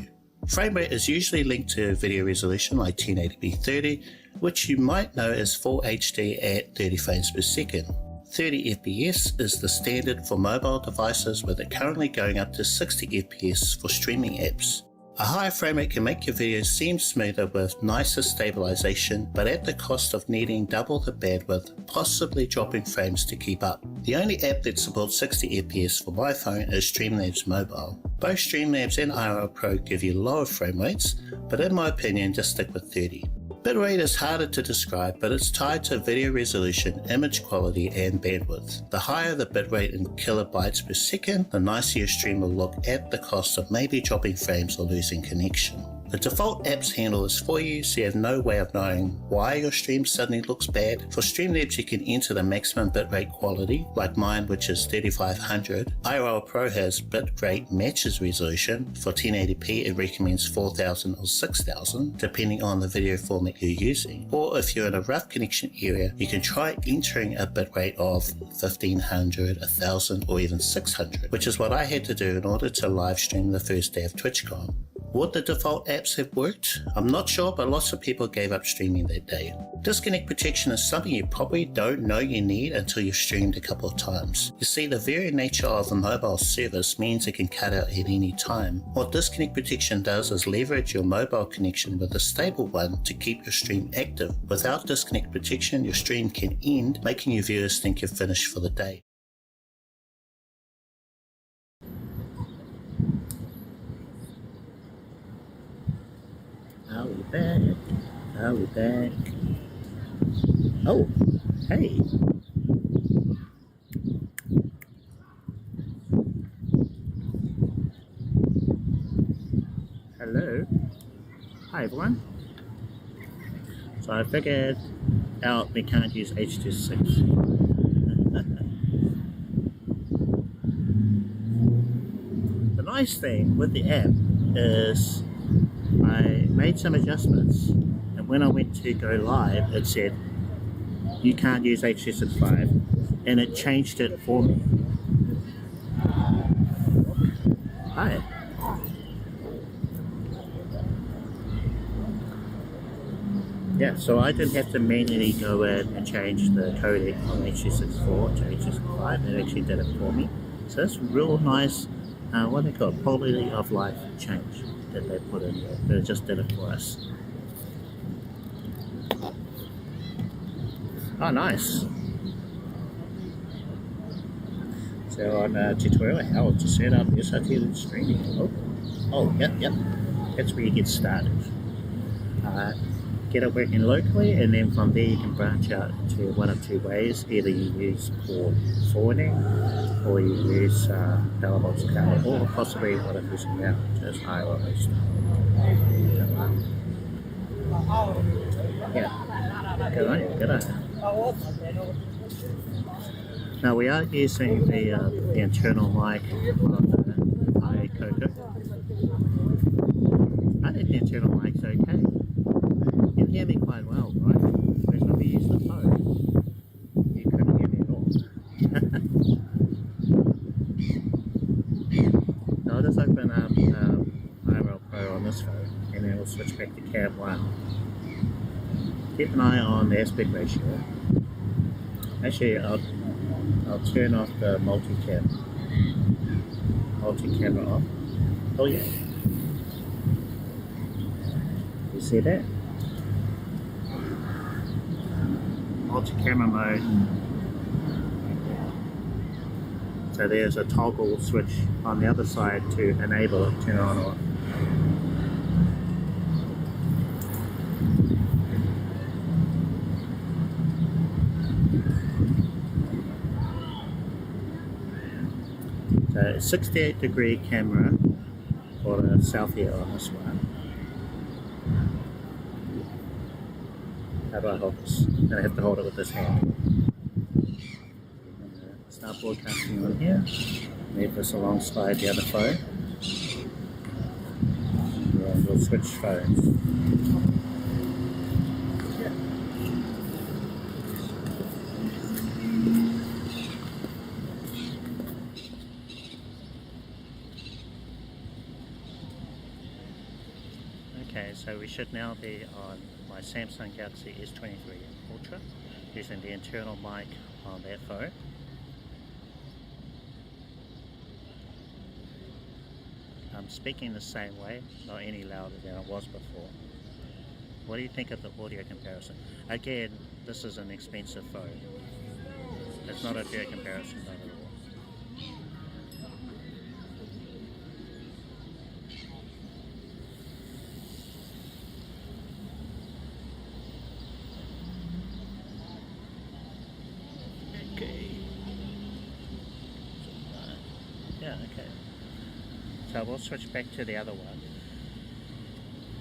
Frame rate is usually linked to video resolution like 1080p 30, which you might know is Full HD at 30 frames per second. 30 FPS is the standard for mobile devices, with it currently going up to 60 FPS for streaming apps. A higher frame rate can make your videos seem smoother with nicer stabilization, but at the cost of needing double the bandwidth, possibly dropping frames to keep up. The only app that supports 60 FPS for my phone is Streamlabs Mobile. Both Streamlabs and IRL Pro give you lower frame rates, but in my opinion just stick with 30. Bitrate is harder to describe, but it's tied to video resolution, image quality and bandwidth. The higher the bitrate in kilobytes per second, the nicer your stream will look at the cost of maybe dropping frames or losing connection. The default apps handle this for you, so you have no way of knowing why your stream suddenly looks bad. For Streamlabs you can enter the maximum bitrate quality, like mine which is 3500. IRL Pro has bitrate matches resolution. For 1080p it recommends 4000 or 6000 depending on the video format you're using. Or if you're in a rough connection area, you can try entering a bitrate of 1500, 1000 or even 600, which is what I had to do in order to live stream the first day of TwitchCon. Would the default apps have worked? I'm not sure, but lots of people gave up streaming that day. Disconnect protection is something you probably don't know you need until you've streamed a couple of times. You see, the very nature of a mobile service means it can cut out at any time. What disconnect protection does is leverage your mobile connection with a stable one to keep your stream active. Without disconnect protection, your stream can end, making your viewers think you've finished for the day. Are we back? Are we back? Oh, hey. Hello. Hi everyone. So I figured out we can't use H26. The nice thing with the app is I made some adjustments, and when I went to go live it said you can't use H265 and it changed it for me. Hi. Yeah, so I didn't have to manually go in and change the codec from H264 to H265. It actually did it for me. So that's real nice, what they call quality of life change that they put in there, but it just did it for us. Oh, nice. So on a tutorial how to set up SRT streaming. Oh, yep. That's where you get started. Get it working locally, and then from there you can branch out to one of two ways. Either you use port forwarding, or you use Box card, or possibly what I'm using now, just IRL. Yeah, good on. Now we are using the internal mic on the Aicoco. I think the internal mic's okay. You can hear me quite well, right? Whereas when we use the phone, you couldn't hear me at all. So I'll just open up IRL Pro on this phone, and then we'll switch back to Cam 1. Keep an eye on the aspect ratio. Actually, I'll turn off the multi-camera off. Oh yeah. You see that? Multi-camera mode. So there's a toggle switch on the other side to enable it, turn on or off. So 68-degree camera for the selfie on this one. How do I hold this? I'm going to have to hold it with this hand. Start broadcasting on here. Leave this alongside the other phone. And we'll switch phones. Okay, so we should now be on my Samsung Galaxy S23 Ultra using the internal mic on that phone. I'm speaking the same way, not any louder than it was before. What do you think of the audio comparison? Again, this is an expensive phone. It's not a fair comparison, not at all. Okay. Yeah, okay. So we'll switch back to the other one.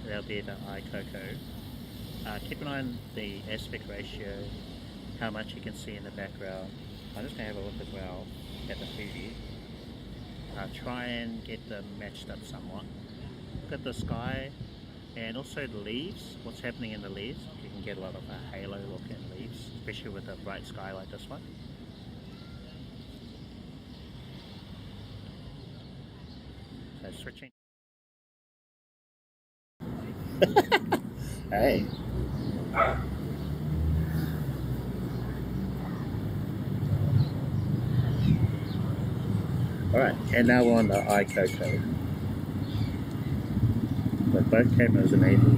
That'll be the Aicoco. Keep an eye on the aspect ratio, how much you can see in the background. I'm just going to have a look as well at the preview. Try and get them matched up somewhat. Look at the sky and also the leaves, what's happening in the leaves. You can get a lot of a halo look in leaves, especially with a bright sky like this one. So switching. Hey. Alright, and now we're on the Aicoco. With both cameras enabled.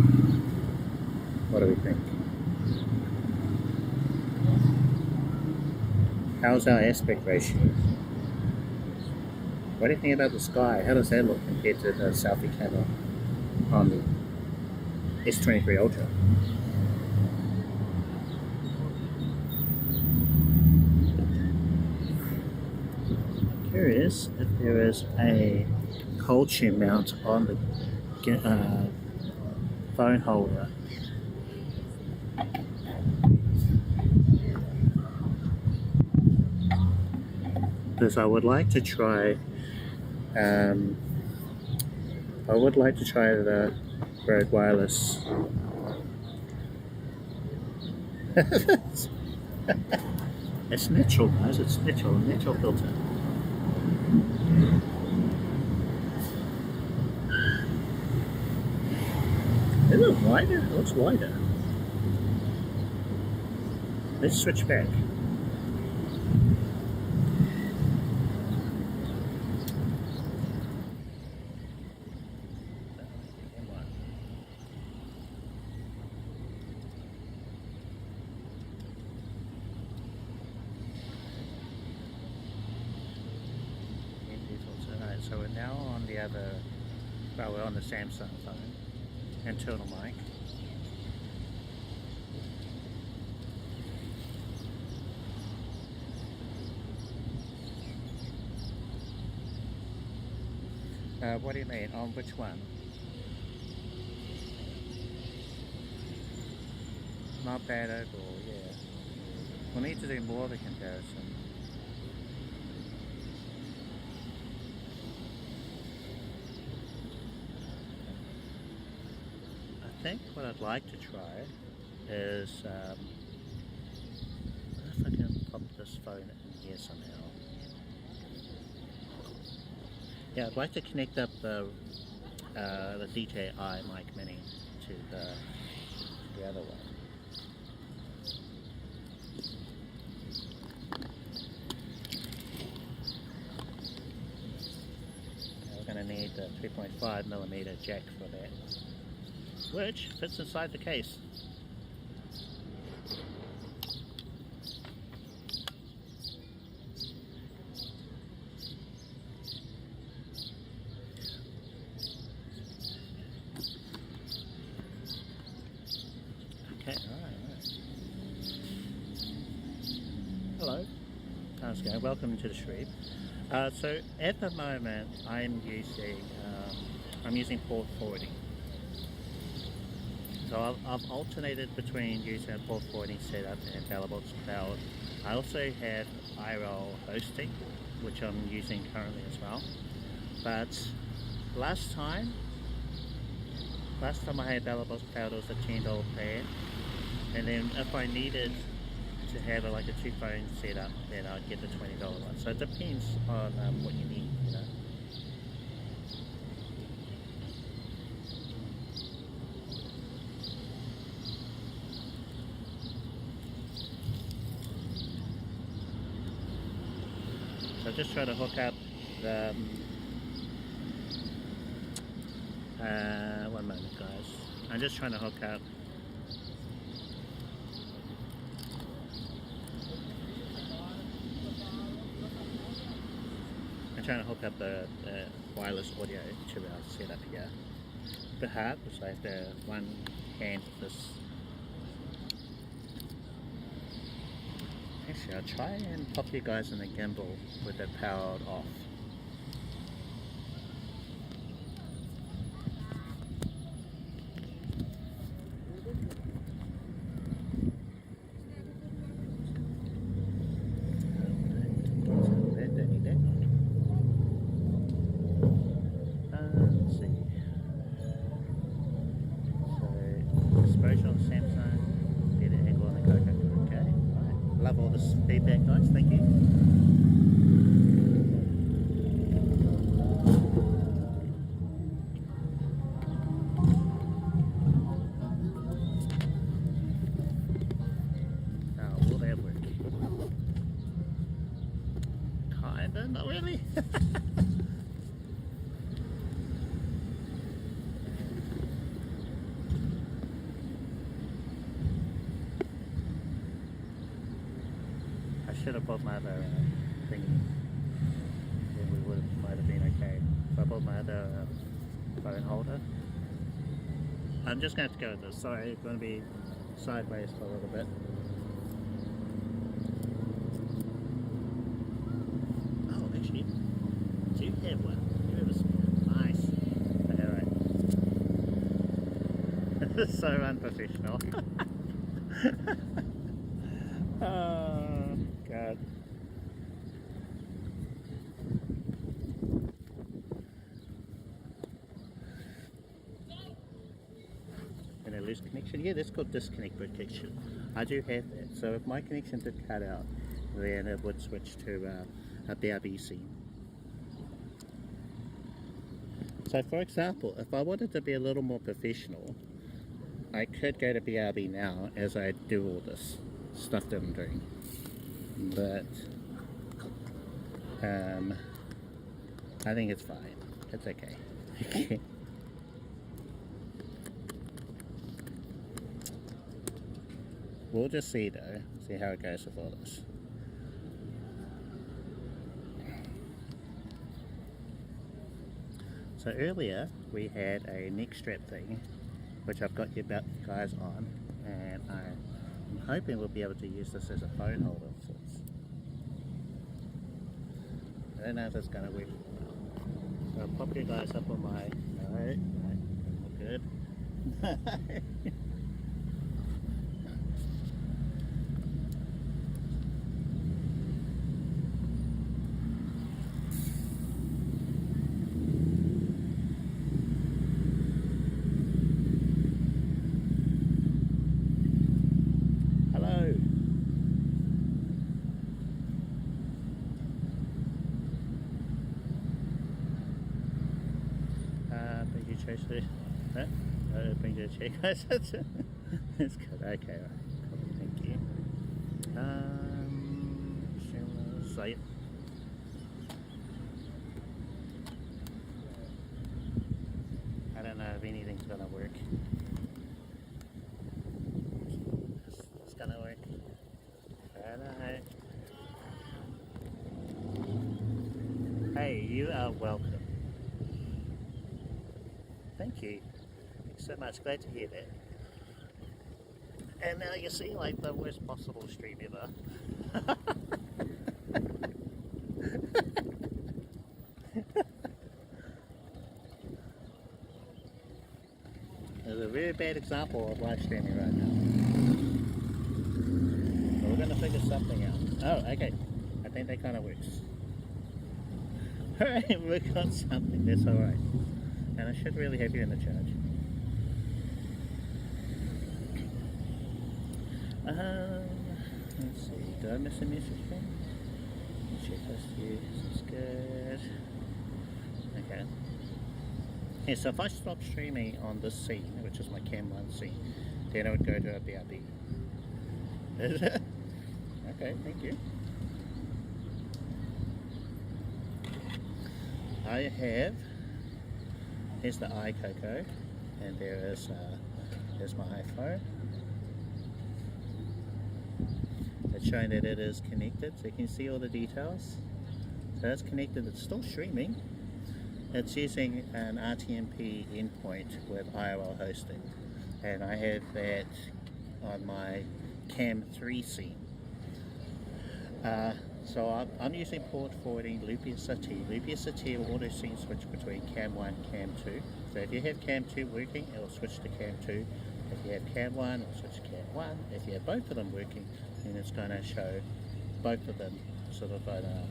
What do we think? How's our aspect ratio? What do you think about the sky? How does that look compared to the selfie camera on the S23 Ultra? I'm curious if there is a cold shoe mount on the phone holder. Because I would like to try the Rode Wireless. It's natural, guys. It's natural filter. Is it wider? It looks wider. Let's switch back. Alright, so we're now on the other, well, we're on the Samsung phone. Internal mic. What do you mean? On which one? Not bad overall, yeah. We'll need to do more of a comparison. I think what I'd like to try is, I wonder if I can pop this phone in here somehow. Yeah, I'd like to connect up the DJI mic mini to the other one. We're going to need the 3.5mm jack for that, which fits inside the case. Okay, alright. Hello, how's it going? Welcome to the stream. So at the moment I'm using port forwarding. So I've alternated between using a port forwarding setup and Bitrate Cloud. I also have IRL hosting, which I'm using currently as well. But last time I had Bitrate Cloud, it was a $10 plan, and then if I needed to have like a 2-phone setup, then I'd get the $20 one. So it depends on what you need, you know. So just try to hook up the One moment guys, I'm just trying to hook up. I'm trying to hook up the wireless audio to our setup here. A bit hard because I have the one hand with this. Actually, I'll try and pop you guys in the gimbal with it powered off. Let's see. So, exposure on Samsung, get an angle on the Codec. Okay, alright. Love all this feedback, guys. Thank you. Oh, will that work? Kinda, not really. I should have bought my other thingy. Then we might have been okay. If I bought my other phone holder. I'm just going to have to go with this. Sorry, it's going to be sideways for a little bit. Oh, actually, do you have one? It was nice. Alright. This is so unprofessional. Oh, God. And I lose connection? Yeah, that's called disconnect protection. I do have that. So if my connection did cut out, then it would switch to a BRB scene. So for example, if I wanted to be a little more professional, I could go to BRB now as I do all this stuff that I'm doing. But I think it's fine. It's okay. We'll just see though, see how it goes with all this. So earlier we had a neck strap thing, which I've got you guys on, and I'm hoping we'll be able to use this as a phone holder of sorts. I don't know if it's going to work. So I'll pop you guys up on my... No, good. Bring you a check. It's good. Okay, right. Cool. Thank you. Site. I don't know if anything's gonna work. It's gonna work. I don't know. Hey, you are welcome. Thank you. Thanks so much. Glad to hear that. And now you see like the worst possible stream ever. There's a very bad example of live streaming right now. But we're going to figure something out. Oh, okay. I think that kind of works. Alright, we've got something. That's alright. And I should really have you in the charge. Let's see, did I miss a message from? Check this here, this is good. Okay. Yeah, so if I stop streaming on this scene, which is my Cam 1 scene, then I would go to a BRB. Is it? Okay, thank you. I have here's the Aicoco, and there's my iPhone. It's showing that it is connected, so you can see all the details. So it's connected, it's still streaming. It's using an RTMP endpoint with IRL hosting, and I have that on my Cam 3 scene. So I'm using port forwarding Loopy SRT. Loopy SRT will auto scene switch between Cam 1 and Cam 2. So if you have Cam 2 working, it will switch to Cam 2. If you have Cam 1, it will switch to Cam 1. If you have both of them working, then it's going to show both of them sort of on a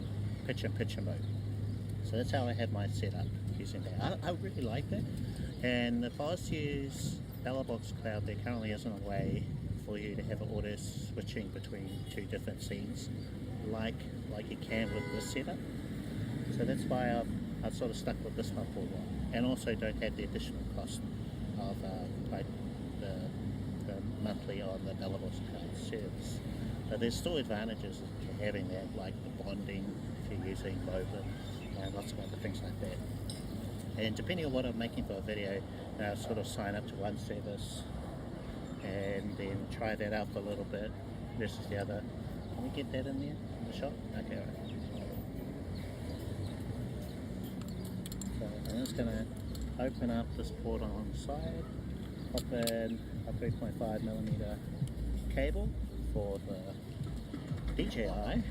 picture mode. So that's how I have my setup using that. I really like that. And if I was to use BellBox Cloud, there currently isn't a way for you to have an auto switching between two different scenes like you can with this setup. So that's why I've sort of stuck with this one for a while, and also don't have the additional cost of like the monthly on the BellBox Cloud service. But there's still advantages to having that, like the bonding if you're using MOBA and lots of other things like that. And depending on what I'm making for a video, I'll sort of sign up to one service and then try that out for a little bit versus the other. Can we get that in there in the shop? Okay, right. So I'm just going to open up this port on the side, pop in a 3.5mm cable for the DJI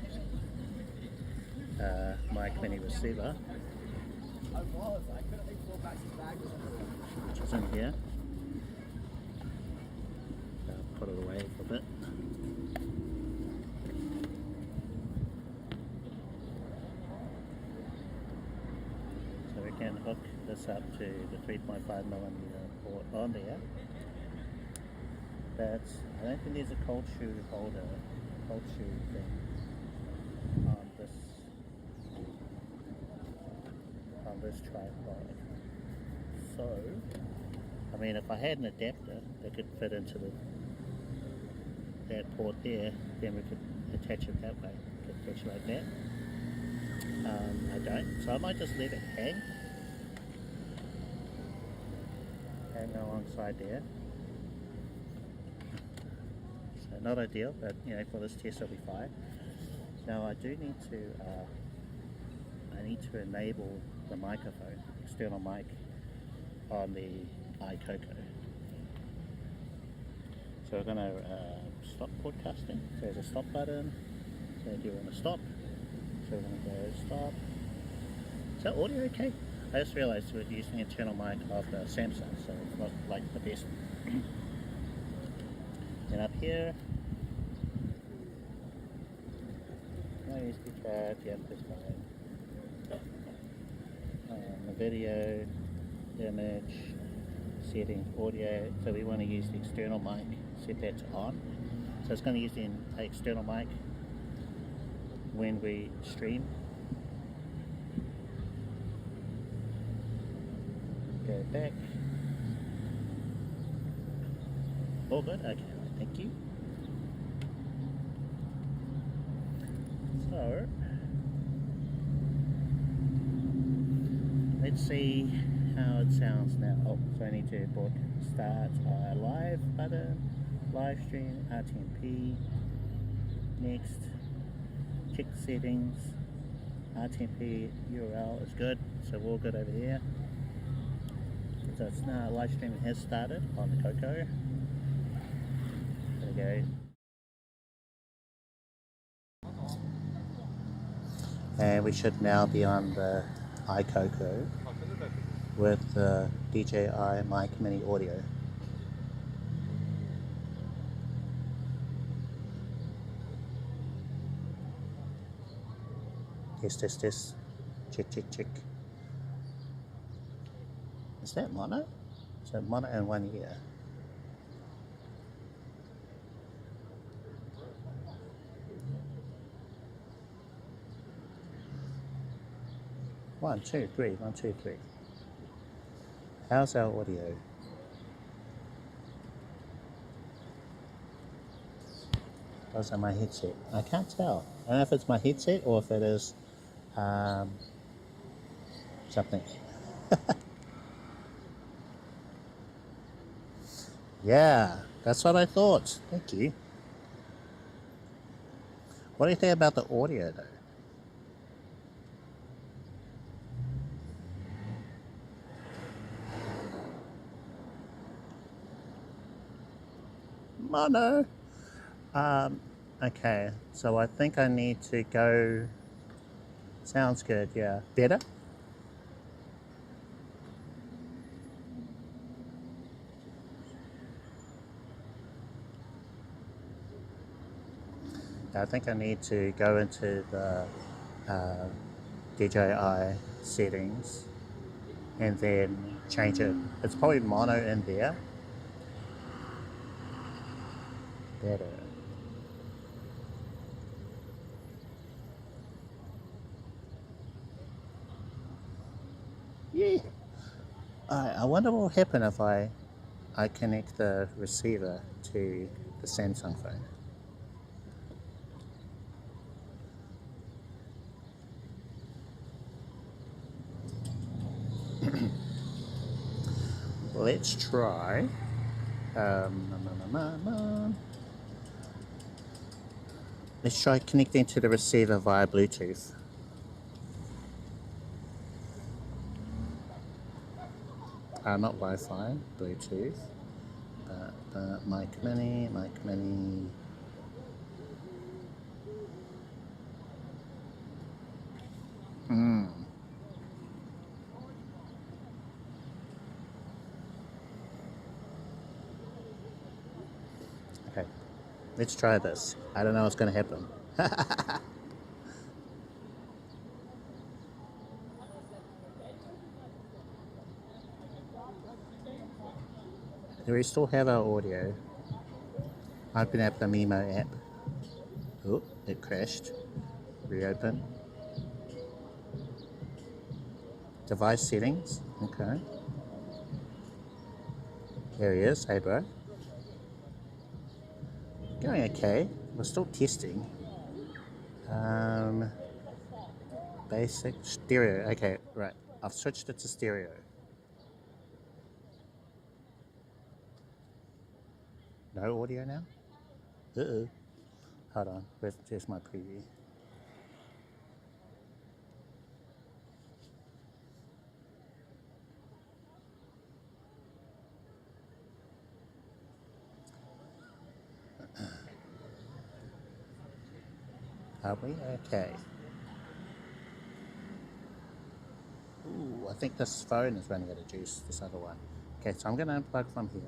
mic mini receiver, which is in here. I'll put it away for a bit. So we can hook this up to the 3.5mm port on there. I don't think there's a cold shoe holder, cold shoe thing on this tripod. So, I mean, if I had an adapter that could fit into that port there, then we could attach it that way. Could attach it like that. I don't, so I might just let it hang alongside there. So not ideal, but you know, for this test it'll be fine. Now I do need to enable the microphone, external mic on the Aicoco. So we're going to stop broadcasting. So there's a stop button. So do you want to stop? So we're going to go stop. Is that audio okay? I just realised we're using internal mic of the Samsung, so it's not like the best. And up here, no USB card, yeah, that's fine. The video, image, setting, audio, so we want to use the external mic, set that to on. So it's going to use the external mic when we stream. Go back. All good? Okay, thank you. So, let's see how it sounds now. Oh, so I need to start our live button, live stream, RTMP. Next, check settings, RTMP URL is good, so we're all good over here. So it's now live streaming has started on the Coco. There we go. And we should now be on the Aicoco with the DJI mic mini audio. Test, test, test. Check, check, check. Is that mono? Is that mono in one ear? One, two, three. 1, 2, 3. How's our audio? How's my headset? I can't tell. I don't know if it's my headset or if it is something. Yeah, that's what I thought. Thank you. What do you think about the audio though? Mono. Okay, so I think I need to go. Sounds good, yeah. Better? I think I need to go into the DJI settings and then change it. It's probably mono in there. Better. Yeah. I wonder what will happen if I connect the receiver to the Samsung phone. Let's try. Let's try connecting to the receiver via Bluetooth. Not Wi-Fi, Bluetooth. Mic Mini. Okay, let's try this. I don't know what's going to happen. Do we still have our audio? Open up the Mimo app. Oh, it crashed. Reopen. Device settings. Okay. There he is. Hey, bro. Going okay. We're still testing. Basic stereo. Okay, right. I've switched it to stereo. No audio now? Uh-oh. Hold on. There's my preview. Are we? Okay. Ooh, I think this phone is running out of juice, this other one. Okay, so I'm going to unplug from here.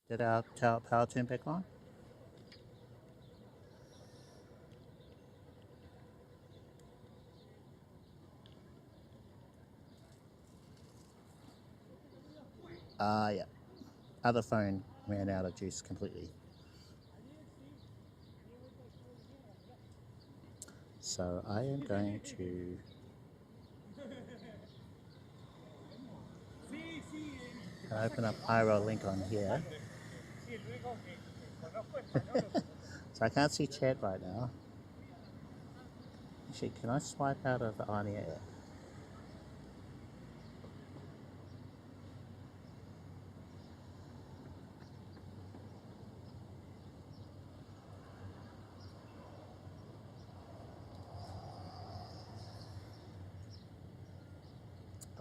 Did our power turn back on? Yeah. Other phone ran out of juice completely. So I am going to open up IRL Link on here. So I can't see chat right now. Actually, can I swipe out of the on-air app?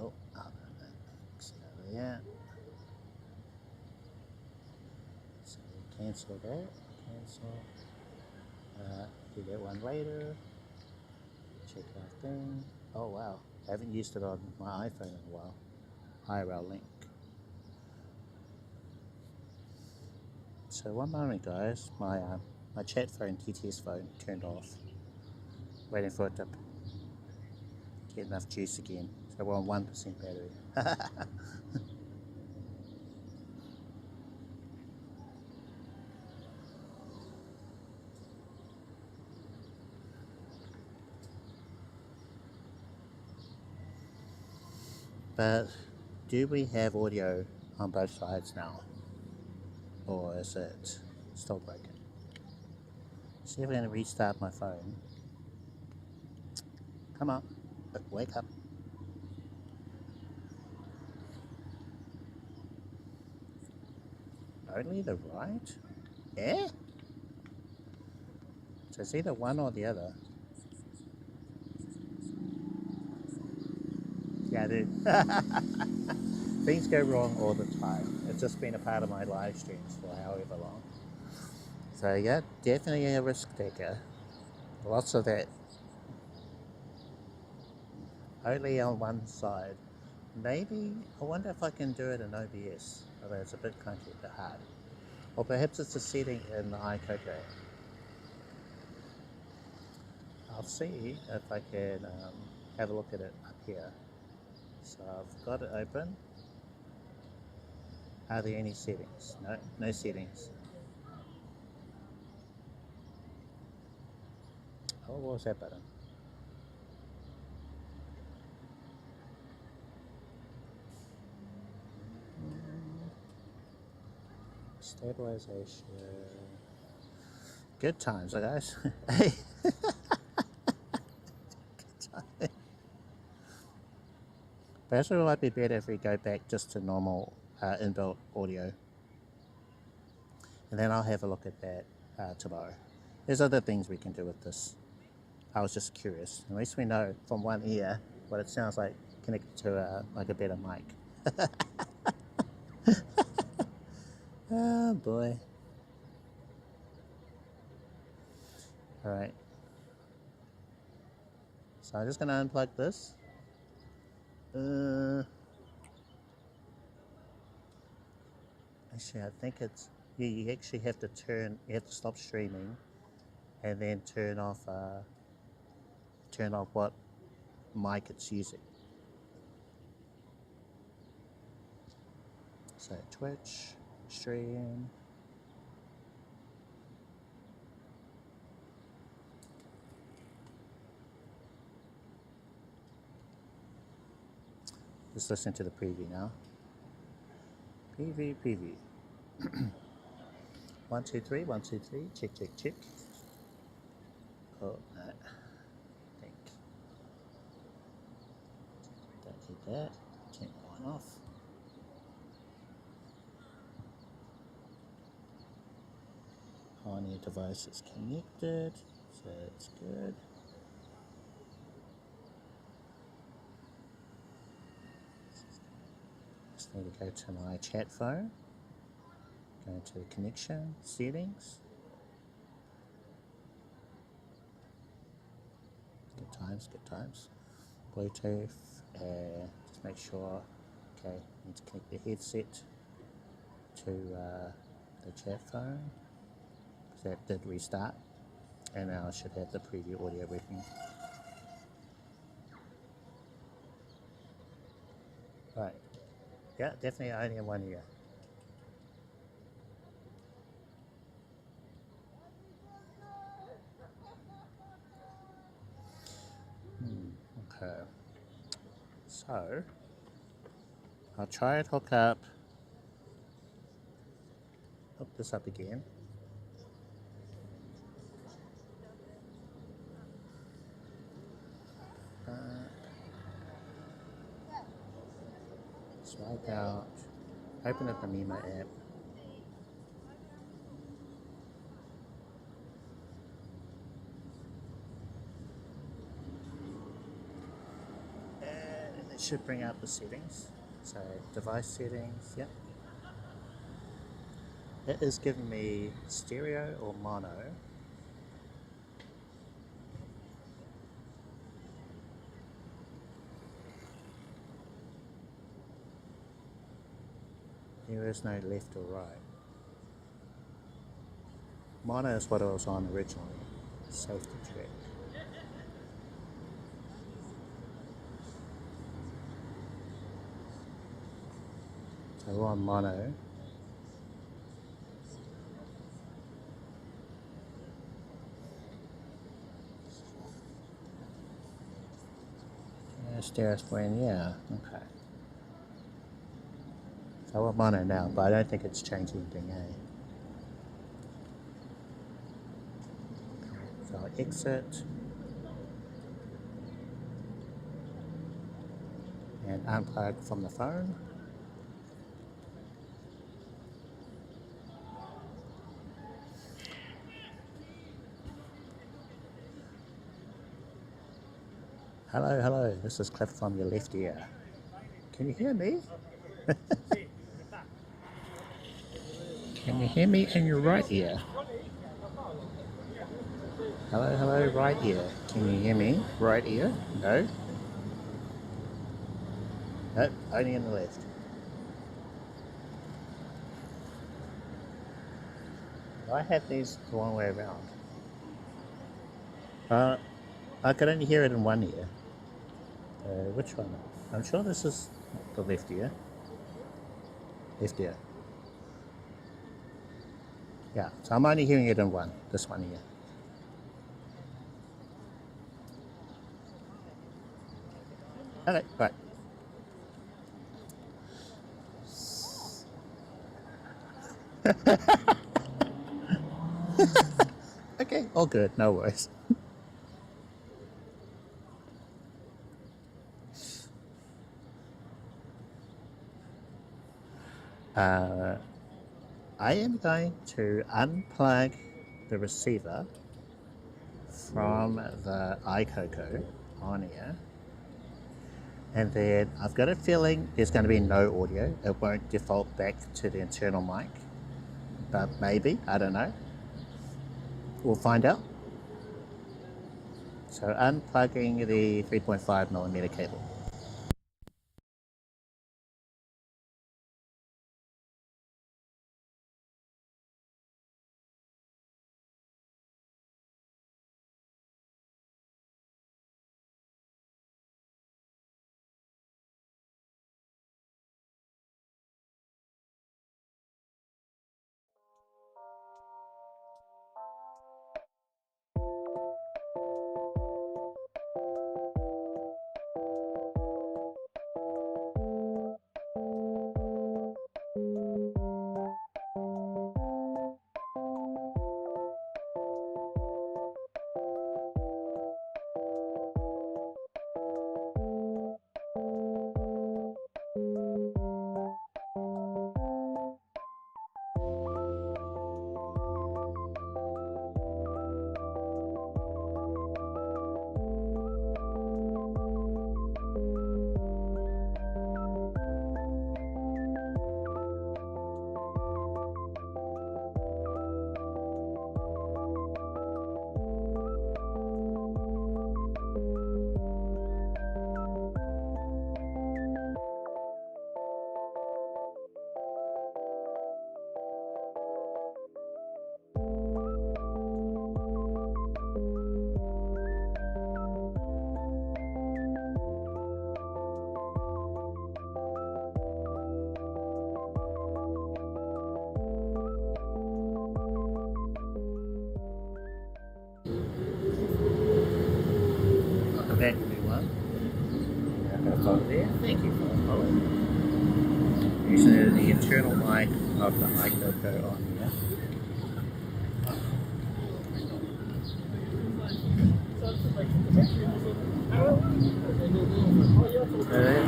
Oh, yeah. So cancel that. Cancel. Do that one later. Check our thing. Oh wow, I haven't used it on my iPhone in a while. IRL Link. So one moment guys, my chat phone, TTS phone, turned off. Waiting for it to get enough juice again. So we're on 1% battery. But do we have audio on both sides now? Or is it still broken? See if we're going to restart my phone. Come on, wake up. Only the right? Yeah? So it's either one or the other. Yeah, I do. Things go wrong all the time. It's just been a part of my live streams for however long. So yeah, definitely a risk taker. Lots of that. Only on one side. Maybe, I wonder if I can do it in OBS, although it's a bit clunky, a bit hard. Or perhaps it's a setting in the Aicoco app. I'll see if I can have a look at it up here. So I've got it open. Are there any settings? No, no settings. Oh, what was that button? Stabilization. Good times, guys. Hey. Perhaps it might be better if we go back just to normal inbuilt audio. And then I'll have a look at that tomorrow. There's other things we can do with this. I was just curious. At least we know from one ear what it sounds like connected to like a better mic. Oh boy. Alright. So I'm just going to unplug this. Actually, I think it's, yeah, you actually have to stop streaming and then turn off what mic it's using. So Twitch, stream. Just listen to the preview now. Preview. 1, 2, 3, 1, 2, 3, check. Oh, no. I think. Don't hit that. Turn that one off. On your device is connected, so it's good. Just need to go to my chat phone, go to the connection, settings. Good times. Bluetooth, just make sure, okay, need to connect the headset to the chat phone. That did restart, and now I should have the preview audio working. Right, yeah, definitely only in one ear. Okay, so I'll try and hook this up again. Swipe out, open up the Memo app. And it should bring out the settings. So device settings, yep. It is giving me stereo or mono. There is no left or right. Mono is what I was on originally. Safety check. So we're on mono. Stereo screen, yeah, okay. So we're on mono now, but I don't think it's changed anything, eh? So I'll exit and unplug from the phone. Hello, hello, this is Cliff from your left ear. Can you hear me? Can you hear me in your right ear? Hello, hello, right ear. Can you hear me? Right ear? No? Nope, only in the left. I have these the wrong way around. I could only hear it in one ear. Which one? I'm sure this is the left ear. Left ear. Yeah, so I'm only hearing it in one, this one here. Okay, right. Okay, all good, no worries. I am going to unplug the receiver from the Aicoco onAir, and then I've got a feeling there's going to be no audio. It won't default back to the internal mic, but maybe, I don't know. We'll find out. So unplugging the 3.5mm cable. Back everyone. There. Thank you for following. Using the internal mic of the Aicoco onAir.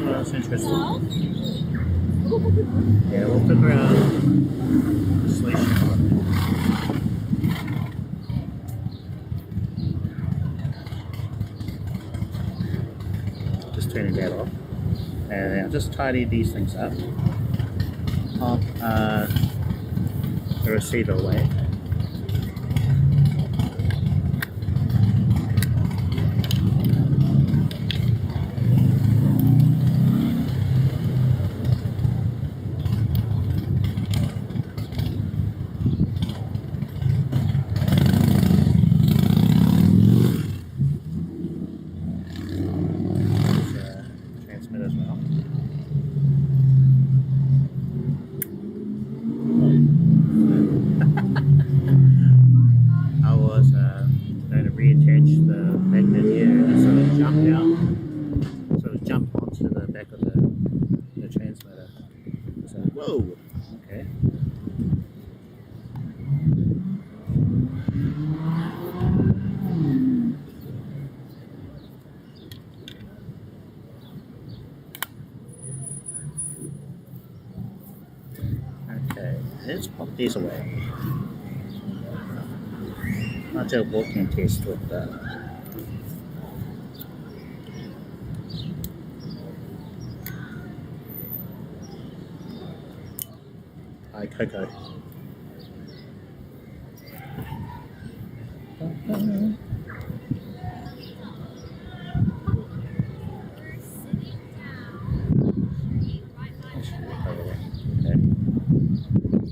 That's interesting. Yeah, we'll look around. Solution. Turning that off, and I'll just tidy these things up. Pop the receiver away. let's pop these away. I'll do a walking test with Aicoco.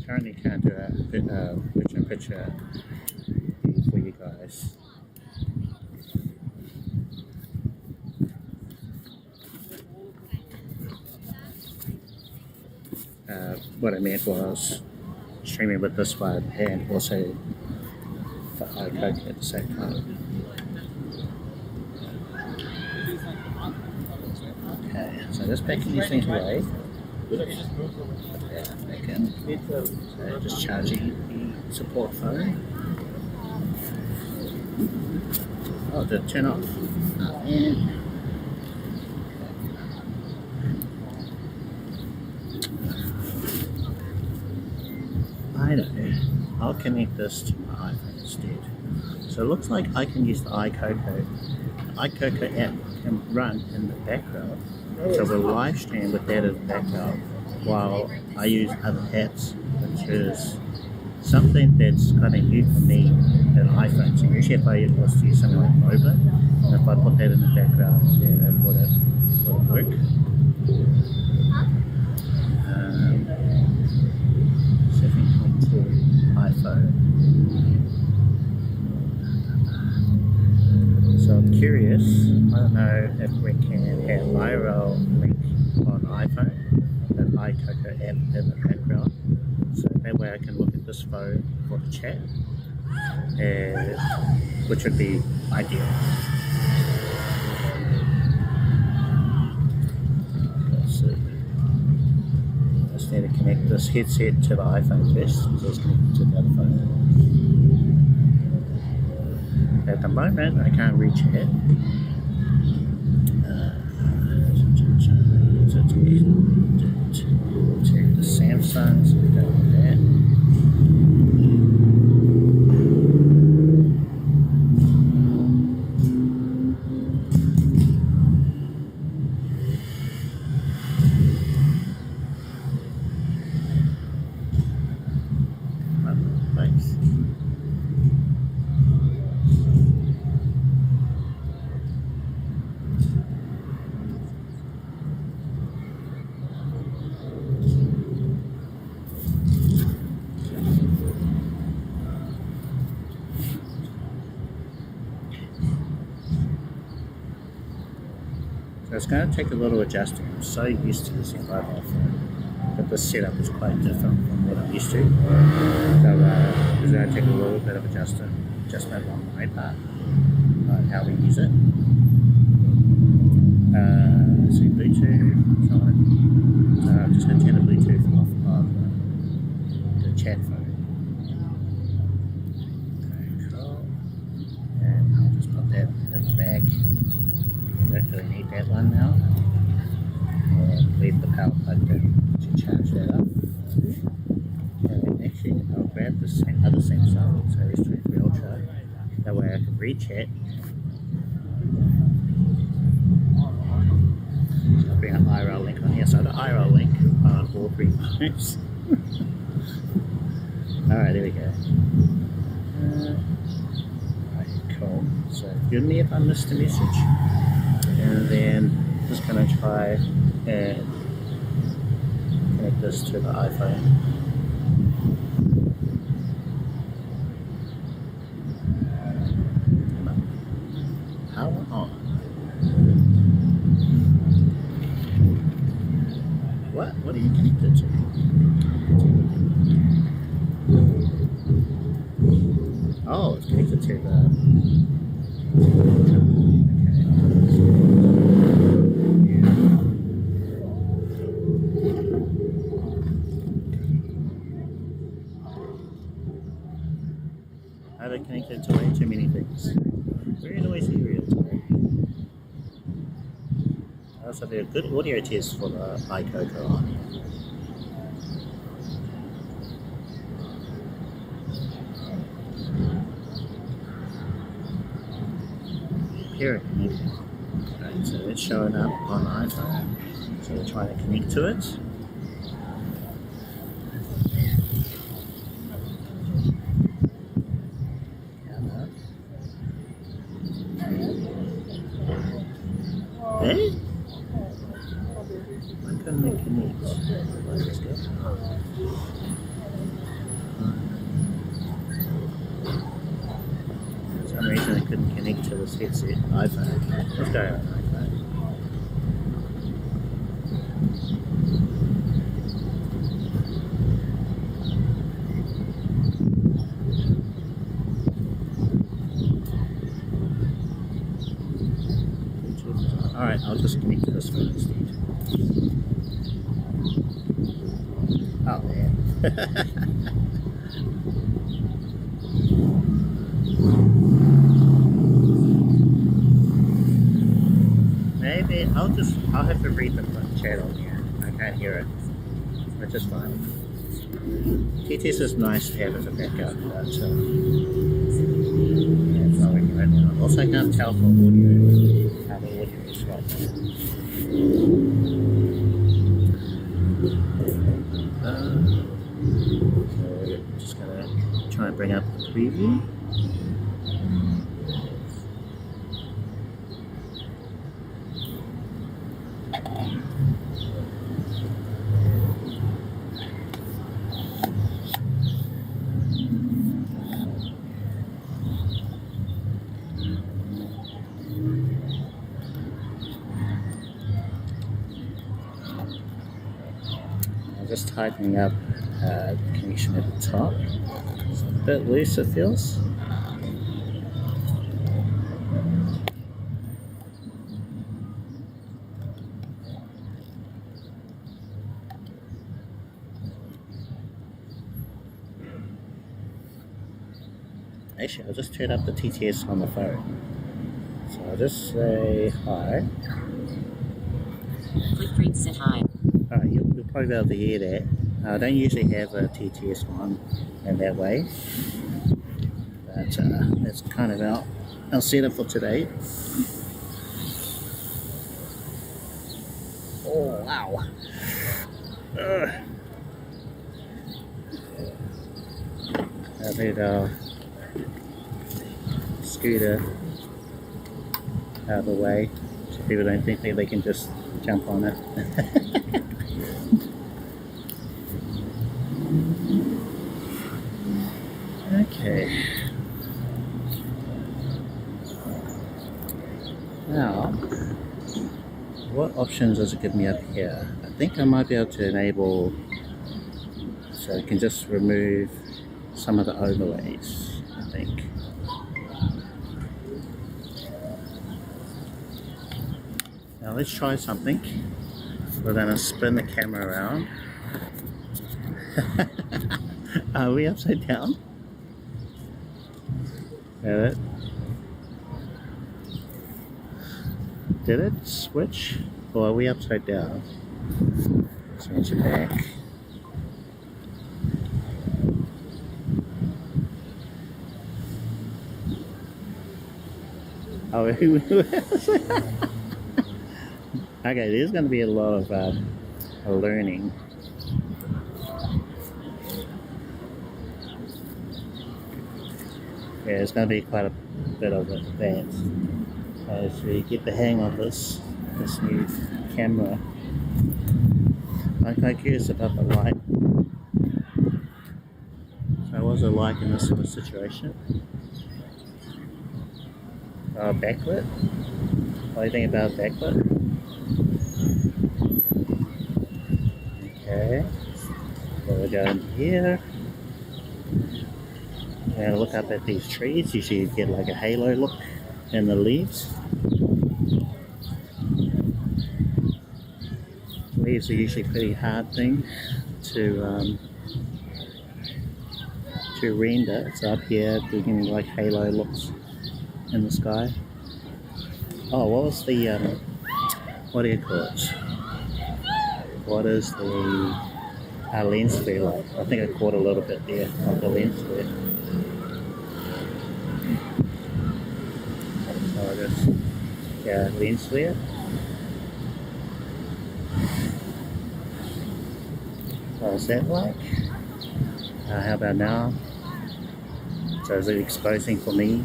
Currently can't do a picture for you guys. What I meant was streaming with this one and also for Aicoco at the same time. Okay, so just packing these things away. Back in. So just charging the support phone. Oh, did it turn off? Oh, man. I don't know. I'll connect this to my iPhone instead. So it looks like I can use the Aicoco. The Aicoco app can run in the background. So we'll live stream with that in the background while I use other apps, which is something that's kind of new for me in an iPhone. So usually if I was to use something like Mobile, and if I put that in the background, then it wouldn't work. Setting onto iPhone. So I'm curious, I don't know if we can have IRL Link on iPhone and Aicoco app in the background. So that way I can look at this phone for the chat, which would be ideal. So I just need to connect this headset to the iPhone first, so it's connected to the other phone. At the moment, I can't reach it. To the Samsung, so we don't want that. Thanks. So it's going to take a little adjusting. I'm so used to this mobile phone, but this setup is quite different from what I'm used to. So it's going to take a little bit of adjustment on my part on how we use it. So Bluetooth on. So I'm just going to turn the Bluetooth off of the chat phone. Okay, cool. And I'll just put that in the bag. Don't really need that one now. Leave the power plug in to charge that up. And actually, I'll grab the other Samsung, so S23 Ultra. That way I can re-chat. So I'll bring up IRL Link on here. So the IRL Link on all three phones. Alright, there we go. Right, cool. So forgive me if I missed a message. And then just going to try and connect this to the iPhone. Power on. What are you connected to? Oh, it's connected to the... I've connected to way too many things. Very noisy area today. I also did a good audio test for the Aicoco on here. hear it connecting. Right, so it's showing up on iPhone. So we're trying to connect to it. Hey? Why couldn't it connect? Let's go. For some reason it couldn't connect to this headset iPhone. Let's go on iPhone. Alright, I'll just connect to this phone instead. Oh man. Maybe I'll have to read the chat on here. I can't hear it, which is fine. TTS is nice to have as a backup, but yeah, it's not working right now. Also, I can't tell for audio how the audio is right now. So we're just gonna try and bring up the preview. Just tightening up the connection at the top. It's a bit loose, it feels. Actually, I'll just turn up the TTS on the phone. So I'll just say hi. Bitrate set high. Alright, you'll probably be able to hear that. I don't usually have a TTS on in that way, but that's kind of our setup for today. Oh wow! I need our scooter out of the way so people don't think that they can just jump on it. Okay. Now, what options does it give me up here? I think I might be able to enable, so I can just remove some of the overlays, I think. Now let's try something. We're going to spin the camera around. Are we upside down? Did it switch? Or are we upside down? Switch it back. Oh, okay, there's going to be a lot of learning. Yeah, it's going to be quite a bit of that. As we get the hang of this new camera. I'm quite curious about the light. So what's it like in this sort of situation? Backlit? What do you think about backlit? Okay. So we're going here. And look up at these trees. Usually you get like a halo look in the leaves. Leaves are usually a pretty hard thing to render. So up here we're getting like halo looks in the sky. Oh, what was the what do you call it? What is the lens flare like? I think I caught a little bit there of the lens flare. So I just Yeah, lens flare. What's that like? How about now? So is it exposing for me?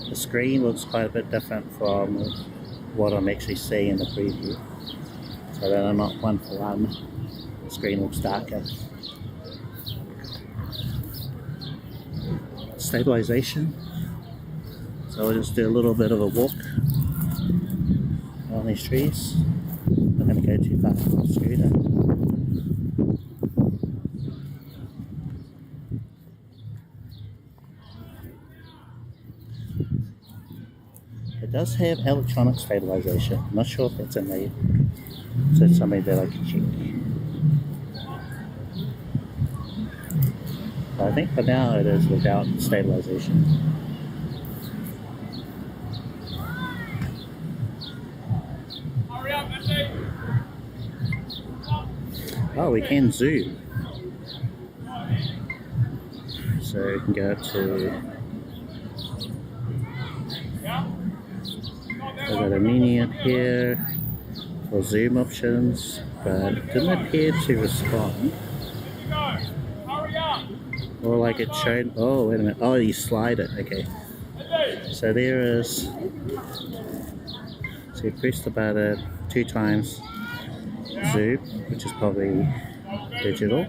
The screen looks quite a bit different from what I'm actually seeing in the preview. So they're not one for one. The screen looks darker. Stabilization. So I'll just do a little bit of a walk on these trees. I'm not going to go too far with the scooter. It does have electronic stabilization. I'm not sure if that's enabled. So it's something that I can check. But I think for now it is without stabilization. Oh, we can zoom. So we can go to. I've got a menu up here for zoom options, but it didn't appear to respond. Or like it showed. Oh, wait a minute. Oh, you slide it. Okay. So there is. So you press the button 2 times, zoom, which is probably digital,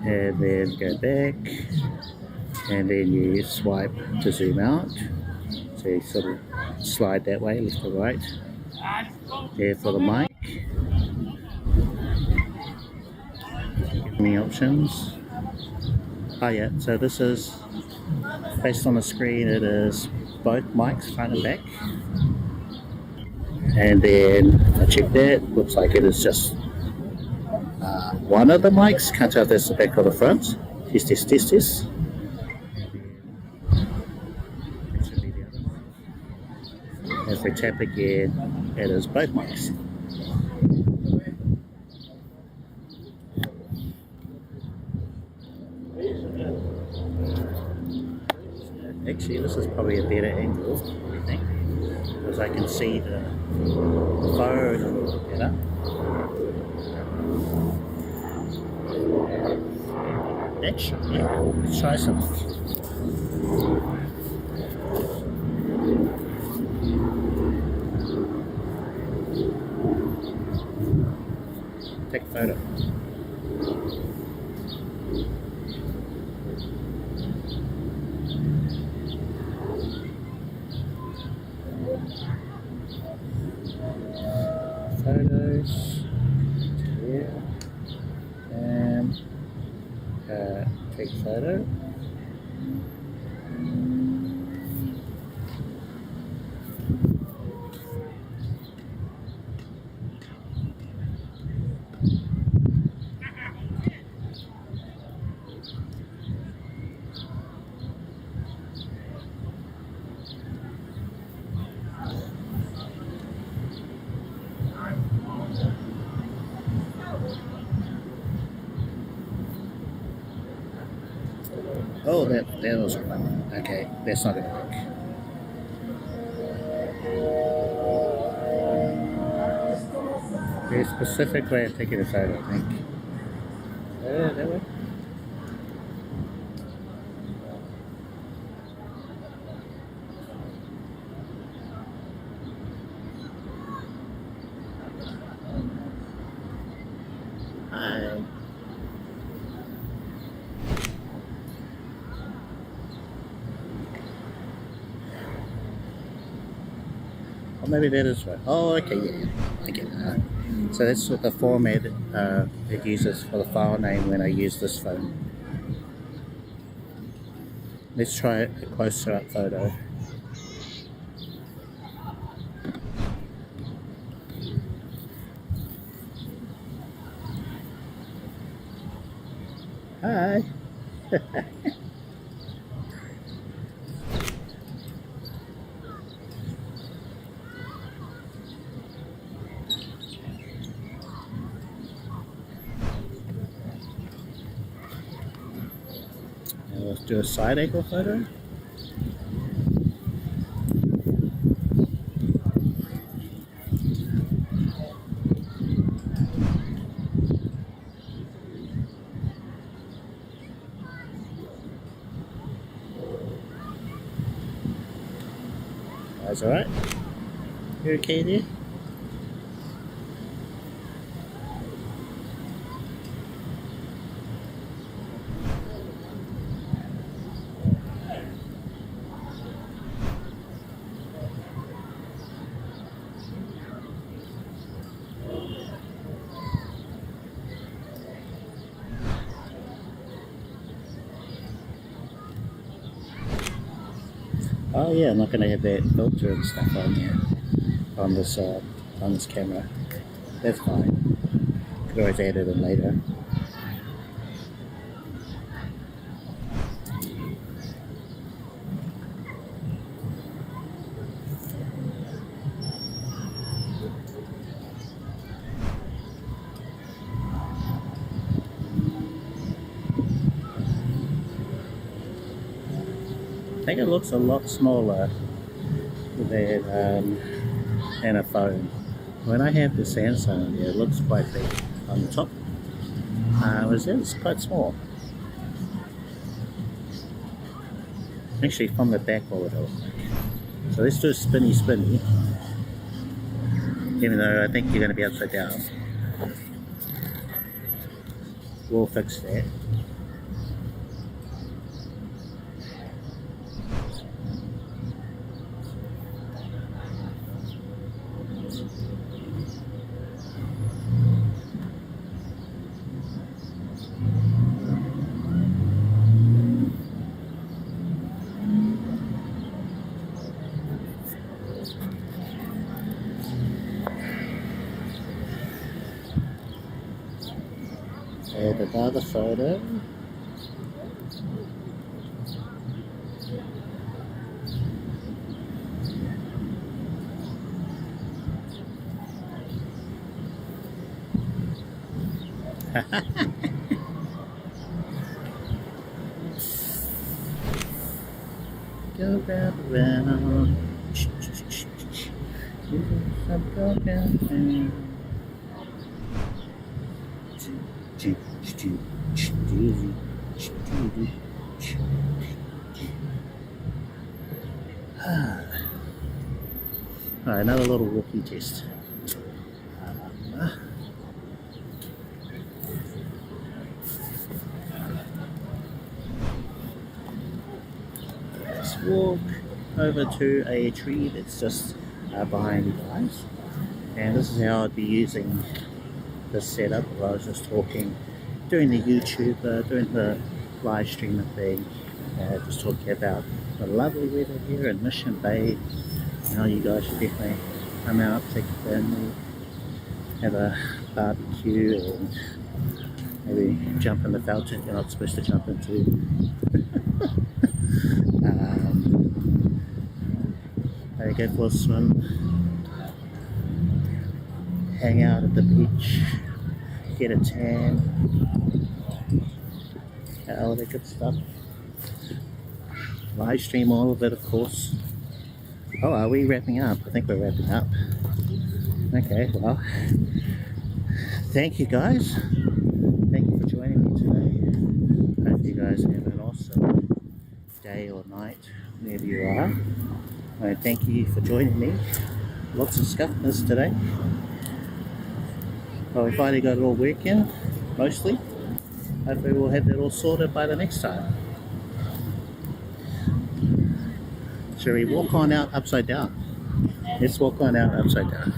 and then go back, and then you swipe to zoom out. So you sort of slide that way, left or right. There for the mic. Any options? Oh yeah, so this is based on the screen. It is both mics, front and back. And then I checked that. Looks like it is just one of the mics. Can't tell if that's the back or the front. Test, test, test, test. If we tap again, it is both mics. Actually, this is probably a better angle, I think, because I can see the phone a little better. Actually, let's try something. Take a photo. Photos. Yeah. And take a photo. Oh, that was fun. Okay, that's not going to work. There's a specific way of taking a photo, I think. That way? Or maybe that is right. Oh, okay, yeah. Okay. So that's what the format it uses for the file name when I use this phone. Let's try a closer up photo. Hi. Let's do a side angle photo. guys alright? You okay there? Oh yeah, I'm not going to have that filter and stuff on here, on this camera. That's fine. Could always add it in later. I think it looks a lot smaller than a phone. When I have the Samsung, it looks quite big on the top. It's quite small. Actually, from the back, what would it look like? So let's do a spinny. Even though I think you're going to be upside down. We'll fix that. Add another photo. Go round. Go round. Alright, another little walkie test. Let's walk over to a tree that's just behind you guys, and this is how I'd be using this setup. I was just talking, doing the YouTube, doing the live streaming thing, just talking about the lovely weather here in Mission Bay. You know, you guys should definitely come out, take a family, have a barbecue, and maybe jump in the fountain you're not supposed to jump into. Maybe go for a swim, hang out at the beach, get a tan, all that good stuff. Live stream all of it, of course. Oh, are we wrapping up? I think we're wrapping up. Okay, well, thank you guys. Thank you for joining me today. Hope you guys have an awesome day or night, wherever you are. Thank you for joining me. Lots of scuffness today. Well, we finally got it all working, mostly. Hopefully we'll have that all sorted by the next time. Shall we walk on out upside down? Let's walk on out upside down.